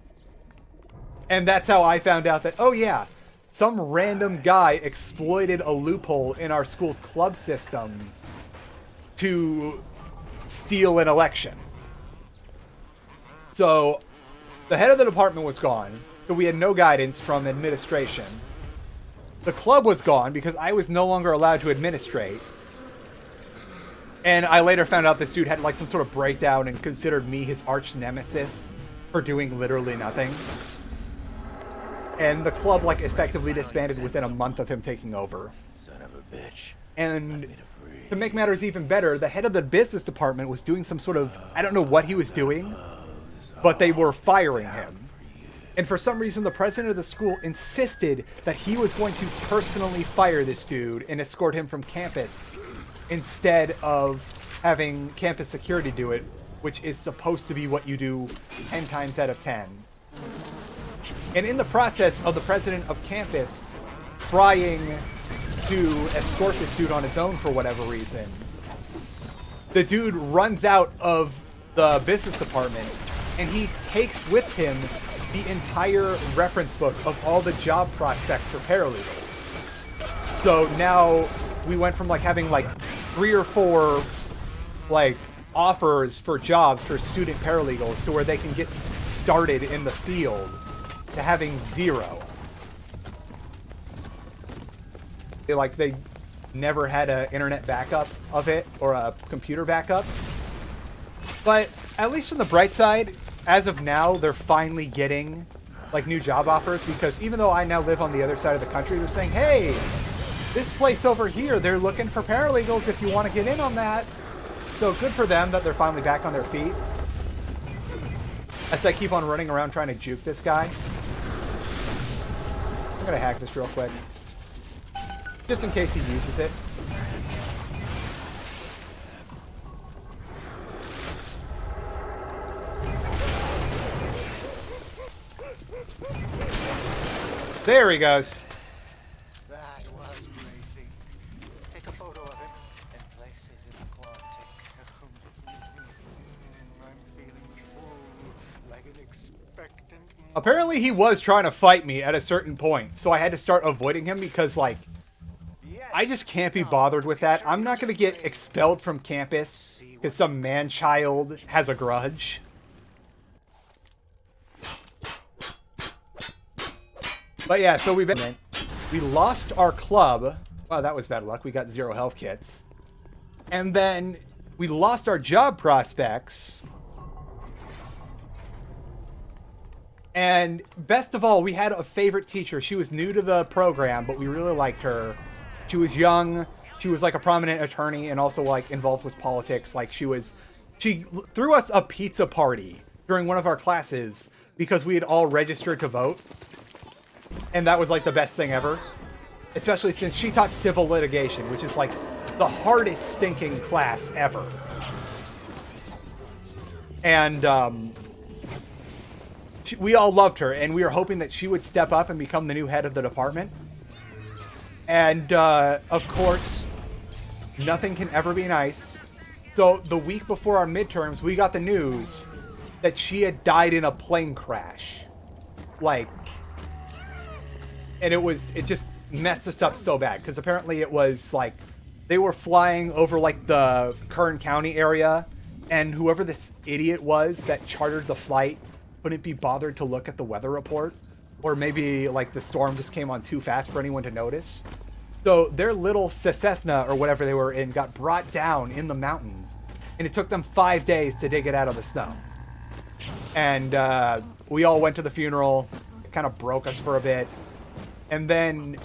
And that's how I found out that, oh yeah, some random guy exploited a loophole in our school's club system to steal an election. So the head of the department was gone, so we had no guidance from administration. The club was gone because I was no longer allowed to administrate. And I later found out this dude had like some sort of breakdown and considered me his arch nemesis for doing literally nothing. And the club, like, effectively disbanded within a month of him taking over. Son of a bitch. And to make matters even better, the head of the business department was doing some sort of, I don't know what he was doing, but they were firing him. And for some reason, the president of the school insisted that he was going to personally fire this dude and escort him from campus instead of having campus security do it, which is supposed to be what you do 10 times out of 10. And in the process of the president of campus trying to escort this dude on his own for whatever reason, the dude runs out of the business department and he takes with him the entire reference book of all the job prospects for paralegals. So now we went from like having like 3 or 4 like offers for jobs for student paralegals to where they can get started in the field to having 0. They never had an internet backup of it or a computer backup. But at least on the bright side, as of now, they're finally getting like new job offers, because even though I now live on the other side of the country, they're saying, hey, this place over here, they're looking for paralegals if you want to get in on that. So good for them that they're finally back on their feet. As I keep on running around trying to juke this guy. I'm gonna hack this real quick. Just in case he uses it. There he goes. That was amazing. Take a photo of him and place it in the Quantic. I'm feeling full, like an expectant. Apparently he was trying to fight me at a certain point, so I had to start avoiding him because, like, I just can't be bothered with that. I'm not going to get expelled from campus because some man-child has a grudge. But yeah, so we lost our club. Wow, that was bad luck. We got 0 health kits. And then we lost our job prospects. And best of all, we had a favorite teacher. She was new to the program, but we really liked her. She was young. She was like a prominent attorney and also like involved with politics. Like she threw us a pizza party during one of our classes because we had all registered to vote. And that was like the best thing ever. Especially since she taught civil litigation, which is like the hardest stinking class ever. And we all loved her, and we were hoping that she would step up and become the new head of the department. And of course, nothing can ever be nice. So the week before our midterms, we got the news that she had died in a plane crash. Like, and it just messed us up so bad, because apparently it was like they were flying over like the Kern County area, and whoever this idiot was that chartered the flight couldn't be bothered to look at the weather report, or maybe like the storm just came on too fast for anyone to notice. So their little Cessna or whatever they were in got brought down in the mountains, and it took them 5 days to dig it out of the snow. And we all went to the funeral. It kind of broke us for a bit. And then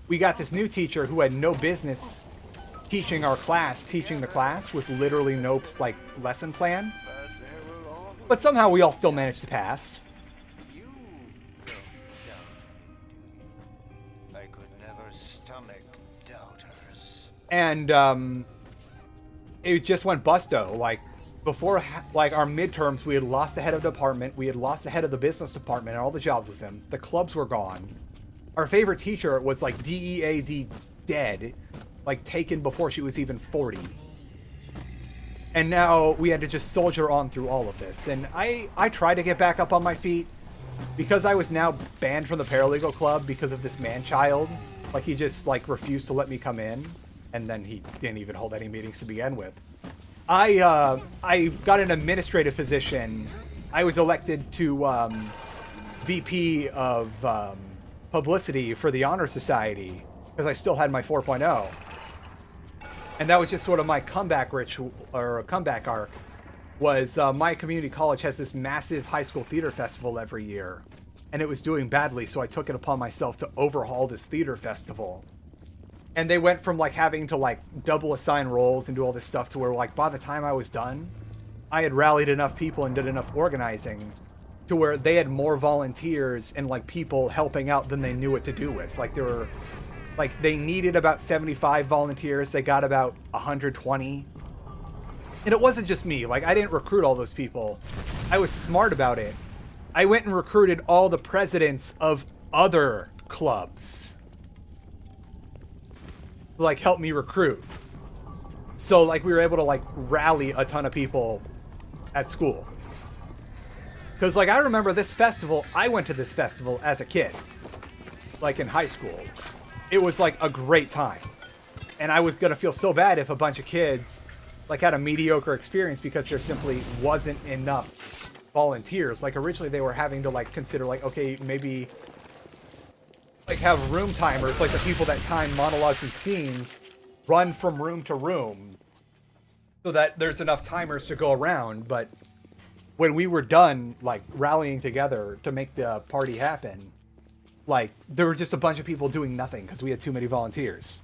we got this new teacher who had no business teaching our class, teaching the class was literally no like lesson plan. But somehow we all still managed to pass. You don't doubt me. I could never stomach doubters. And it just went busto. Like before, like our midterms, we had lost the head of the department, we had lost the head of the business department, and all the jobs with him. The clubs were gone. Our favorite teacher was like DEAD dead, like taken before she was even 40. And now we had to just soldier on through all of this. And I tried to get back up on my feet because I was now banned from the paralegal club because of this man-child. Like he just like refused to let me come in, and then he didn't even hold any meetings to begin with. I got an administrative position. I was elected to VP of publicity for the Honor Society because I still had my 4.0. And that was just sort of my comeback ritual, or comeback arc, was my community college has this massive high school theater festival every year. And it was doing badly, so I took it upon myself to overhaul this theater festival. And they went from like having to like double assign roles and do all this stuff to where like by the time I was done, I had rallied enough people and did enough organizing to where they had more volunteers and like people helping out than they knew what to do with. Like there were, like they needed about 75 volunteers. They got about 120. And it wasn't just me. Like I didn't recruit all those people. I was smart about it. I went and recruited all the presidents of other clubs. Like help me recruit. So like we were able to like rally a ton of people at school. Because like I remember this festival, I went to this festival as a kid. Like in high school. It was like a great time. And I was going to feel so bad if a bunch of kids like had a mediocre experience because there simply wasn't enough volunteers. Like originally they were having to like consider like, okay, maybe like have room timers, like the people that time monologues and scenes run from room to room so that there's enough timers to go around. But when we were done like rallying together to make the party happen, like there were just a bunch of people doing nothing because we had too many volunteers.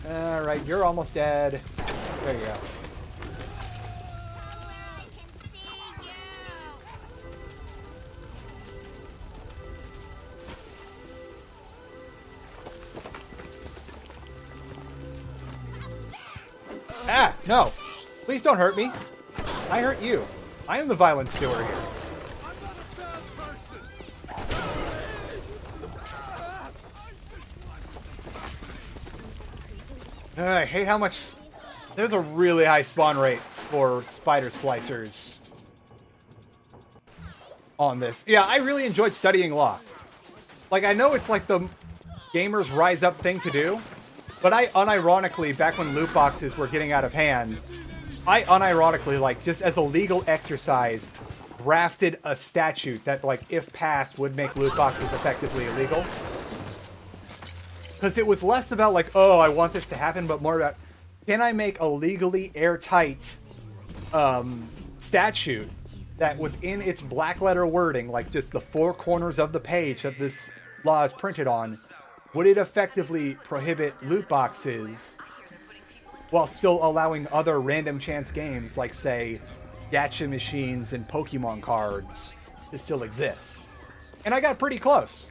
All right, you're almost dead. There you go. Ah, no. Please don't hurt me. I hurt you. I am the violent steward here. I hate how much... There's a really high spawn rate for spider splicers on this. Yeah, I really enjoyed studying law. Like, I know it's like the gamers rise up thing to do, but I unironically, back when loot boxes were getting out of hand, I unironically, like, just as a legal exercise, drafted a statute that, like, if passed, would make loot boxes effectively illegal. Because it was less about, like, oh, I want this to happen, but more about, can I make a legally airtight statute that within its black letter wording, like just the four corners of the page that this law is printed on, would it effectively prohibit loot boxes while still allowing other random chance games like, say, gacha machines and Pokemon cards to still exist? And I got pretty close.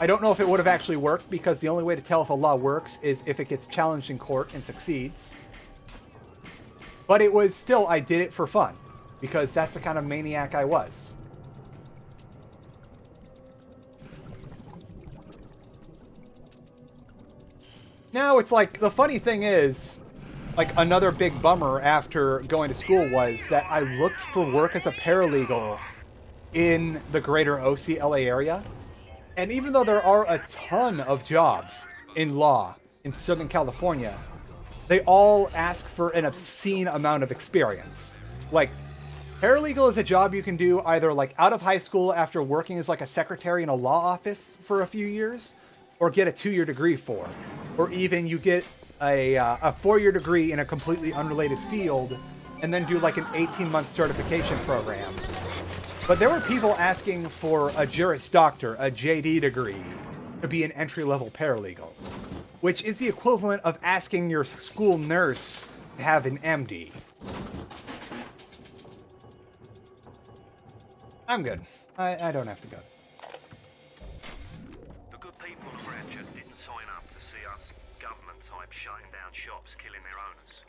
I don't know if it would have actually worked because the only way to tell if a law works is if it gets challenged in court and succeeds. But it was still, I did it for fun because that's the kind of maniac I was. Now it's like, the funny thing is, like another big bummer after going to school was that I looked for work as a paralegal in the greater OC-LA area. And even though there are a ton of jobs in law in Southern California, they all ask for an obscene amount of experience. Like, paralegal is a job you can do either like out of high school after working as like a secretary in a law office for a few years, or get a 2-year degree for. Or even you get a 4-year degree in a completely unrelated field and then do like an 18-month certification program. But there were people asking for a Juris Doctor, a JD degree, to be an entry-level paralegal, which is the equivalent of asking your school nurse to have an MD. I'm good. I don't have to go. The good people of Ratchet didn't sign up to see us government types shutting down shops, killing their owners,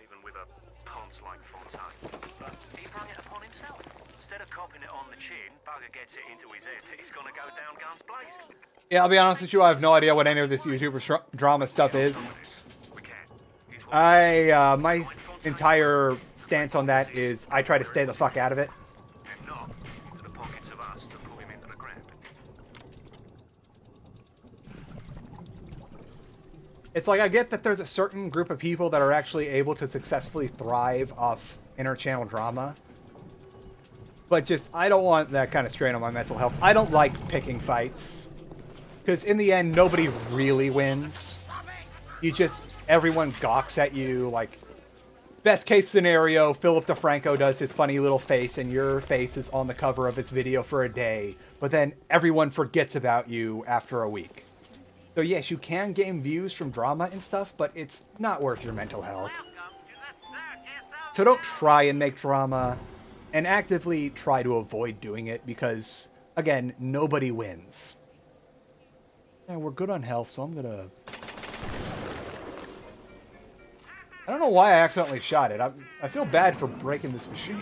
even with a ponce like Fontaine. But he brought it upon himself. Instead of copping it on the chin, bugger gets it into his head, he's gonna go down guns blazing. Yeah, I'll be honest with you, I have no idea what any of this YouTuber drama stuff is. My entire stance on that is I try to stay the fuck out of it. If not, to the pockets of us to pull him into the ground. It's like, I get that there's a certain group of people that are actually able to successfully thrive off inter-channel drama. But just, I don't want that kind of strain on my mental health. I don't like picking fights. Because in the end, nobody really wins. You just, everyone gawks at you, like, best case scenario, Philip DeFranco does his funny little face and your face is on the cover of his video for a day. But then everyone forgets about you after a week. So yes, you can gain views from drama and stuff, but it's not worth your mental health. So don't try and make drama, and actively try to avoid doing it because, again, nobody wins. Yeah, we're good on health, so I'm gonna... I don't know why I accidentally shot it. I feel bad for breaking this machine.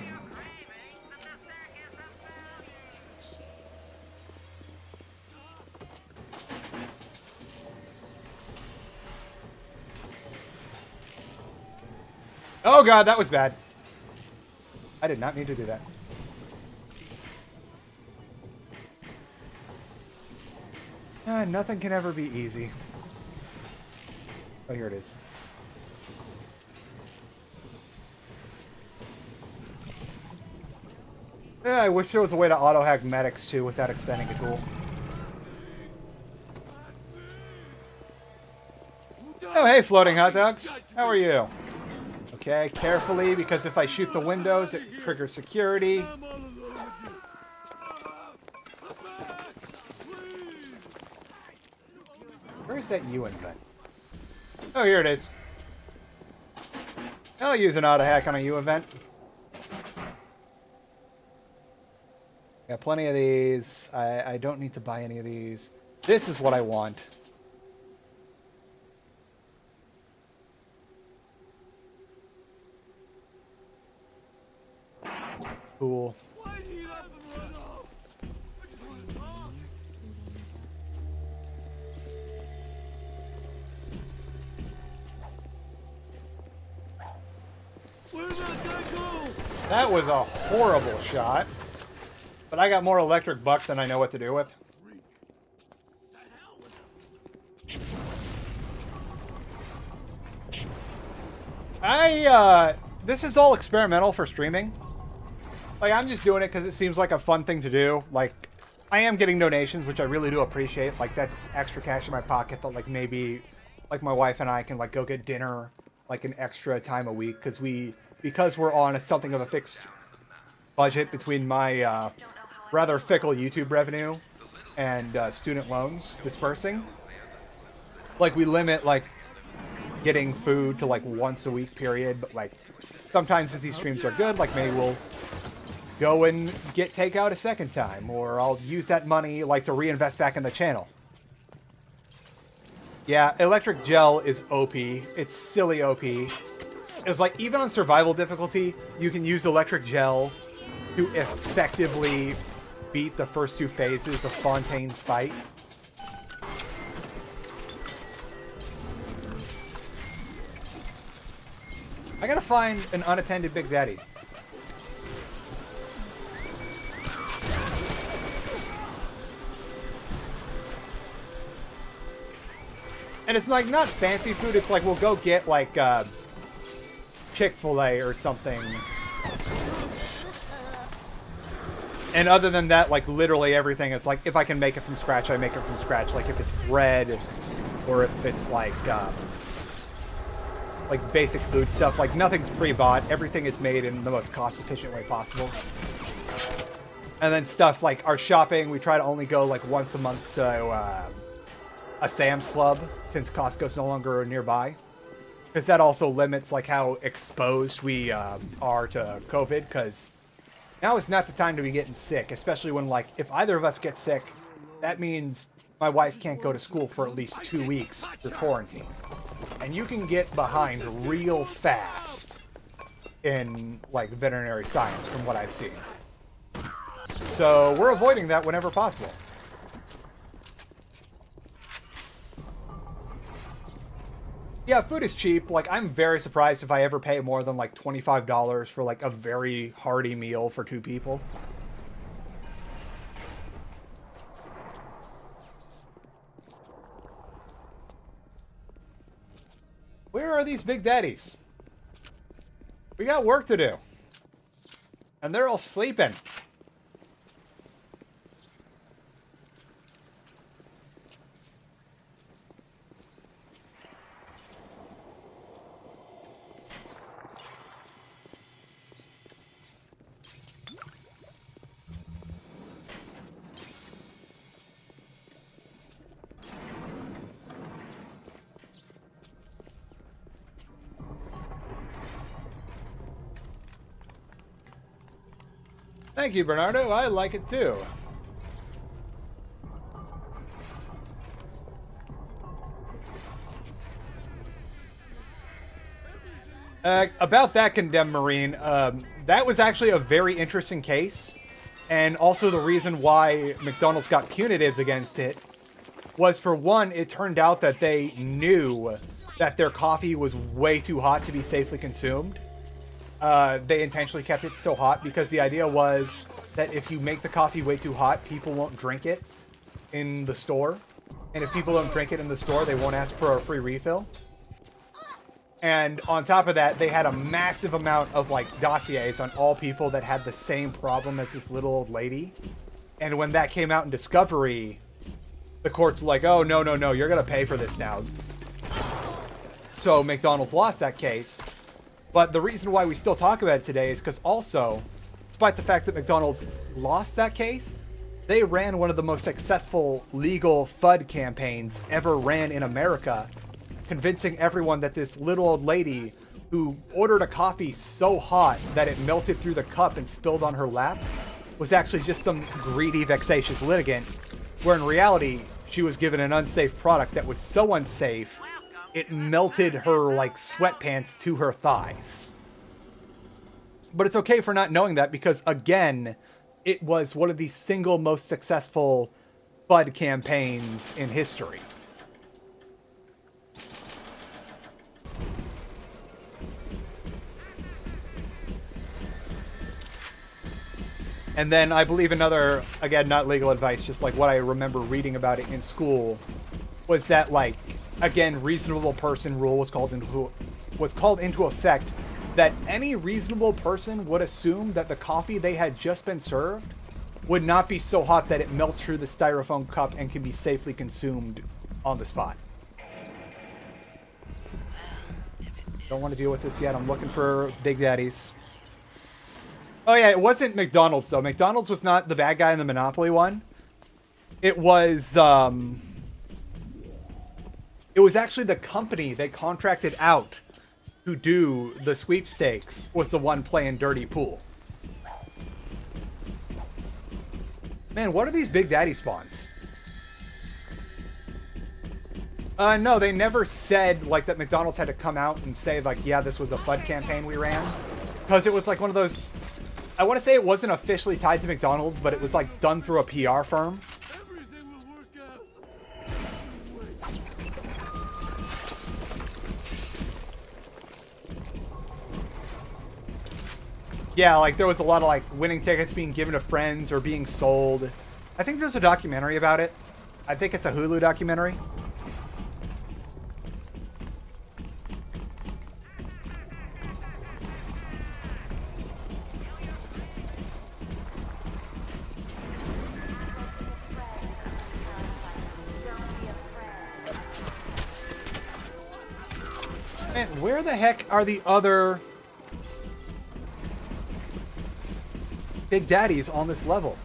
Oh god, that was bad. I did not need to do that. Nothing can ever be easy. Oh, here it is. Yeah, I wish there was a way to auto-hack medics too without expending a tool. Oh, hey, floating hot dogs. How are you? Okay, carefully, because if I shoot the windows, it triggers security. Where is that UN vent? Oh, here it is. I'll use an auto-hack on a U event. Got plenty of these. I don't need to buy any of these. This is what I want. Cool. That was a horrible shot. But I got more electric bucks than I know what to do with. This is all experimental for streaming. Like, I'm just doing it because it seems like a fun thing to do. Like, I am getting donations, which I really do appreciate. Like, that's extra cash in my pocket that, like, maybe, like, my wife and I can, like, go get dinner, like, an extra time a week. Because we're on something of a fixed budget between my, rather fickle YouTube revenue and student loans dispersing. Like, we limit, like, getting food to, like, once a week period. But, like, sometimes if these streams are good, like, maybe we'll go and get takeout a second time, or I'll use that money like to reinvest back in the channel. Yeah, electric gel is OP. It's silly OP. It's like, even on survival difficulty, you can use electric gel to effectively beat the first two phases of Fontaine's fight. I gotta find an unattended Big Daddy. And it's like not fancy food, it's like we'll go get like Chick-fil-A or something. And other than that, like literally everything is like, if I can make it from scratch, I make it from scratch. Like if it's bread or if it's like basic food stuff, like nothing's pre-bought. Everything is made in the most cost-efficient way possible. And then stuff like our shopping, we try to only go like once a month to a Sam's Club since Costco's no longer nearby. Because that also limits like how exposed we are to COVID. Because now is not the time to be getting sick, especially when like if either of us get sick, that means my wife can't go to school for at least 2 weeks for quarantine. And you can get behind real fast in like veterinary science from what I've seen. So we're avoiding that whenever possible. Yeah, food is cheap. Like, I'm very surprised if I ever pay more than like $25 for like a very hearty meal for 2 people. Where are these big daddies? We got work to do. And they're all sleeping. Thank you, Bernardo. I like it too. About that condemned Marine, that was actually a very interesting case. And also the reason why McDonald's got punitives against it was, for one, it turned out that they knew that their coffee was way too hot to be safely consumed. They intentionally kept it so hot because the idea was that if you make the coffee way too hot, people won't drink it in the store. And if people don't drink it in the store, they won't ask for a free refill. And on top of that, they had a massive amount of like dossiers on all people that had the same problem as this little old lady. And when that came out in discovery, the courts were like, oh, no, no, no, you're going to pay for this now. So McDonald's lost that case. But the reason why we still talk about it today is because also, despite the fact that McDonald's lost that case, they ran one of the most successful legal FUD campaigns ever ran in America, convincing everyone that this little old lady who ordered a coffee so hot that it melted through the cup and spilled on her lap was actually just some greedy, vexatious litigant, where in reality, she was given an unsafe product that was so unsafe, it melted her, like, sweatpants to her thighs. But it's okay for not knowing that because, again, it was one of the single most successful FUD campaigns in history. And then I believe another, again, not legal advice, just like what I remember reading about it in school, was that, like, again, reasonable person rule was called into effect, that any reasonable person would assume that the coffee they had just been served would not be so hot that it melts through the styrofoam cup and can be safely consumed on the spot. Don't want to deal with this yet. I'm looking for Big Daddies. Oh yeah, it wasn't McDonald's though. McDonald's was not the bad guy in the Monopoly one. It was actually the company they contracted out to do the sweepstakes was the one playing dirty pool. Man, what are these Big Daddy spawns? No, they never said like that McDonald's had to come out and say like, yeah, this was a FUD campaign we ran. Because it was like one of those, I want to say it wasn't officially tied to McDonald's, but it was like done through a PR firm. Yeah, like there was a lot of like winning tickets being given to friends or being sold. I think there's a documentary about it. I think it's a Hulu documentary. Man, where the heck are the other Big Daddies on this level?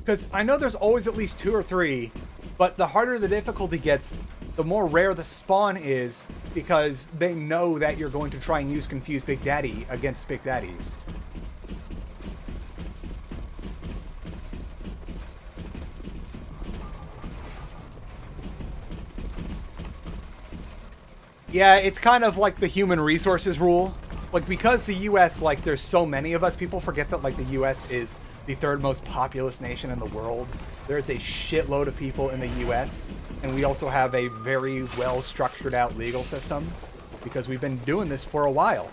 Because I know there's always at least 2 or 3, but the harder the difficulty gets, the more rare the spawn is, because they know that you're going to try and use Confused Big Daddy against Big Daddies. Yeah, it's kind of like the human resources rule. Like, because the US, like, there's so many of us, people forget that, like, the US is the 3rd most populous nation in the world. There's a shitload of people in the US, and we also have a very well structured out legal system, because we've been doing this for a while.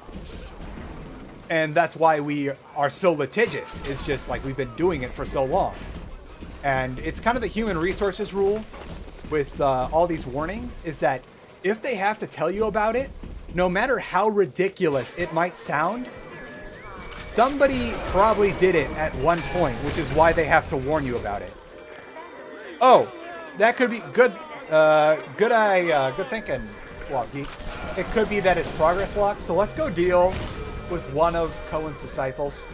And that's why we are so litigious. It's just, like, we've been doing it for so long. And it's kind of the human resources rule with all these warnings, is that if they have to tell you about it, no matter how ridiculous it might sound, somebody probably did it at one point, which is why they have to warn you about it. Oh, that could be good. Good thinking, Woggy. It could be that it's progress locked. So let's go deal with one of Cohen's disciples.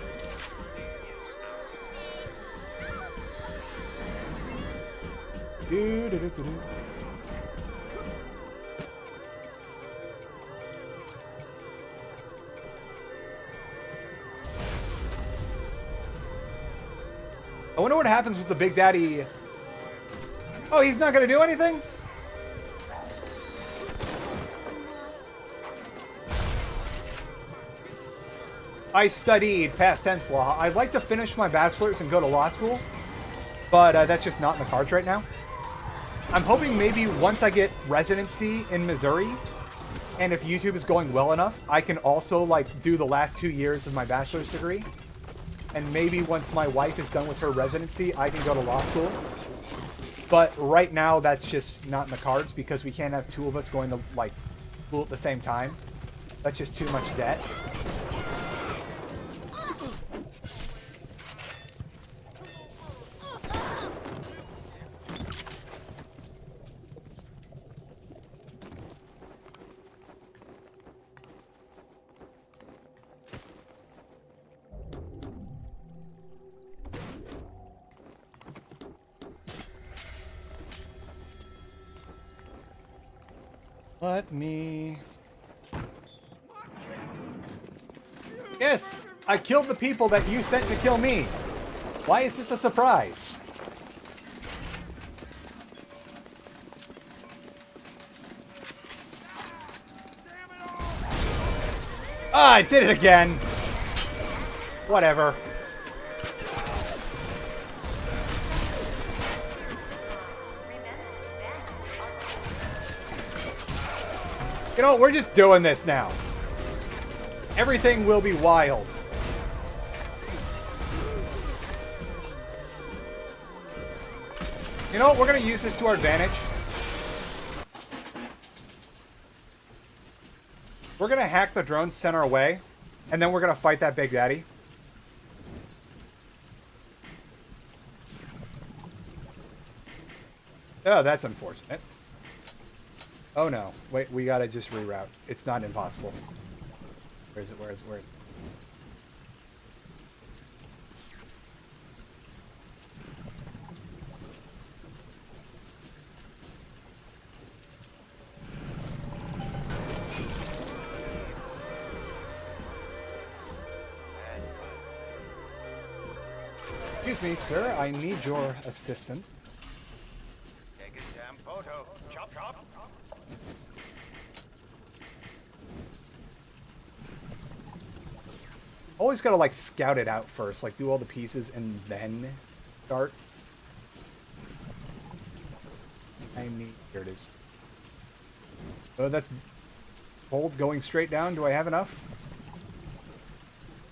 I wonder what happens with the Big Daddy. Oh, he's not going to do anything? I studied past tense law. I'd like to finish my bachelor's and go to law school, but that's just not in the cards right now. I'm hoping maybe once I get residency in Missouri, and if YouTube is going well enough, I can also, like, do the last 2 years of my bachelor's degree. And maybe once my wife is done with her residency, I can go to law school. But right now, that's just not in the cards, because we can't have 2 of us going to, like, school at the same time. That's just too much debt. Let me... Yes, I killed the people that you sent to kill me. Why is this a surprise? Ah, I did it again. Whatever. You know, we're just doing this now. Everything will be wild. You know what? We're going to use this to our advantage. We're going to hack the drone, send our way, and then we're going to fight that Big Daddy. Oh, that's unfortunate. Oh no. Wait, we gotta just reroute. It's not impossible. Where is it? Where is it? Where is it? Excuse me, sir. I need your assistant. Take a damn photo. Chop, chop. Always gotta, like, scout it out first. Like, do all the pieces and then start. I need... Here it is. Oh, that's bold going straight down. Do I have enough?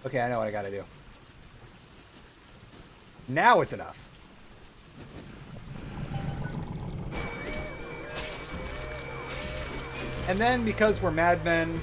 Okay, I know what I gotta do. Now it's enough. And then, because we're madmen...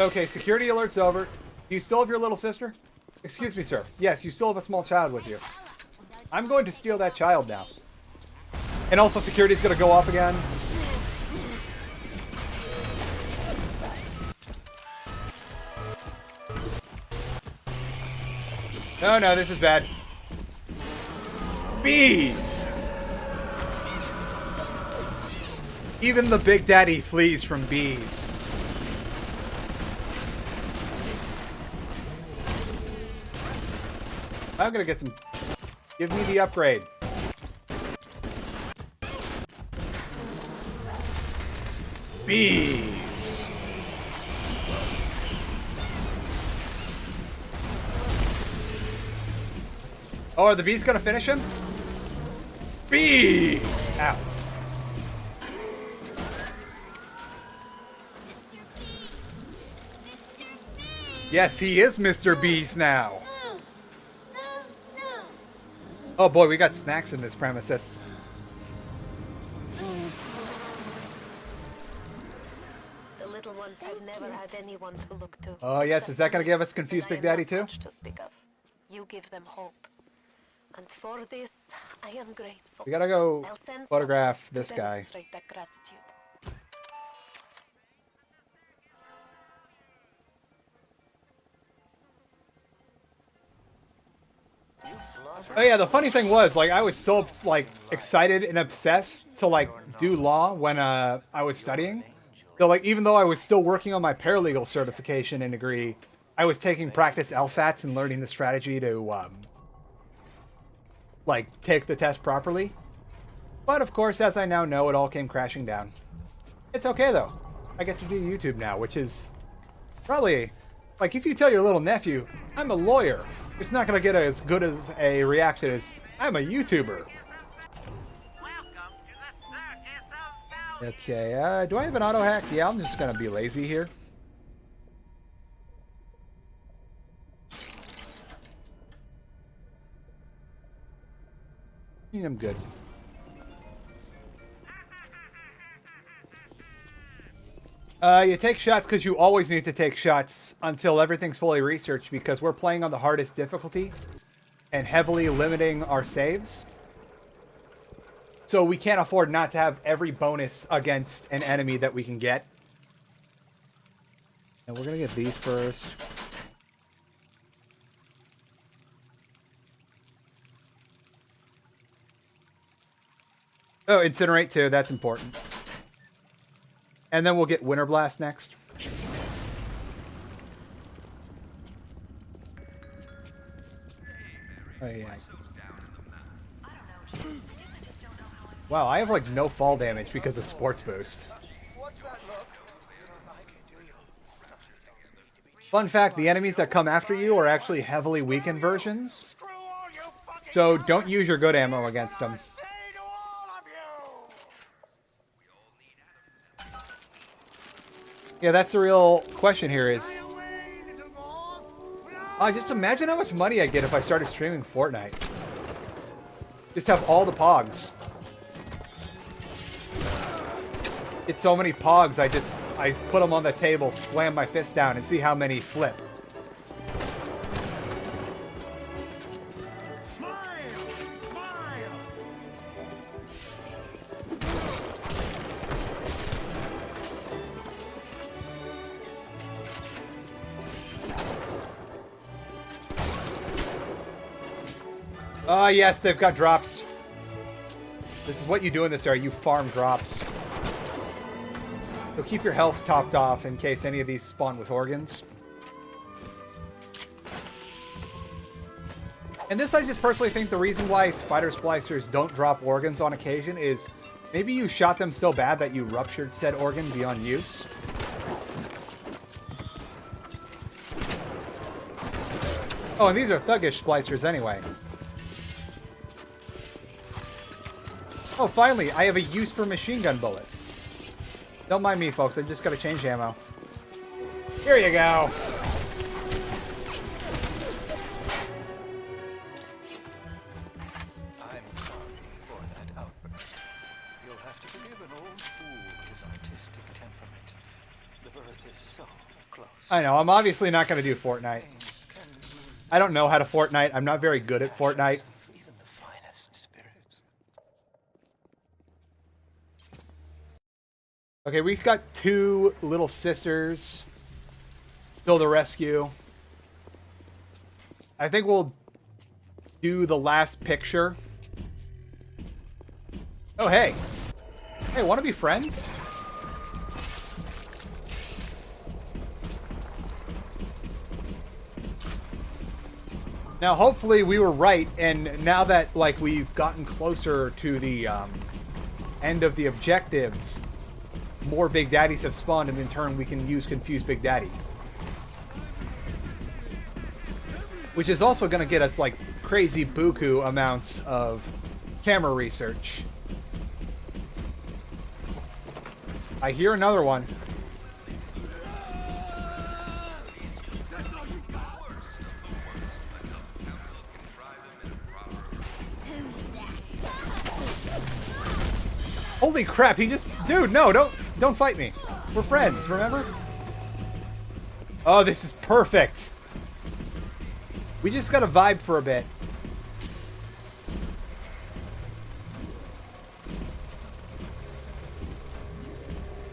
Okay, security alert's over. Do you still have your little sister? Excuse me, sir. Yes, you still have a small child with you. I'm going to steal that child now. And also, security's going to go off again. No, no, this is bad. Bees! Even the Big Daddy flees from bees. I'm gonna get some... Give me the upgrade. Bees! Oh, are the bees gonna finish him? Bees! Ow. Yes, he is Mr. Bees now. Oh boy, we got snacks in this premises. The little ones have never had anyone to look to. Oh yes, is that gonna give us confused Big Daddy too? To speak of. You give them hope. And for this, I am grateful. We gotta go I'll send photograph someone this to guy. demonstrate that gratitude. Oh yeah, the funny thing was, like, I was so like excited and obsessed to like do law when I was studying. So like, even though I was still working on my paralegal certification and degree, I was taking practice LSATs and learning the strategy to like take the test properly. But of course, as I now know, it all came crashing down. It's okay though. I get to do YouTube now, which is probably like if you tell your little nephew, I'm a lawyer, it's not gonna get as good as a reaction as I'm a YouTuber. Okay, do I have an auto hack? Yeah, I'm just gonna be lazy here. I'm good. You take shots because you always need to take shots until everything's fully researched, because we're playing on the hardest difficulty and heavily limiting our saves. So we can't afford not to have every bonus against an enemy that we can get. And we're going to get these first. Oh, incinerate too. That's important. And then we'll get Winter Blast next. Oh, yeah. Wow, I have like no fall damage because of Sports Boost. Fun fact, the enemies that come after you are actually heavily weakened versions. So don't use your good ammo against them. Yeah, that's the real question here is... just imagine how much money I'd get if I started streaming Fortnite. Just have all the pogs. Get so many pogs, I put them on the table, slam my fist down, and see how many flip. Ah, yes, they've got drops. This is what you do in this area. You farm drops. So keep your health topped off in case any of these spawn with organs. And this, I just personally think the reason why spider splicers don't drop organs on occasion is maybe you shot them so bad that you ruptured said organ beyond use. Oh, and these are thuggish splicers anyway. Oh, finally, I have a use for machine gun bullets. Don't mind me, folks. I just gotta change ammo. Here you go. I'm sorry for that outburst. You'll have to forgive an old fool with his artistic temperament. The birth is so I know, I'm obviously not going to do Fortnite. I don't know how to Fortnite. I'm not very good at Fortnite. Even the finest spirits. Okay, we've got 2 little sisters. Still to rescue. I think we'll do the last picture. Oh, hey. Hey, want to be friends? Now, hopefully we were right, and now that, like, we've gotten closer to the end of the objectives, more Big Daddies have spawned, and in turn we can use Confused Big Daddy. Which is also going to get us, like, crazy buku amounts of camera research. I hear another one. Holy crap, he just... Dude, no, don't fight me. We're friends, remember? Oh, this is perfect. We just gotta vibe for a bit.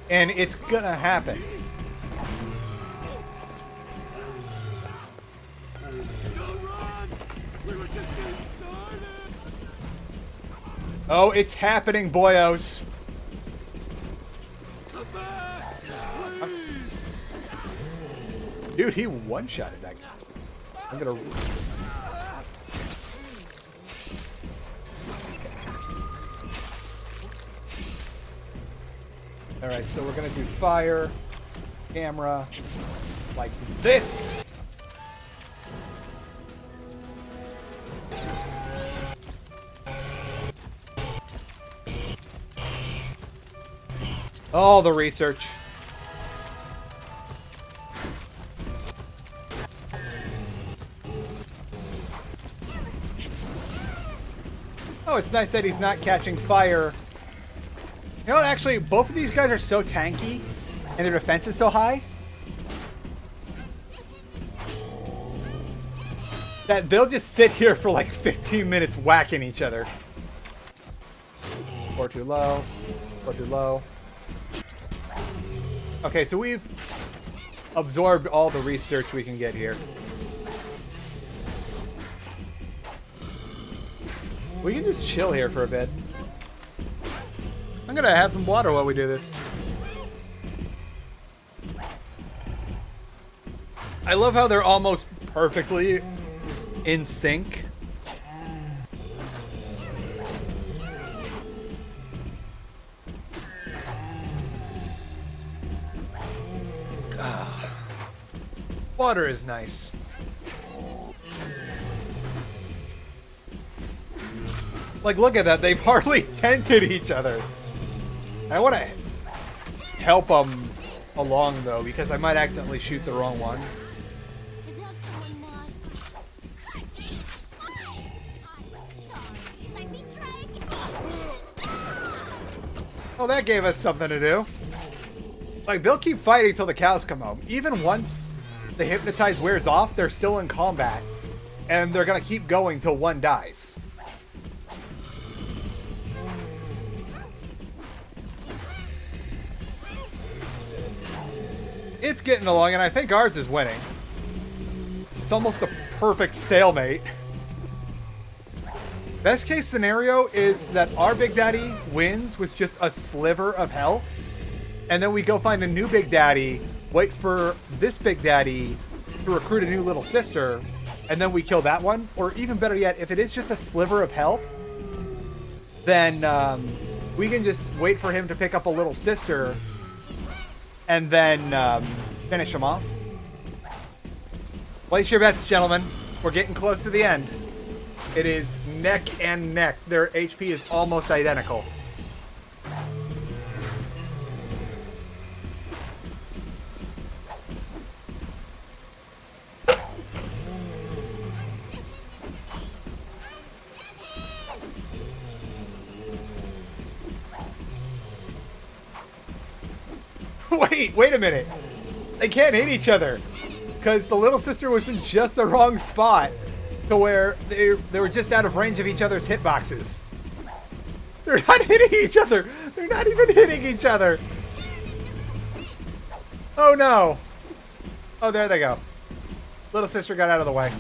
And it's gonna happen. Oh, it's happening, boyos. Dude, he one-shotted that guy. I'm gonna... Alright, so we're gonna do fire, camera, like this. All the research. Oh, it's nice that he's not catching fire. You know what, actually, both of these guys are so tanky, and their defense is so high, that they'll just sit here for like 15 minutes whacking each other. 4 too low. 4 too low. Okay, so we've absorbed all the research we can get here. We can just chill here for a bit. I'm gonna have some water while we do this. I love how they're almost perfectly in sync. Water is nice. Like, look at that. They've hardly tented each other. I want to help them along, though, because I might accidentally shoot the wrong one. Is that someone not? I'm sorry. Let me try. Oh, that gave us something to do. Like, they'll keep fighting till the cows come home. Even once the hypnotize wears off, they're still in combat. And they're going to keep going till one dies. It's getting along, and I think ours is winning. It's almost a perfect stalemate. Best case scenario is that our Big Daddy wins with just a sliver of health, and then we go find a new Big Daddy, wait for this Big Daddy to recruit a new little sister, and then we kill that one. Or even better yet, if it is just a sliver of health, then we can just wait for him to pick up a little sister and then finish him off. Place your bets, gentlemen. We're getting close to the end. It is neck and neck. Their HP is almost identical. Wait a minute. They can't hit each other because the little sister was in just the wrong spot to where they were just out of range of each other's hitboxes. They're not hitting each other. They're not even hitting each other. Oh no. Oh, there they go. Little sister got out of the way.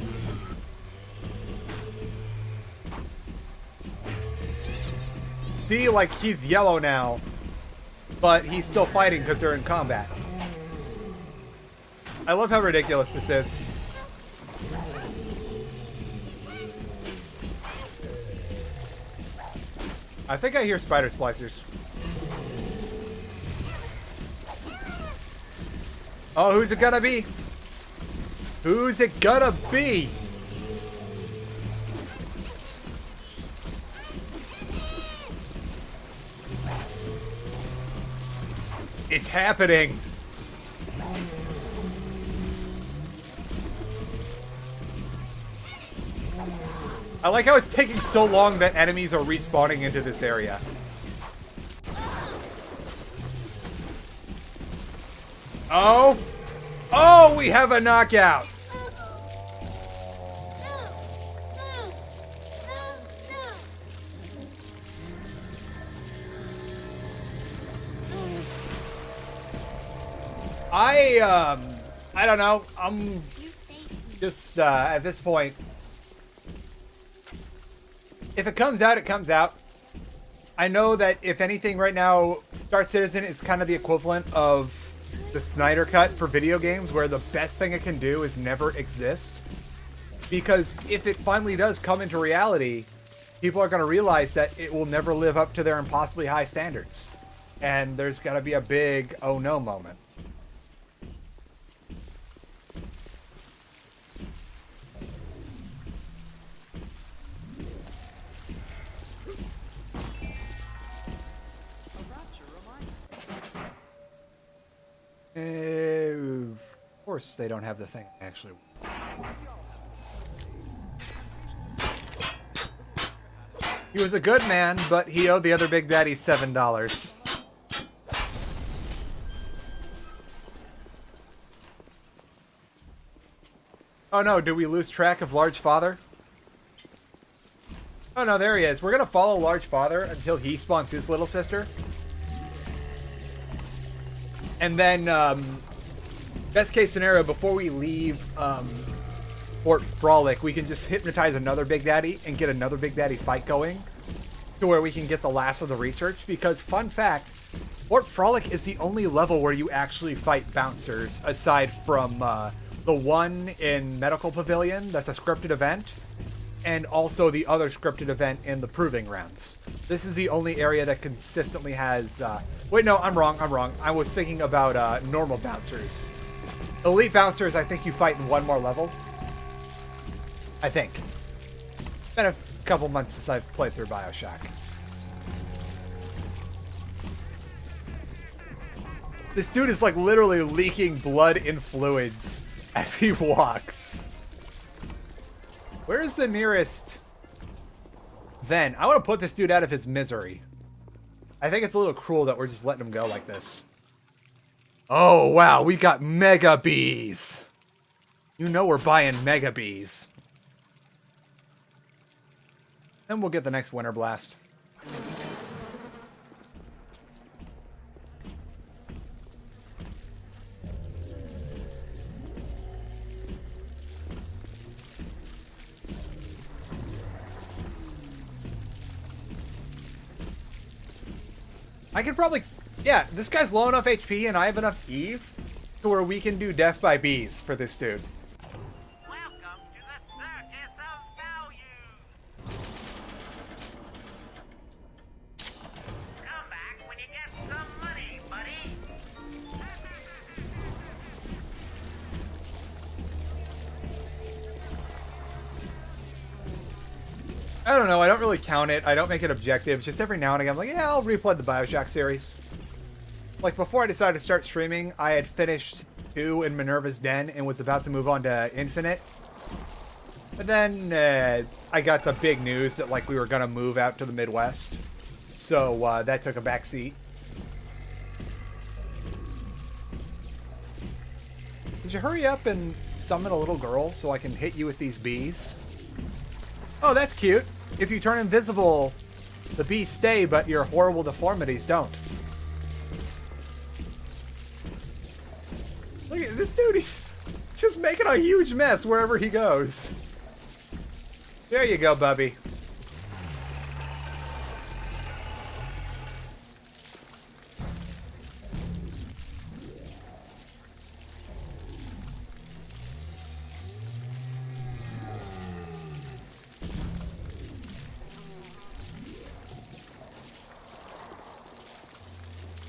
See, like, he's yellow now, but he's still fighting because they're in combat. I love how ridiculous this is. I think I hear spider splicers. Oh, who's it gonna be? Who's it gonna be? It's happening. I like how it's taking so long that enemies are respawning into this area. Oh! Oh, we have a knockout! I don't know. I'm just, at this point, if it comes out, it comes out. I know that if anything right now, Star Citizen is kind of the equivalent of the Snyder Cut for video games, where the best thing it can do is never exist. Because if it finally does come into reality, people are going to realize that it will never live up to their impossibly high standards. And there's got to be a big oh no moment. Of course they don't have the thing, actually. He was a good man, but he owed the other Big Daddy $7. Oh no, did we lose track of Large Father? Oh no, there he is. We're gonna follow Large Father until he spawns his little sister. And then, best case scenario, before we leave Fort Frolic, we can just hypnotize another Big Daddy and get another Big Daddy fight going to where we can get the last of the research. Because, fun fact, Fort Frolic is the only level where you actually fight bouncers, aside from the one in Medical Pavilion that's a scripted event, and also the other scripted event in the Proving Grounds. This is the only area that consistently has... wait, no, I'm wrong. I was thinking about normal bouncers. Elite bouncers, I think you fight in one more level. I think. It's been a couple months since I've played through Bioshock. This dude is like literally leaking blood and fluids as he walks. Where's the nearest... Then, I want to put this dude out of his misery. I think it's a little cruel that we're just letting him go like this. Oh, wow, we got Mega Bees. You know we're buying Mega Bees. Then we'll get the next Winter Blast. I could probably... Yeah, this guy's low enough HP and I have enough Eve to where we can do Death by Bees for this dude. Welcome to the Circus of Value. Come back when you get some money, buddy. I don't know, I don't really count it. I don't make it objective. Just every now and again, I'm like, yeah, I'll replay the Bioshock series. Like, before I decided to start streaming, I had finished 2 in Minerva's Den and was about to move on to Infinite. But then, I got the big news that, like, we were gonna move out to the Midwest. So, that took a back seat. Could you hurry up and summon a little girl so I can hit you with these bees? Oh, that's cute. If you turn invisible, the bees stay, but your horrible deformities don't. Look at this dude. He's just making a huge mess wherever he goes. There you go, Bubby.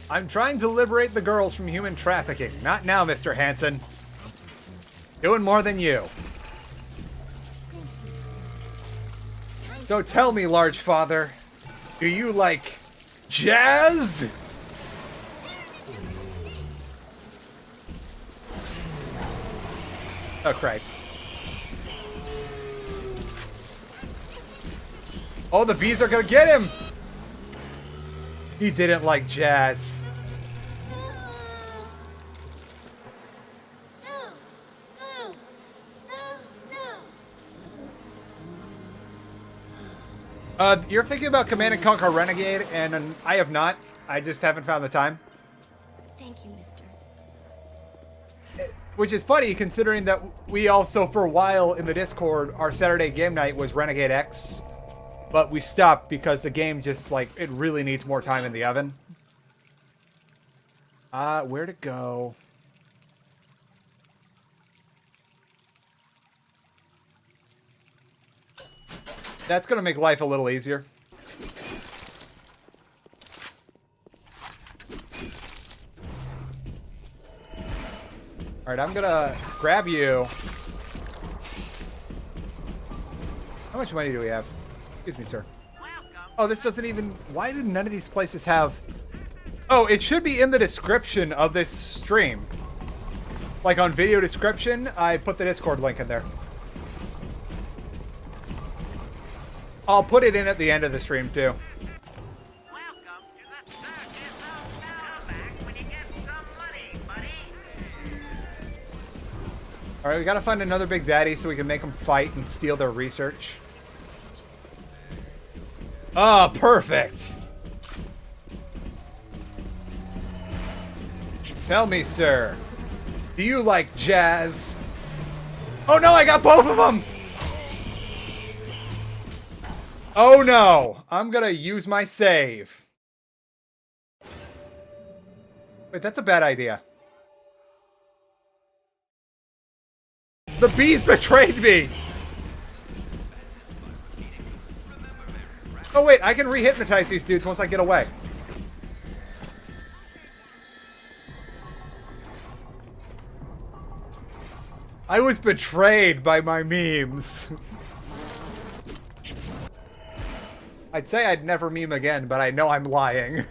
I'm trying to liberate the girls from human trafficking. Not now, Mr. Hanson. Doing more than you. So tell me, large father, do you like jazz? Oh, cripes. Oh, the bees are gonna get him! He didn't like jazz. You're thinking about Command & Conquer Renegade, and I have not. I just haven't found the time. Thank you, mister. Which is funny, considering that we also, for a while in the Discord, our Saturday game night was Renegade X. But we stopped because the game just, like, it really needs more time in the oven. Where to go? That's gonna make life a little easier. Alright, I'm gonna grab you. How much money do we have? Excuse me, sir. Oh, this doesn't even... Why did none of these places have... Oh, it should be in the description of this stream. Like on video description, I put the Discord link in there. I'll put it in at the end of the stream, too. Alright, we gotta find another Big Daddy so we can make them fight and steal their research. Ah, perfect! Tell me, sir, do you like jazz? Oh no, I got both of them! Oh no! I'm gonna use my save. Wait, that's a bad idea. The bees betrayed me! Oh wait, I can re-hypnotize these dudes once I get away. I was betrayed by my memes. I'd say I'd never meme again, but I know I'm lying.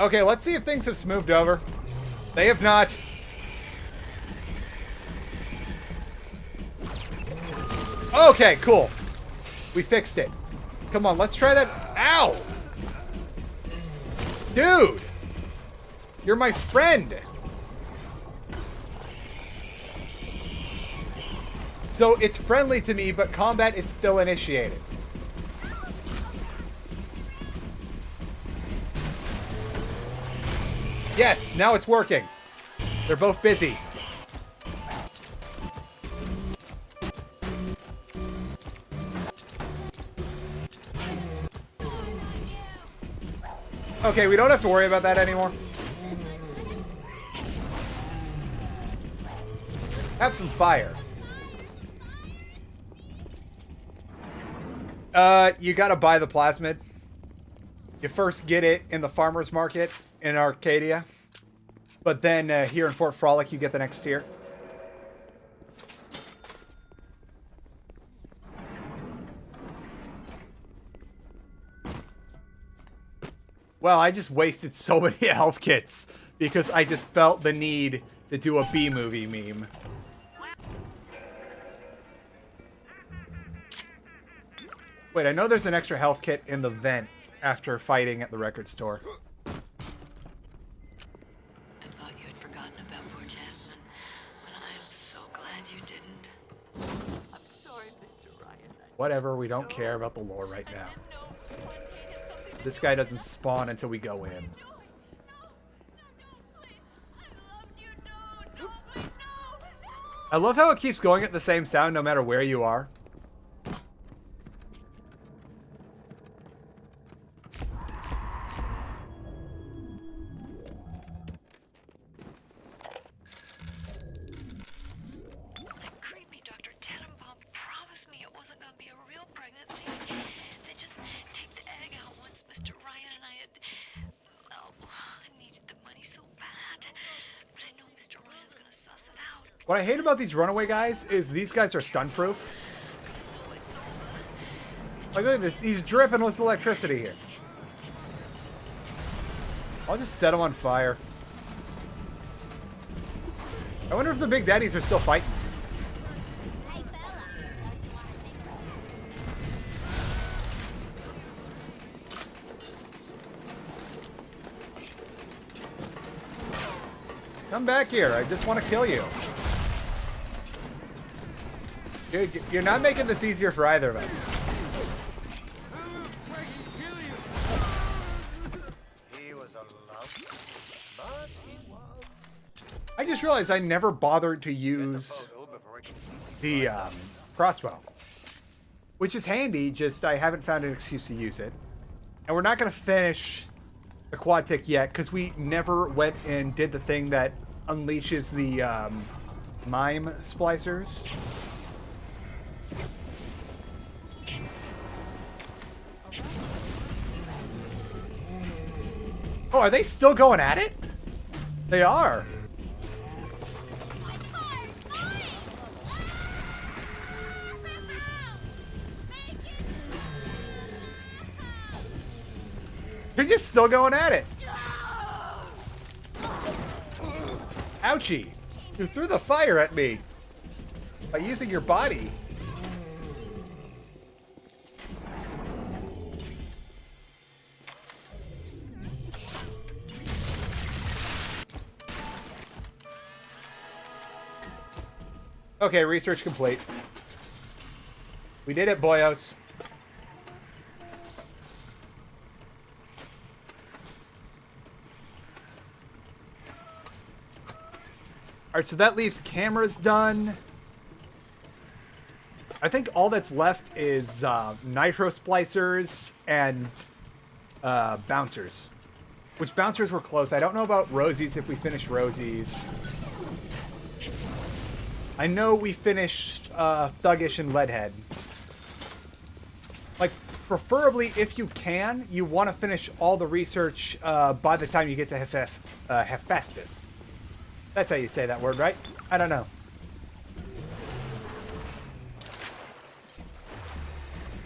Okay, let's see if things have smoothed over. They have not. Okay, cool. We fixed it. Come on, let's try that. Ow! Dude! You're my friend! So it's friendly to me, but combat is still initiated. Yes, now it's working. They're both busy. Okay, we don't have to worry about that anymore. Have some fire. You gotta buy the plasmid. You first get it in the farmer's market in Arcadia. But then here in Fort Frolic, you get the next tier. Well, I just wasted so many health kits because I just felt the need to do a B-movie meme. Wait, I know there's an extra health kit in the vent after fighting at the record store. I thought you had forgotten about poor Jasmine, but I am so glad you didn't. I'm sorry, Mr. Ryan. Whatever, we don't care about the lore right now. This guy doesn't spawn until we go in. I love how it keeps going at the same sound no matter where you are. That creepy Dr. Tenenbaum promised me it wasn't going to be a real pregnancy. They just take the egg out once Mr. Ryan and I had... Oh, I needed the money so bad. But I know Mr. Ryan's going to suss it out. What I hate about these runaway guys is these guys are stun proof. Like, look at this. He's dripping with electricity here. I'll just set him on fire. I wonder if the big daddies are still fighting. Hey, fella, don't you want to take a Come back here. I just want to kill you. Dude, you're not making this easier for either of us. He was a love, but he was I just realized I never bothered to use the crossbow. Which is handy, just I haven't found an excuse to use it. And we're not going to finish the quad tick yet, because we never went and did the thing that unleashes the mime splicers. Oh, are they still going at it? They are. They're just still going at it. Ouchie. You threw the fire at me by using your body. Okay, research complete. We did it, boyos. Alright, so that leaves cameras done. I think all that's left is nitro splicers and bouncers. Which bouncers were close. I don't know about Rosie's if we finished Rosie's. I know we finished Thuggish and Leadhead. Like, preferably, if you can, you want to finish all the research by the time you get to Hephaestus. That's how you say that word, right? I don't know.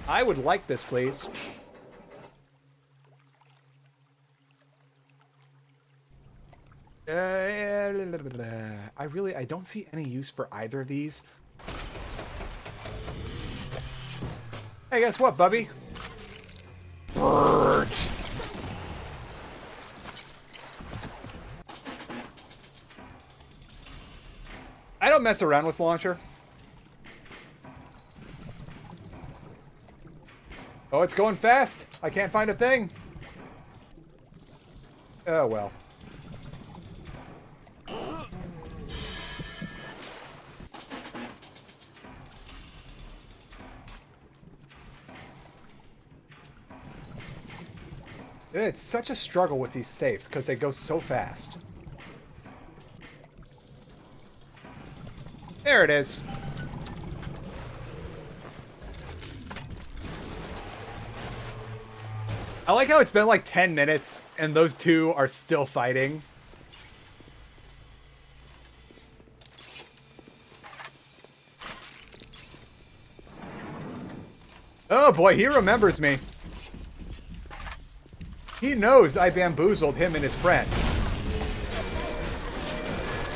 I would like this, please. I don't see any use for either of these. Hey, guess what, Bubby? Bird. I don't mess around with this launcher. Oh, it's going fast. I can't find a thing. Oh, well. It's such a struggle with these safes because they go so fast. There it is. I like how it's been like 10 minutes and those two are still fighting. Oh boy, he remembers me. He knows I bamboozled him and his friend.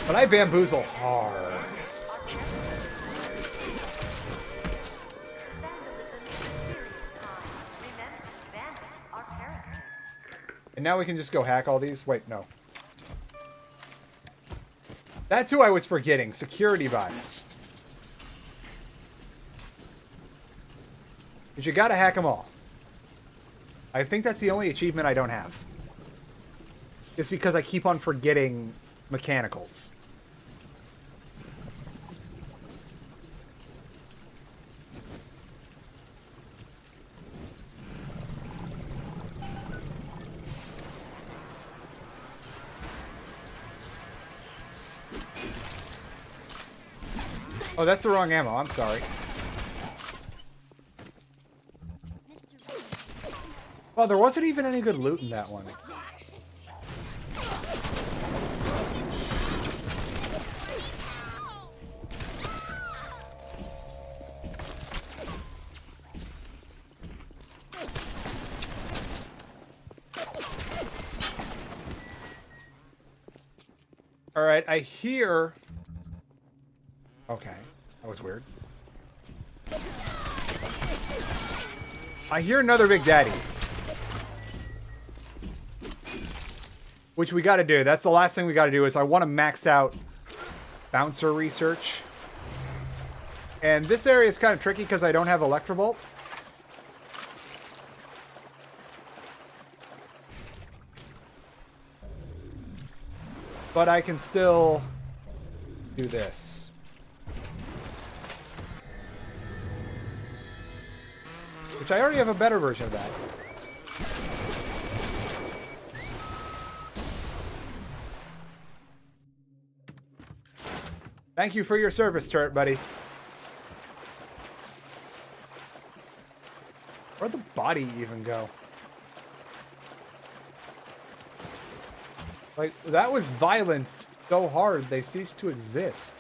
But I bamboozle hard. And now we can just go hack all these. Wait, no. That's who I was forgetting. Security bots. Because you gotta hack them all. I think that's the only achievement I don't have. Just because I keep on forgetting mechanicals. Oh, that's the wrong ammo. I'm sorry. Well, there wasn't even any good loot in that one. All right, I hear... Okay, that was weird. I hear another Big Daddy. Which we gotta do. That's the last thing we gotta do is I want to max out bouncer research. And this area is kind of tricky because I don't have Electrobolt. But I can still do this. Which I already have a better version of that. Thank you for your service, turret buddy. Where'd the body even go? Like, that was violenced so hard, they ceased to exist.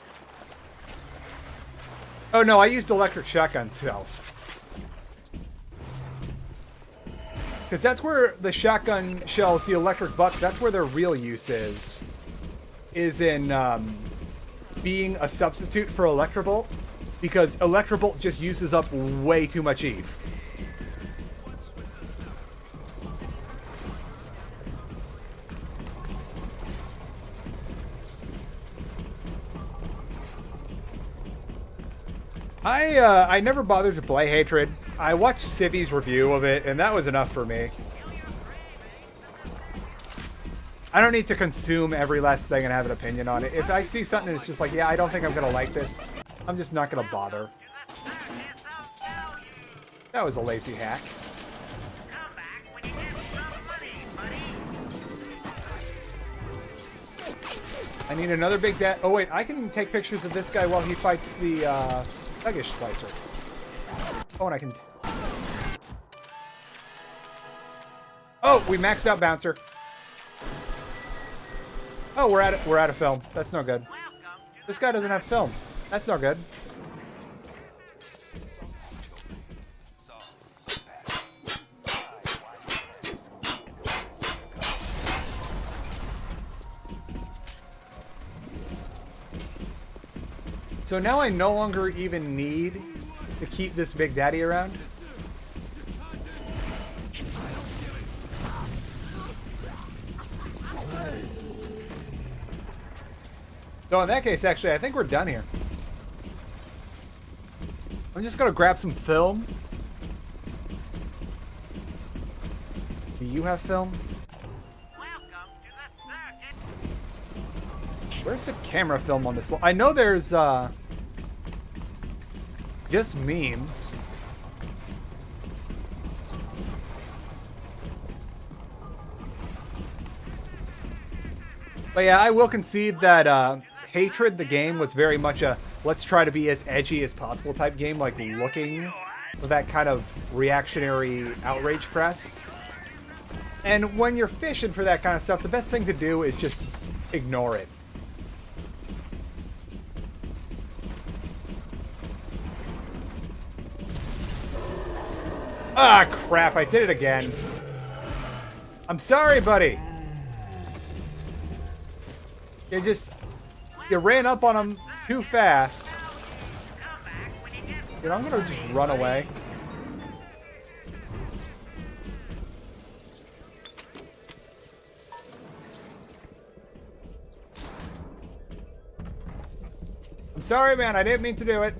Oh no, I used electric shotgun shells. Because that's where the shotgun shells, the electric buck, that's where their real use is. Is in being a substitute for Electrobolt. Because Electrobolt just uses up way too much Eve. I never bothered to play Hatred. I watched Civi's review of it, and that was enough for me. I don't need to consume every last thing and have an opinion on it. If I see something that's just like, yeah, I don't think I'm going to like this, I'm just not going to bother. That was a lazy hack. I need another big dad. Oh, wait, I can take pictures of this guy while he fights the Thuggish Splicer. Oh, and I can... Oh, we maxed out Bouncer. Oh, we're out of film. That's no good. This guy doesn't have film. That's no good. So now I no longer even need to keep this Big Daddy around. So in that case, actually, I think we're done here. I'm just gonna grab some film. Do you have film? Where's the camera film on this? I know there's just memes. But yeah, I will concede that Hatred, the game, was very much a let's try to be as edgy as possible type game, like looking for that kind of reactionary outrage press. And when you're fishing for that kind of stuff, the best thing to do is just ignore it. Ah, crap, I did it again. I'm sorry, buddy. You ran up on him too fast. Dude, I'm gonna just run away. I'm sorry, man. I didn't mean to do it.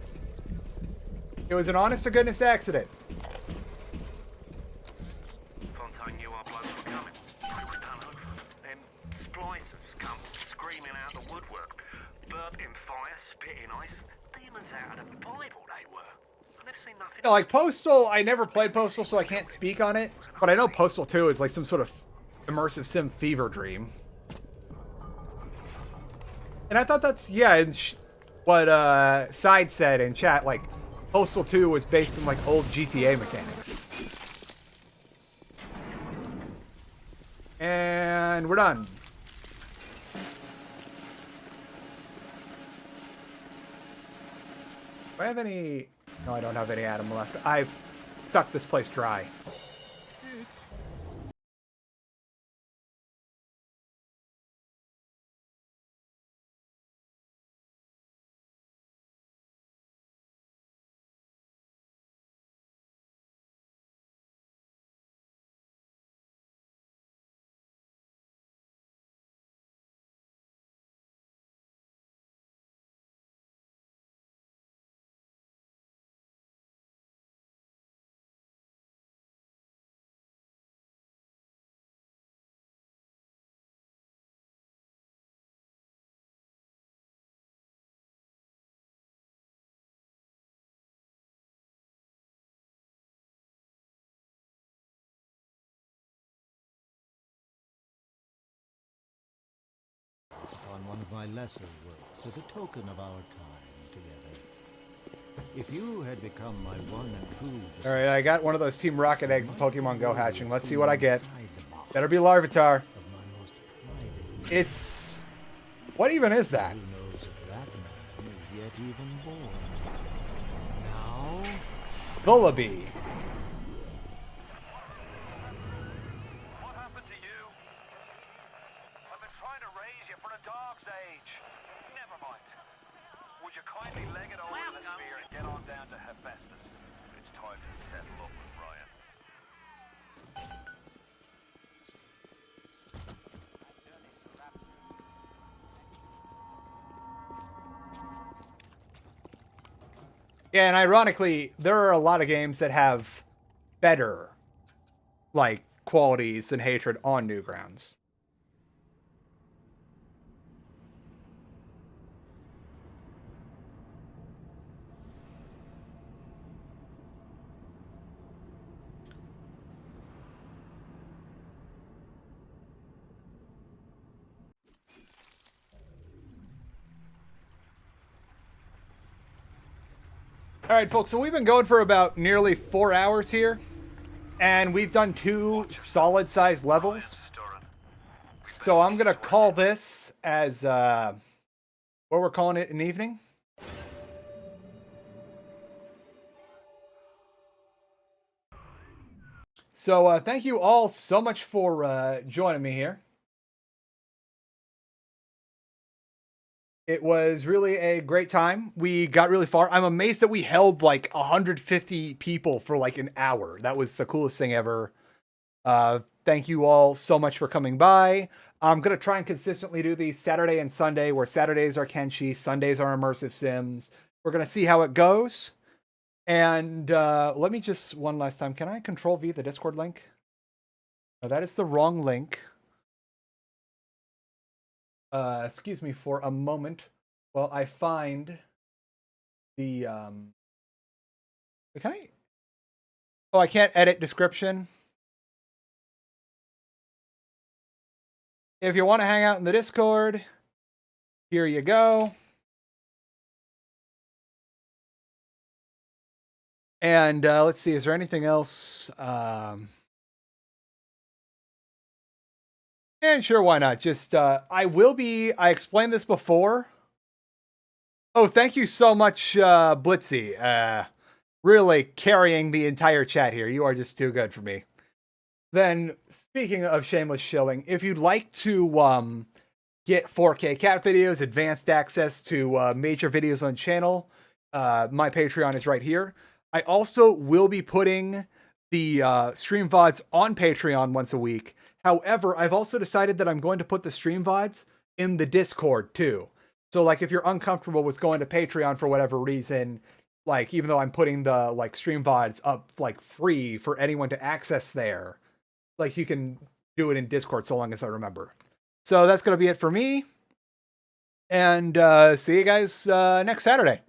It was an honest to goodness accident. Fontaine knew our blokes were coming. We were done over. Them splicers come screaming out the woodwork. Burping fire, spitting ice. Demons out of the Bible they were. I've never seen nothing. Yeah, like Postal, I never played Postal, so I can't speak on it. But I know Postal 2 is like some sort of immersive sim fever dream. And I thought that's, yeah, and what Side said in chat, like, Postal 2 was based on, like, old GTA mechanics. And we're done. Do I have any... No, I don't have any Adam left. I've sucked this place dry. On one of my lesser works as a token of our time together. If you had become my one and true... Alright, I got one of those Team Rocket eggs in Pokemon Go hatching. Let's see what I get. Better be Larvitar. It's... What even is that? Who knows if that man is yet even born? Now... Vullaby. What happened to you? I've been trying to raise you for a dog's age. Never mind. Would you kindly leg it over to the spear and get on down to Hephaestus? It's time to settle up with Ryan. Yeah, and ironically, there are a lot of games that have better, like, qualities than Hatred on Newgrounds. All right, folks, so we've been going for about nearly 4 hours here, and we've done 2 solid-sized levels. So I'm going to call this as, what we're calling it, an evening. So thank you all so much for joining me here. It was really a great time. We got really far. I'm amazed that we held like 150 people for like an hour. That was the coolest thing ever. Thank you all so much for coming by. I'm going to try and consistently do these Saturday and Sunday, where Saturdays are Kenshi, Sundays are Immersive Sims. We're going to see how it goes. And let me just, one last time, can I control V the Discord link? No, that is the wrong link. Excuse me for a moment while I find the, can I? Oh, I can't edit description. If you want to hang out in the Discord, here you go. And let's see, is there anything else? And sure, why not? Just, I explained this before. Oh, thank you so much, Blitzy. Really carrying the entire chat here. You are just too good for me. Then, speaking of shameless shilling, if you'd like to get 4K cat videos, advanced access to major videos on the channel, my Patreon is right here. I also will be putting the stream VODs on Patreon once a week. However, I've also decided that I'm going to put the stream VODs in the Discord too. So like if you're uncomfortable with going to Patreon for whatever reason, like even though I'm putting the like stream VODs up like free for anyone to access there, like you can do it in Discord so long as I remember. So that's going to be it for me. And see you guys next Saturday.